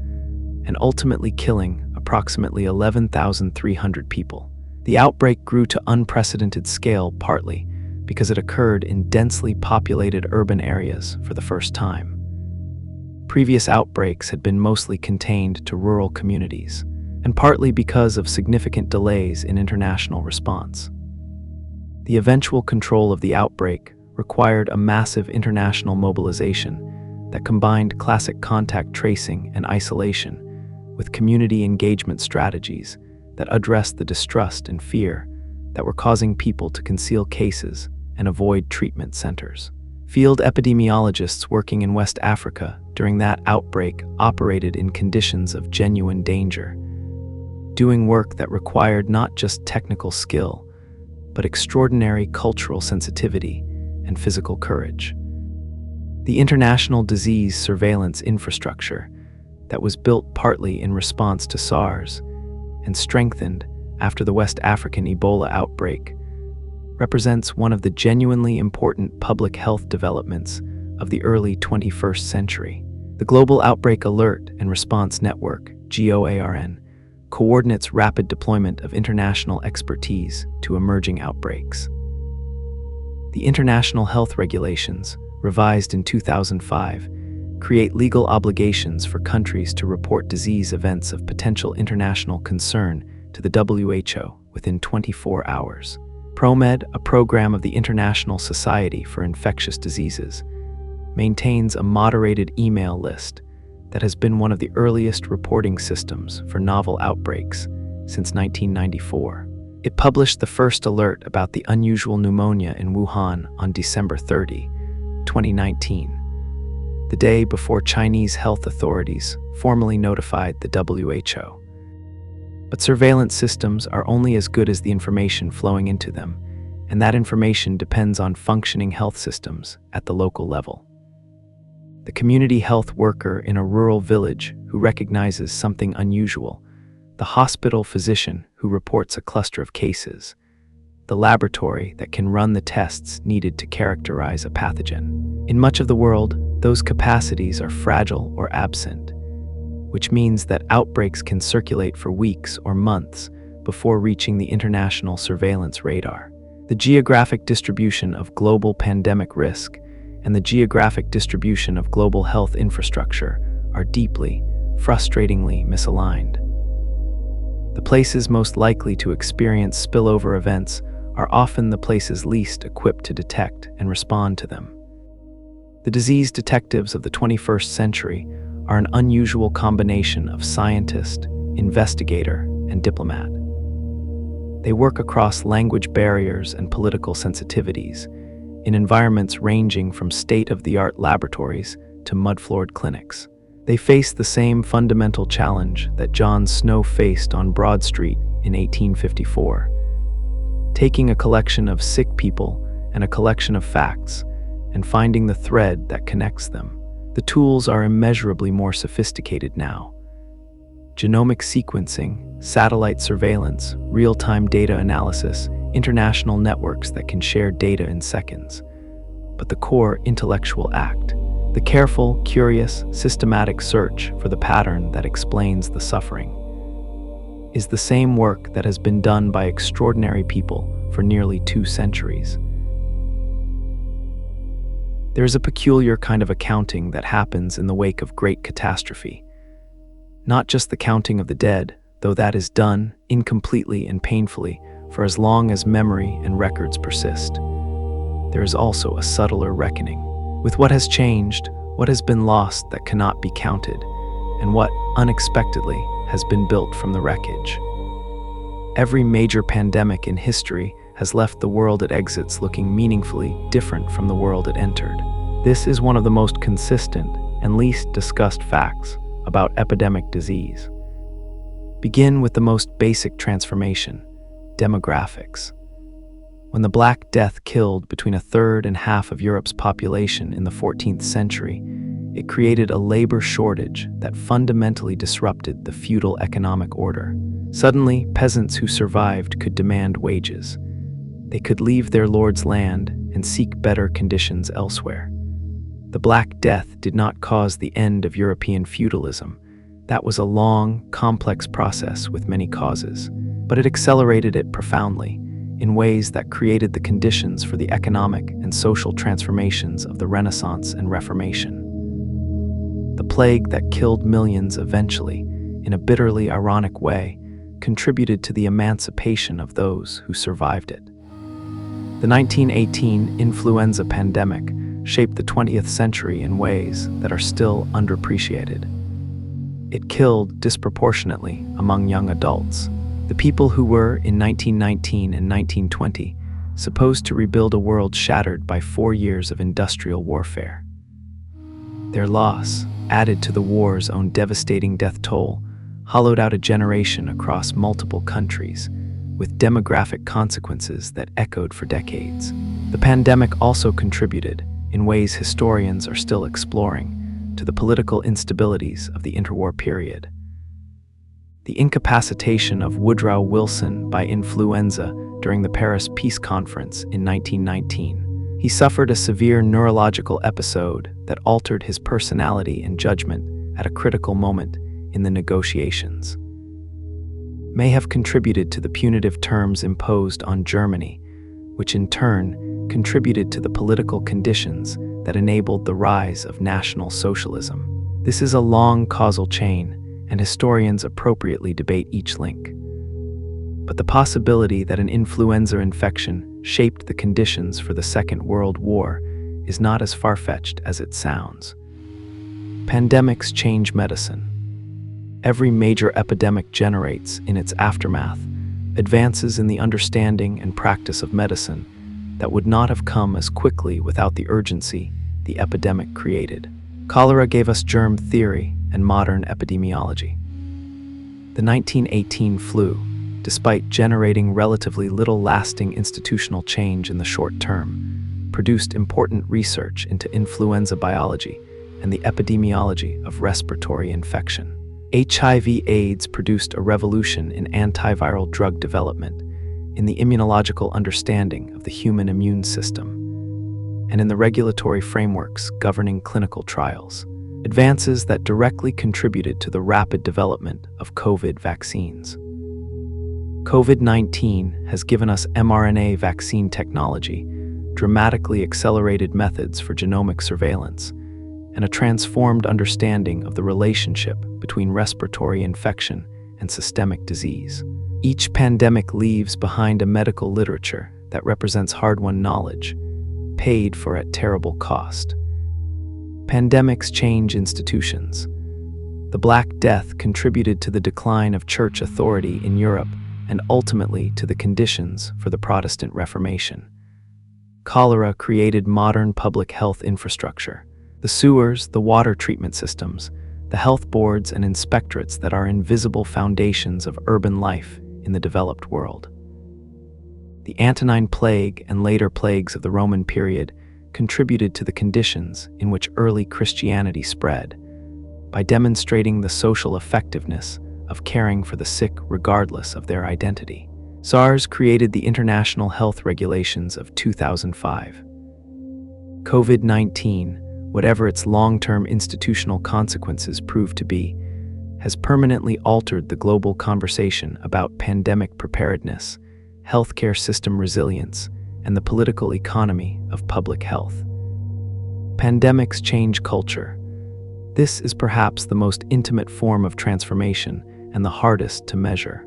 and ultimately killing approximately 11,300 people. The outbreak grew to unprecedented scale partly because it occurred in densely populated urban areas for the first time. Previous outbreaks had been mostly contained to rural communities, and partly because of significant delays in international response. The eventual control of the outbreak required a massive international mobilization that combined classic contact tracing and isolation with community engagement strategies that addressed the distrust and fear that were causing people to conceal cases and avoid treatment centers. Field epidemiologists working in West Africa during that outbreak operated in conditions of genuine danger, doing work that required not just technical skill, but extraordinary cultural sensitivity and physical courage. The international disease surveillance infrastructure that was built partly in response to SARS and strengthened after the West African Ebola outbreak represents one of the genuinely important public health developments of the early 21st century. The Global Outbreak Alert and Response Network, GOARN, coordinates rapid deployment of international expertise to emerging outbreaks. The International Health Regulations, revised in 2005, create legal obligations for countries to report disease events of potential international concern to the WHO within 24 hours. ProMed, a program of the International Society for Infectious Diseases, maintains a moderated email list that has been one of the earliest reporting systems for novel outbreaks since 1994. It published the first alert about the unusual pneumonia in Wuhan on December 30, 2019, the day before Chinese health authorities formally notified the WHO. But surveillance systems are only as good as the information flowing into them, and that information depends on functioning health systems at the local level. The community health worker in a rural village who recognizes something unusual, the hospital physician who reports a cluster of cases, the laboratory that can run the tests needed to characterize a pathogen. In much of the world, those capacities are fragile or absent, which means that outbreaks can circulate for weeks or months before reaching the international surveillance radar. The geographic distribution of global pandemic risk and the geographic distribution of global health infrastructure are deeply, frustratingly misaligned. The places most likely to experience spillover events are often the places least equipped to detect and respond to them. The disease detectives of the 21st century are an unusual combination of scientist, investigator, and diplomat. They work across language barriers and political sensitivities in environments ranging from state-of-the-art laboratories to mud-floored clinics. They face the same fundamental challenge that John Snow faced on Broad Street in 1854, taking a collection of sick people and a collection of facts and finding the thread that connects them. The tools are immeasurably more sophisticated now. Genomic sequencing, satellite surveillance, real-time data analysis, international networks that can share data in seconds. But the core intellectual act, the careful, curious, systematic search for the pattern that explains the suffering, is the same work that has been done by extraordinary people for nearly 2 centuries. There is a peculiar kind of accounting that happens in the wake of great catastrophe. Not just the counting of the dead, though that is done incompletely and painfully for as long as memory and records persist. There is also a subtler reckoning with what has changed, what has been lost that cannot be counted, and what, unexpectedly, has been built from the wreckage. Every major pandemic in history has left the world it exits looking meaningfully different from the world it entered. This is one of the most consistent and least discussed facts about epidemic disease. Begin with the most basic transformation, demographics. When the Black Death killed between a third and half of Europe's population in the 14th century, it created a labor shortage that fundamentally disrupted the feudal economic order. Suddenly, peasants who survived could demand wages. They could leave their lord's land and seek better conditions elsewhere. The Black Death did not cause the end of European feudalism. That was a long, complex process with many causes. but it accelerated it profoundly in ways that created the conditions for the economic and social transformations of the Renaissance and Reformation. The plague that killed millions eventually, in a bitterly ironic way, contributed to the emancipation of those who survived it. The 1918 influenza pandemic shaped the 20th century in ways that are still underappreciated. It killed disproportionately among young adults, the people who were, in 1919 and 1920, supposed to rebuild a world shattered by 4 years of industrial warfare. Their loss, added to the war's own devastating death toll, hollowed out a generation across multiple countries, with demographic consequences that echoed for decades. The pandemic also contributed, in ways historians are still exploring, to the political instabilities of the interwar period. The incapacitation of Woodrow Wilson by influenza during the Paris Peace Conference in 1919. He suffered a severe neurological episode that altered his personality and judgment at a critical moment in the negotiations. May have contributed to the punitive terms imposed on Germany, which in turn contributed to the political conditions that enabled the rise of National Socialism. This is a long causal chain, and historians appropriately debate each link. But the possibility that an influenza infection shaped the conditions for the Second World War is not as far-fetched as it sounds. Pandemics change medicine. Every major epidemic generates, in its aftermath, advances in the understanding and practice of medicine that would not have come as quickly without the urgency the epidemic created. Cholera gave us germ theory and modern epidemiology. The 1918 flu, despite generating relatively little lasting institutional change in the short term, produced important research into influenza biology and the epidemiology of respiratory infection. HIV/AIDS produced a revolution in antiviral drug development, in the immunological understanding of the human immune system, and in the regulatory frameworks governing clinical trials, advances that directly contributed to the rapid development of COVID vaccines. COVID-19 has given us mRNA vaccine technology, dramatically accelerated methods for genomic surveillance, and a transformed understanding of the relationship between respiratory infection and systemic disease. Each pandemic leaves behind a medical literature that represents hard-won knowledge, paid for at terrible cost. Pandemics change institutions. The Black Death contributed to the decline of church authority in Europe and ultimately to the conditions for the Protestant Reformation. Cholera created modern public health infrastructure. The sewers, the water treatment systems, the health boards and inspectorates that are invisible foundations of urban life in the developed world. The Antonine Plague and later plagues of the Roman period contributed to the conditions in which early Christianity spread, by demonstrating the social effectiveness of caring for the sick regardless of their identity. SARS created the International Health Regulations of 2005. COVID-19, whatever its long-term institutional consequences prove to be, has permanently altered the global conversation about pandemic preparedness, healthcare system resilience, and the political economy of public health. Pandemics change culture. This is perhaps the most intimate form of transformation and the hardest to measure.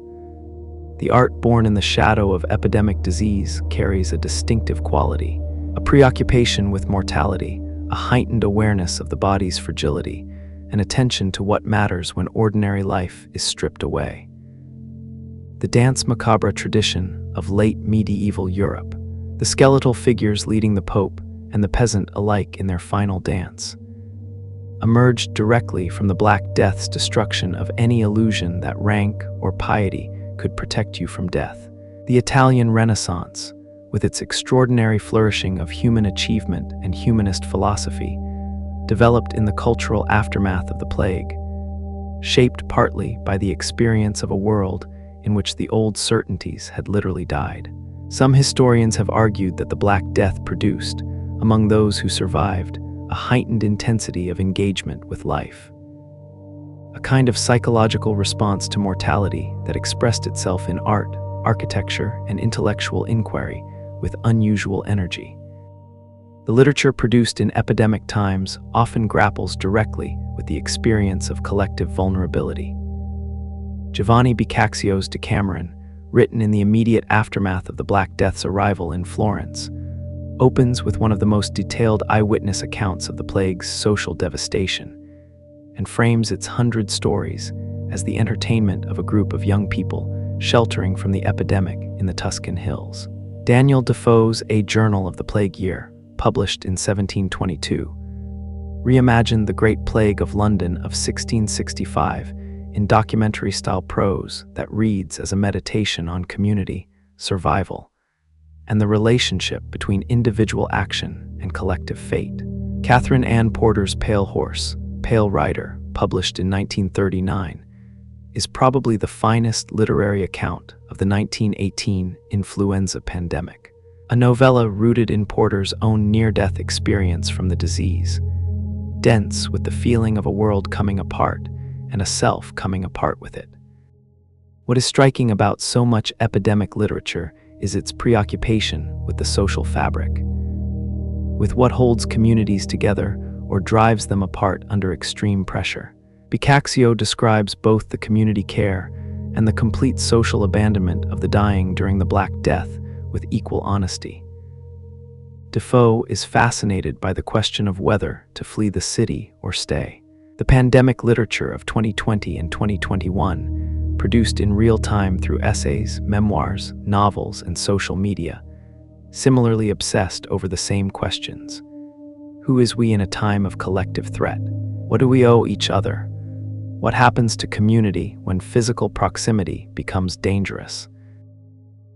The art born in the shadow of epidemic disease carries a distinctive quality, a preoccupation with mortality, a heightened awareness of the body's fragility, and attention to what matters when ordinary life is stripped away. The dance macabre tradition of late medieval Europe, the skeletal figures leading the Pope and the peasant alike in their final dance, emerged directly from the Black Death's destruction of any illusion that rank or piety could protect you from death. The Italian Renaissance, with its extraordinary flourishing of human achievement and humanist philosophy, developed in the cultural aftermath of the plague, shaped partly by the experience of a world in which the old certainties had literally died. Some historians have argued that the Black Death produced, among those who survived, a heightened intensity of engagement with life. a kind of psychological response to mortality that expressed itself in art, architecture, and intellectual inquiry with unusual energy. The literature produced in epidemic times often grapples directly with the experience of collective vulnerability. Giovanni Boccaccio's Decameron, written in the immediate aftermath of the Black Death's arrival in Florence, opens with one of the most detailed eyewitness accounts of the plague's social devastation, and frames its 100 stories as the entertainment of a group of young people sheltering from the epidemic in the Tuscan hills. Daniel Defoe's A Journal of the Plague Year, published in 1722, reimagined the Great Plague of London of 1665 in documentary-style prose that reads as a meditation on community, survival, and the relationship between individual action and collective fate. Catherine Ann Porter's Pale Horse, Pale Rider, published in 1939, is probably the finest literary account of the 1918 influenza pandemic, a novella rooted in Porter's own near-death experience from the disease, dense with the feeling of a world coming apart and a self coming apart with it. What is striking about so much epidemic literature is its preoccupation with the social fabric, with what holds communities together or drives them apart under extreme pressure. Boccaccio describes both the community care and the complete social abandonment of the dying during the Black Death with equal honesty. Defoe is fascinated by the question of whether to flee the city or stay. The pandemic literature of 2020 and 2021, produced in real time through essays, memoirs, novels, and social media, similarly obsessed over the same questions. Who is we in a time of collective threat? What do we owe each other? What happens to community when physical proximity becomes dangerous?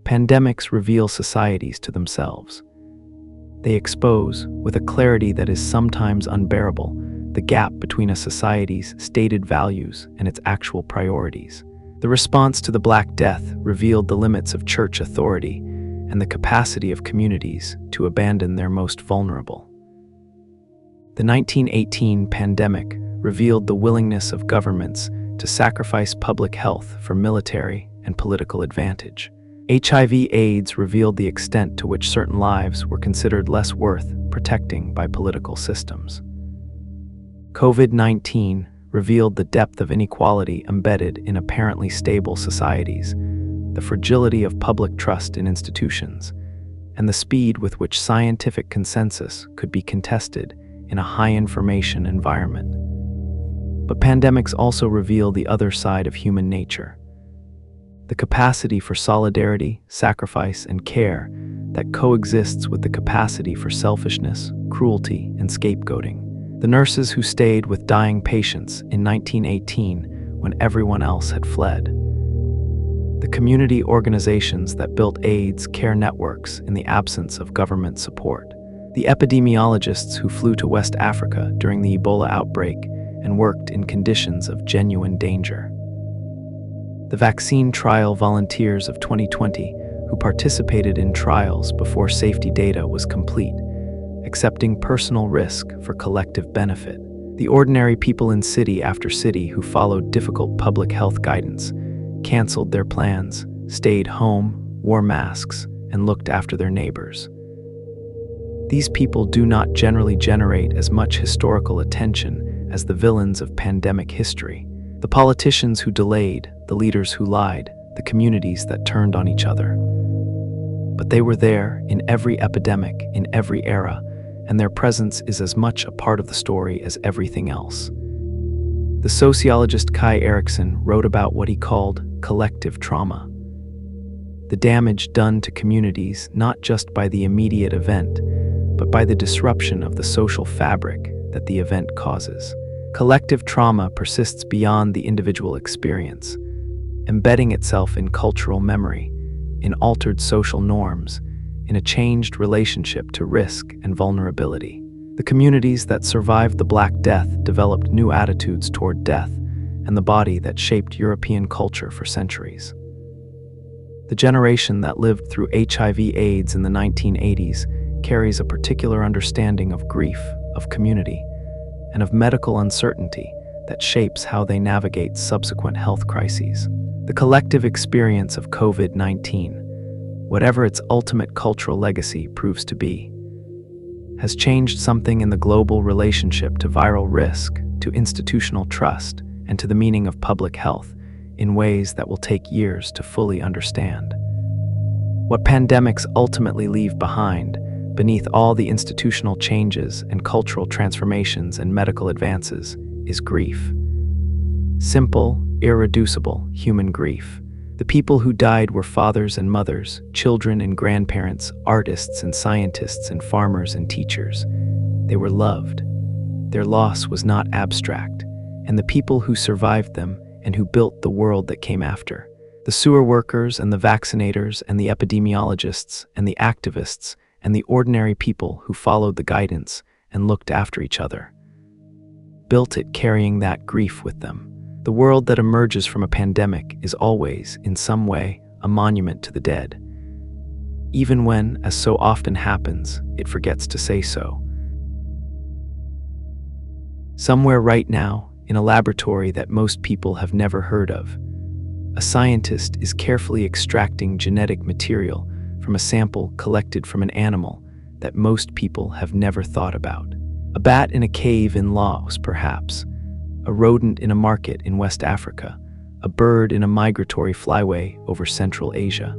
Pandemics reveal societies to themselves. They expose, with a clarity that is sometimes unbearable, the gap between a society's stated values and its actual priorities. The response to the Black Death revealed the limits of church authority and the capacity of communities to abandon their most vulnerable. The 1918 pandemic revealed the willingness of governments to sacrifice public health for military and political advantage. HIV/AIDS revealed the extent to which certain lives were considered less worth protecting by political systems. COVID-19 revealed the depth of inequality embedded in apparently stable societies, the fragility of public trust in institutions, and the speed with which scientific consensus could be contested in a high-information environment. But pandemics also reveal the other side of human nature, the capacity for solidarity, sacrifice, and care that coexists with the capacity for selfishness, cruelty, and scapegoating. The nurses who stayed with dying patients in 1918 when everyone else had fled. The community organizations that built AIDS care networks in the absence of government support. The epidemiologists who flew to West Africa during the Ebola outbreak and worked in conditions of genuine danger. The vaccine trial volunteers of 2020 who participated in trials before safety data was complete, accepting personal risk for collective benefit. The ordinary people in city after city who followed difficult public health guidance, canceled their plans, stayed home, wore masks, and looked after their neighbors. These people do not generally generate as much historical attention as the villains of pandemic history, the politicians who delayed, the leaders who lied, the communities that turned on each other. But they were there in every epidemic, in every era, and their presence is as much a part of the story as everything else. The sociologist Kai Erikson wrote about what he called collective trauma, the damage done to communities not just by the immediate event, but by the disruption of the social fabric that the event causes. Collective trauma persists beyond the individual experience, embedding itself in cultural memory, in altered social norms, in a changed relationship to risk and vulnerability. The communities that survived the Black Death developed new attitudes toward death and the body that shaped European culture for centuries. The generation that lived through HIV/AIDS in the 1980s carries a particular understanding of grief, of community, and of medical uncertainty that shapes how they navigate subsequent health crises. The collective experience of COVID-19, whatever its ultimate cultural legacy proves to be, has changed something in the global relationship to viral risk, to institutional trust, and to the meaning of public health in ways that will take years to fully understand. What pandemics ultimately leave behind, beneath all the institutional changes and cultural transformations and medical advances, is grief. Simple, irreducible human grief. The people who died were fathers and mothers, children and grandparents, artists and scientists and farmers and teachers. They were loved. Their loss was not abstract, and the people who survived them and who built the world that came after. The sewer workers and the vaccinators and the epidemiologists and the activists and the ordinary people who followed the guidance and looked after each other, built it carrying that grief with them. The world that emerges from a pandemic is always, in some way, a monument to the dead, even when, as so often happens, it forgets to say so. Somewhere right now, in a laboratory that most people have never heard of, a scientist is carefully extracting genetic material from a sample collected from an animal that most people have never thought about. A bat in a cave in Laos, perhaps, a rodent in a market in West Africa, a bird in a migratory flyway over Central Asia.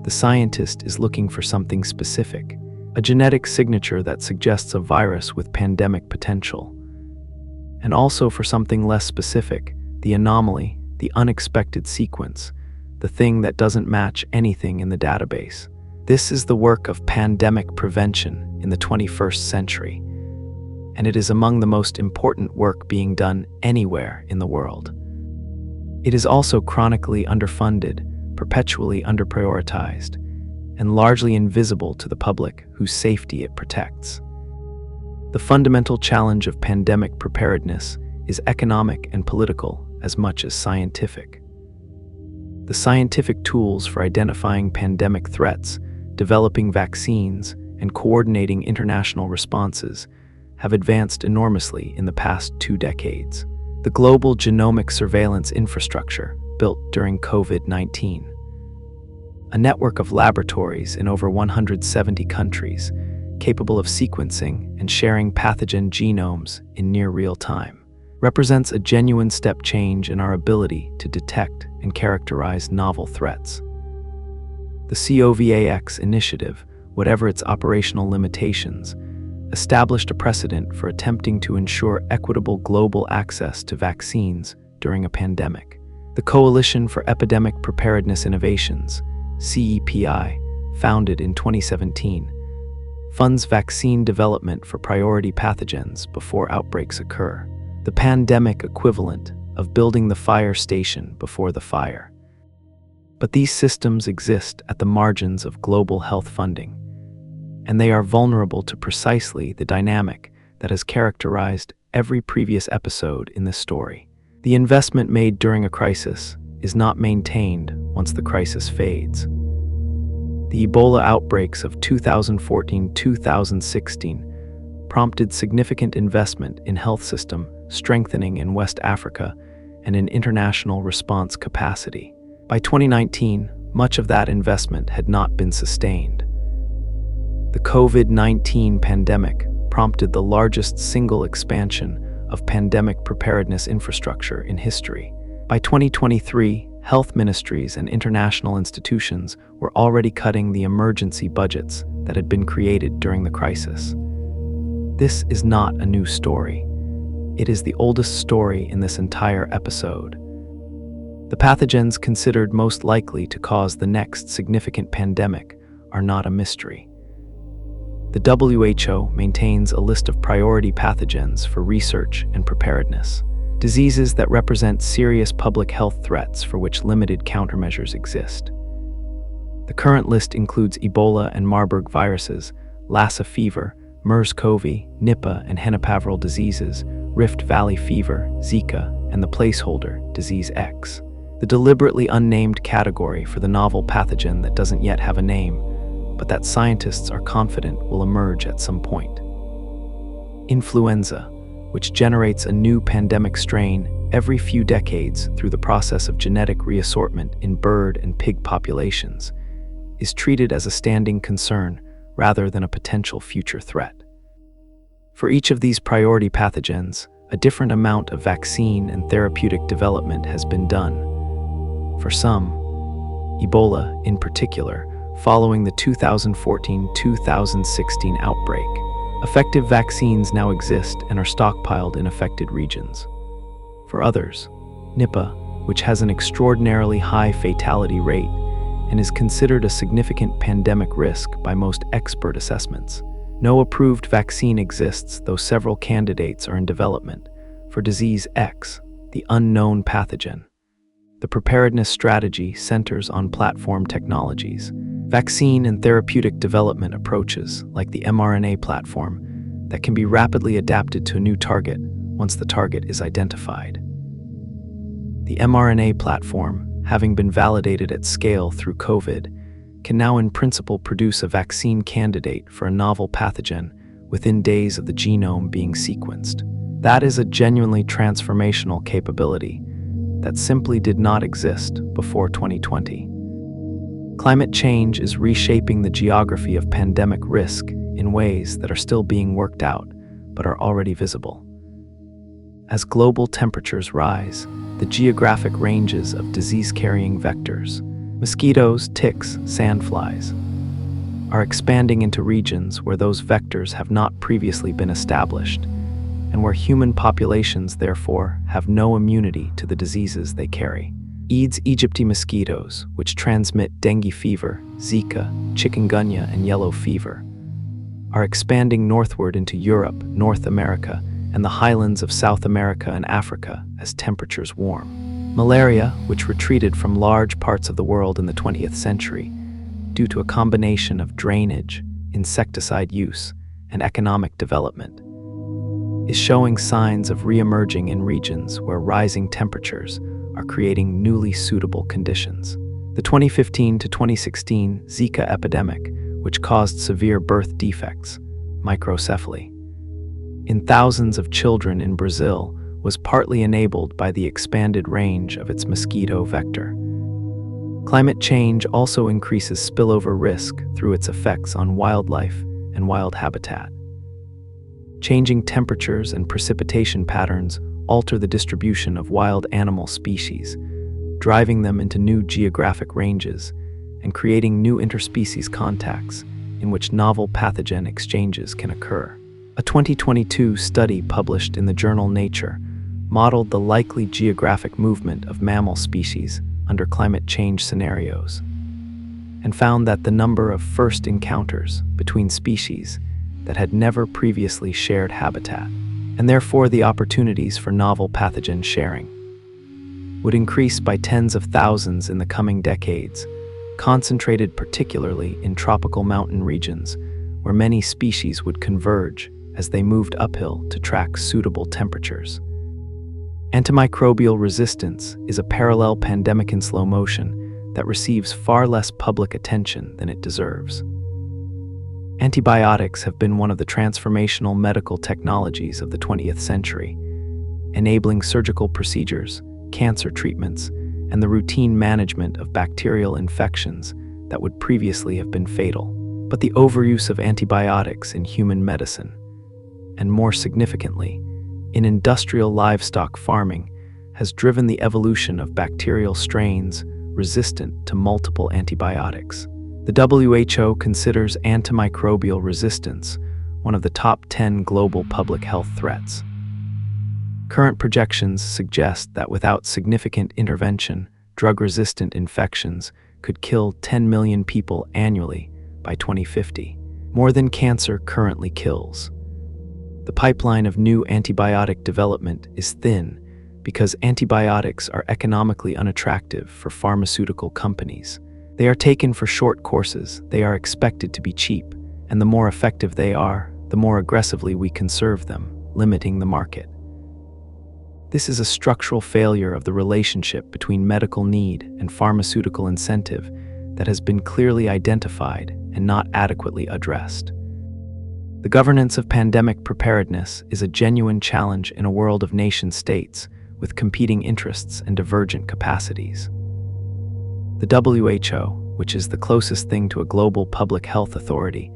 The scientist is looking for something specific, a genetic signature that suggests a virus with pandemic potential. And also for something less specific, the anomaly, the unexpected sequence, the thing that doesn't match anything in the database. This is the work of pandemic prevention in the 21st century, and it is among the most important work being done anywhere in the world. It is also chronically underfunded, perpetually underprioritized, and largely invisible to the public whose safety it protects. The fundamental challenge of pandemic preparedness is economic and political as much as scientific. The scientific tools for identifying pandemic threats, developing vaccines, and coordinating international responses have advanced enormously in the past 2 decades. The global genomic surveillance infrastructure built during COVID-19, a network of laboratories in over 170 countries capable of sequencing and sharing pathogen genomes in near real time, represents a genuine step change in our ability to detect and characterize novel threats. The COVAX initiative, whatever its operational limitations, established a precedent for attempting to ensure equitable global access to vaccines during a pandemic. The Coalition for Epidemic Preparedness Innovations, CEPI, founded in 2017, funds vaccine development for priority pathogens before outbreaks occur, the pandemic equivalent of building the fire station before the fire. But these systems exist at the margins of global health funding, and they are vulnerable to precisely the dynamic that has characterized every previous episode in this story. The investment made during a crisis is not maintained once the crisis fades. The Ebola outbreaks of 2014-2016 prompted significant investment in health system strengthening in West Africa and in international response capacity. By 2019, much of that investment had not been sustained. The COVID-19 pandemic prompted the largest single expansion of pandemic preparedness infrastructure in history. By 2023, health ministries and international institutions were already cutting the emergency budgets that had been created during the crisis. This is not a new story. It is the oldest story in this entire episode. The pathogens considered most likely to cause the next significant pandemic are not a mystery. The WHO maintains a list of priority pathogens for research and preparedness, diseases that represent serious public health threats for which limited countermeasures exist. The current list includes Ebola and Marburg viruses, Lassa fever, MERS-CoV, Nipah and Hennepaviral diseases, Rift Valley fever, Zika, and the placeholder, disease X, the deliberately unnamed category for the novel pathogen that doesn't yet have a name, but that scientists are confident will emerge at some point. Influenza, which generates a new pandemic strain every few decades through the process of genetic reassortment in bird and pig populations, is treated as a standing concern rather than a potential future threat. For each of these priority pathogens, a different amount of vaccine and therapeutic development has been done. For some, Ebola in particular, following the 2014-2016 outbreak, effective vaccines now exist and are stockpiled in affected regions. For others, Nipah, which has an extraordinarily high fatality rate and is considered a significant pandemic risk by most expert assessments, no approved vaccine exists, though several candidates are in development for disease X, the unknown pathogen. The preparedness strategy centers on platform technologies, vaccine and therapeutic development approaches like the mRNA platform that can be rapidly adapted to a new target once the target is identified. The mRNA platform, having been validated at scale through COVID, can now in principle produce a vaccine candidate for a novel pathogen within days of the genome being sequenced. That is a genuinely transformational capability that simply did not exist before 2020. Climate change is reshaping the geography of pandemic risk in ways that are still being worked out, but are already visible. As global temperatures rise, the geographic ranges of disease-carrying vectors, mosquitoes, ticks, sandflies, are expanding into regions where those vectors have not previously been established, and where human populations therefore have no immunity to the diseases they carry. Aedes aegypti mosquitoes, which transmit dengue fever, Zika, chikungunya, and yellow fever, are expanding northward into Europe, North America, and the highlands of South America and Africa as temperatures warm. Malaria, which retreated from large parts of the world in the 20th century due to a combination of drainage, insecticide use, and economic development, is showing signs of re-emerging in regions where rising temperatures are creating newly suitable conditions. The 2015 to 2016 Zika epidemic, which caused severe birth defects, microcephaly, in thousands of children in Brazil, was partly enabled by the expanded range of its mosquito vector. Climate change also increases spillover risk through its effects on wildlife and wild habitat. Changing temperatures and precipitation patterns alter the distribution of wild animal species, driving them into new geographic ranges and creating new interspecies contacts in which novel pathogen exchanges can occur. A 2022 study published in the journal Nature modeled the likely geographic movement of mammal species under climate change scenarios, and found that the number of first encounters between species that had never previously shared habitat, and therefore the opportunities for novel pathogen sharing, would increase by tens of thousands in the coming decades, concentrated particularly in tropical mountain regions where many species would converge as they moved uphill to track suitable temperatures. Antimicrobial resistance is a parallel pandemic in slow motion that receives far less public attention than it deserves. Antibiotics have been one of the transformational medical technologies of the 20th century, enabling surgical procedures, cancer treatments, and the routine management of bacterial infections that would previously have been fatal. But the overuse of antibiotics in human medicine, and more significantly, in industrial livestock farming, has driven the evolution of bacterial strains resistant to multiple antibiotics. The WHO considers antimicrobial resistance one of the top 10 global public health threats. Current projections suggest that without significant intervention, drug-resistant infections could kill 10 million people annually by 2050, more than cancer currently kills. The pipeline of new antibiotic development is thin because antibiotics are economically unattractive for pharmaceutical companies. They are taken for short courses, they are expected to be cheap, and the more effective they are, the more aggressively we conserve them, limiting the market. This is a structural failure of the relationship between medical need and pharmaceutical incentive that has been clearly identified and not adequately addressed. The governance of pandemic preparedness is a genuine challenge in a world of nation-states with competing interests and divergent capacities. The WHO, which is the closest thing to a global public health authority,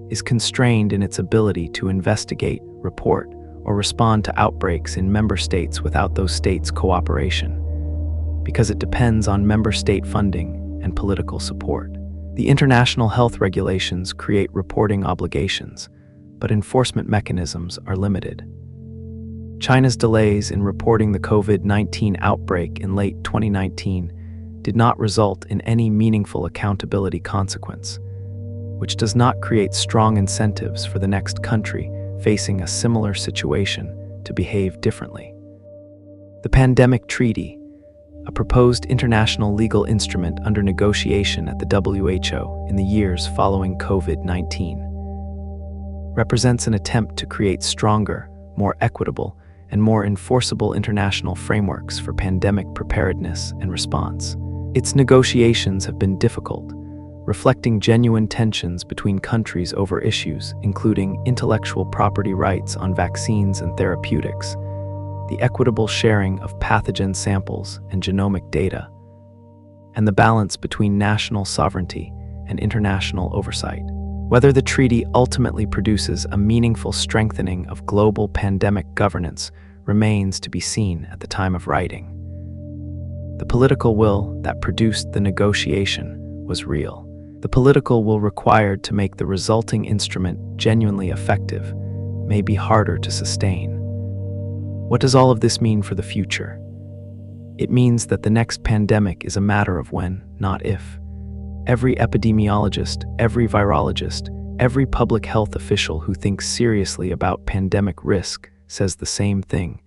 is constrained in its ability to investigate, report, or respond to outbreaks in member states without those states' cooperation, because it depends on member state funding and political support. The international health regulations create reporting obligations, but enforcement mechanisms are limited. China's delays in reporting the COVID-19 outbreak in late 2019 did not result in any meaningful accountability consequence, which does not create strong incentives for the next country facing a similar situation to behave differently. The Pandemic Treaty, a proposed international legal instrument under negotiation at the WHO in the years following COVID-19, represents an attempt to create stronger, more equitable, and more enforceable international frameworks for pandemic preparedness and response. Its negotiations have been difficult, reflecting genuine tensions between countries over issues including intellectual property rights on vaccines and therapeutics, the equitable sharing of pathogen samples and genomic data, and the balance between national sovereignty and international oversight. Whether the treaty ultimately produces a meaningful strengthening of global pandemic governance remains to be seen at the time of writing. The political will that produced the negotiation was real. The political will required to make the resulting instrument genuinely effective may be harder to sustain. What does all of this mean for the future? It means that the next pandemic is a matter of when, not if. Every epidemiologist, every virologist, every public health official who thinks seriously about pandemic risk says the same thing,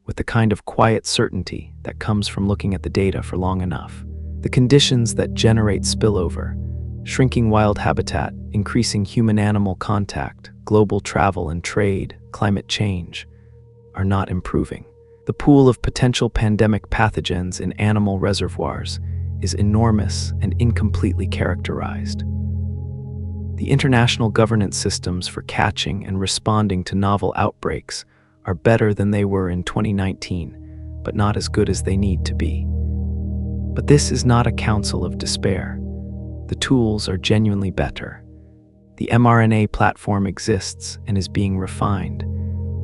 with the kind of quiet certainty that comes from looking at the data for long enough. The conditions that generate spillover, shrinking wild habitat, increasing human-animal contact, global travel and trade, climate change, are not improving. The pool of potential pandemic pathogens in animal reservoirs is enormous and incompletely characterized. The international governance systems for catching and responding to novel outbreaks are better than they were in 2019, but not as good as they need to be. But this is not a counsel of despair. The tools are genuinely better. The mRNA platform exists and is being refined.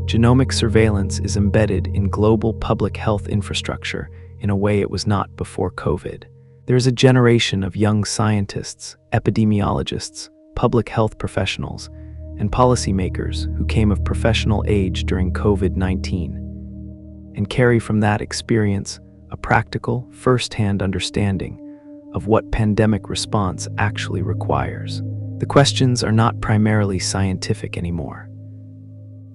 Genomic surveillance is embedded in global public health infrastructure in a way it was not before COVID. There is a generation of young scientists, epidemiologists, public health professionals, and policymakers who came of professional age during COVID-19 and carry from that experience a practical, first-hand understanding of what pandemic response actually requires. The questions are not primarily scientific anymore.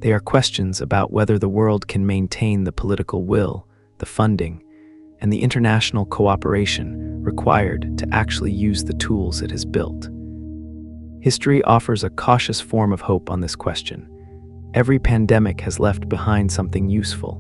They are questions about whether the world can maintain the political will, the funding, and the international cooperation required to actually use the tools it has built. History offers a cautious form of hope on this question. Every pandemic has left behind something useful.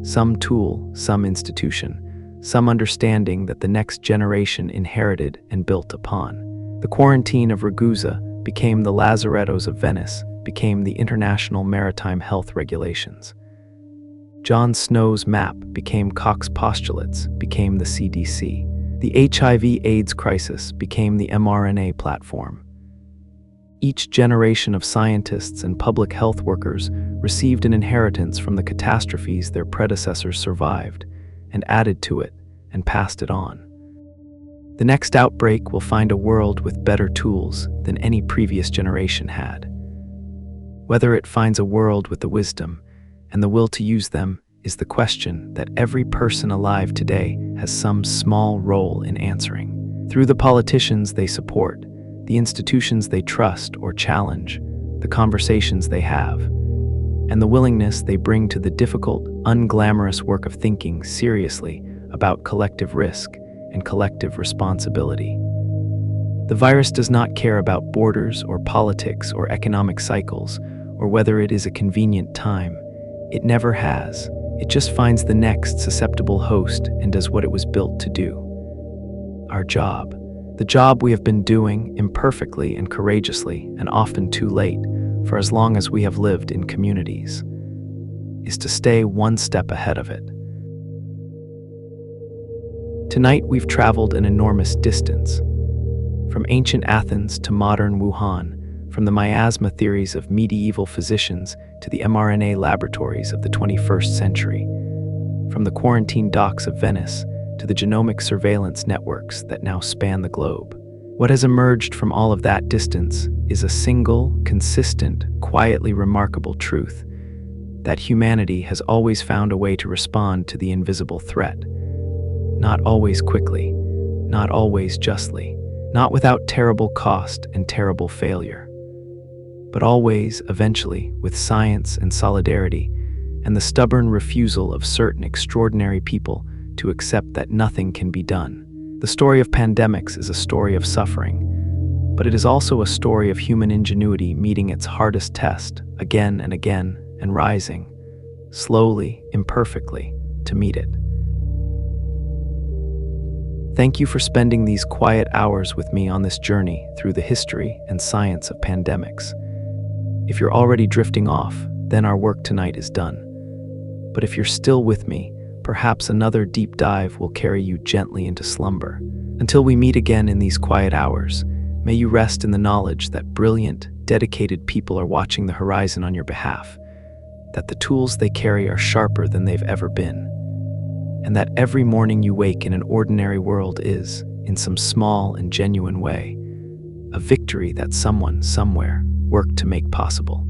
Some tool, some institution, some understanding that the next generation inherited and built upon. The quarantine of Ragusa became the lazarettos of Venice, became the international maritime health regulations. John Snow's map became Koch's postulates, became the CDC. The HIV/AIDS crisis became the mRNA platform. Each generation of scientists and public health workers received an inheritance from the catastrophes their predecessors survived, and added to it, and passed it on. The next outbreak will find a world with better tools than any previous generation had. Whether it finds a world with the wisdom and the will to use them is the question that every person alive today has some small role in answering. Through the politicians they support, the institutions they trust or challenge, the conversations they have, and the willingness they bring to the difficult, unglamorous work of thinking seriously about collective risk and collective responsibility. The virus does not care about borders or politics or economic cycles or whether it is a convenient time. It never has. It just finds the next susceptible host and does what it was built to do. Our job. The job we have been doing imperfectly and courageously, and often too late, for as long as we have lived in communities, is to stay one step ahead of it. Tonight, we've traveled an enormous distance, from ancient Athens to modern Wuhan, from the miasma theories of medieval physicians to the mRNA laboratories of the 21st century, from the quarantine docks of Venice to the genomic surveillance networks that now span the globe. What has emerged from all of that distance is a single, consistent, quietly remarkable truth: that humanity has always found a way to respond to the invisible threat. Not always quickly, not always justly, not without terrible cost and terrible failure, but always, eventually, with science and solidarity, and the stubborn refusal of certain extraordinary people to accept that nothing can be done. The story of pandemics is a story of suffering, but it is also a story of human ingenuity meeting its hardest test again and again and rising, slowly, imperfectly, to meet it. Thank you for spending these quiet hours with me on this journey through the history and science of pandemics. If you're already drifting off, then our work tonight is done. But if you're still with me, perhaps another deep dive will carry you gently into slumber. Until we meet again in these quiet hours, may you rest in the knowledge that brilliant, dedicated people are watching the horizon on your behalf, that the tools they carry are sharper than they've ever been, and that every morning you wake in an ordinary world is, in some small and genuine way, a victory that someone, somewhere, worked to make possible.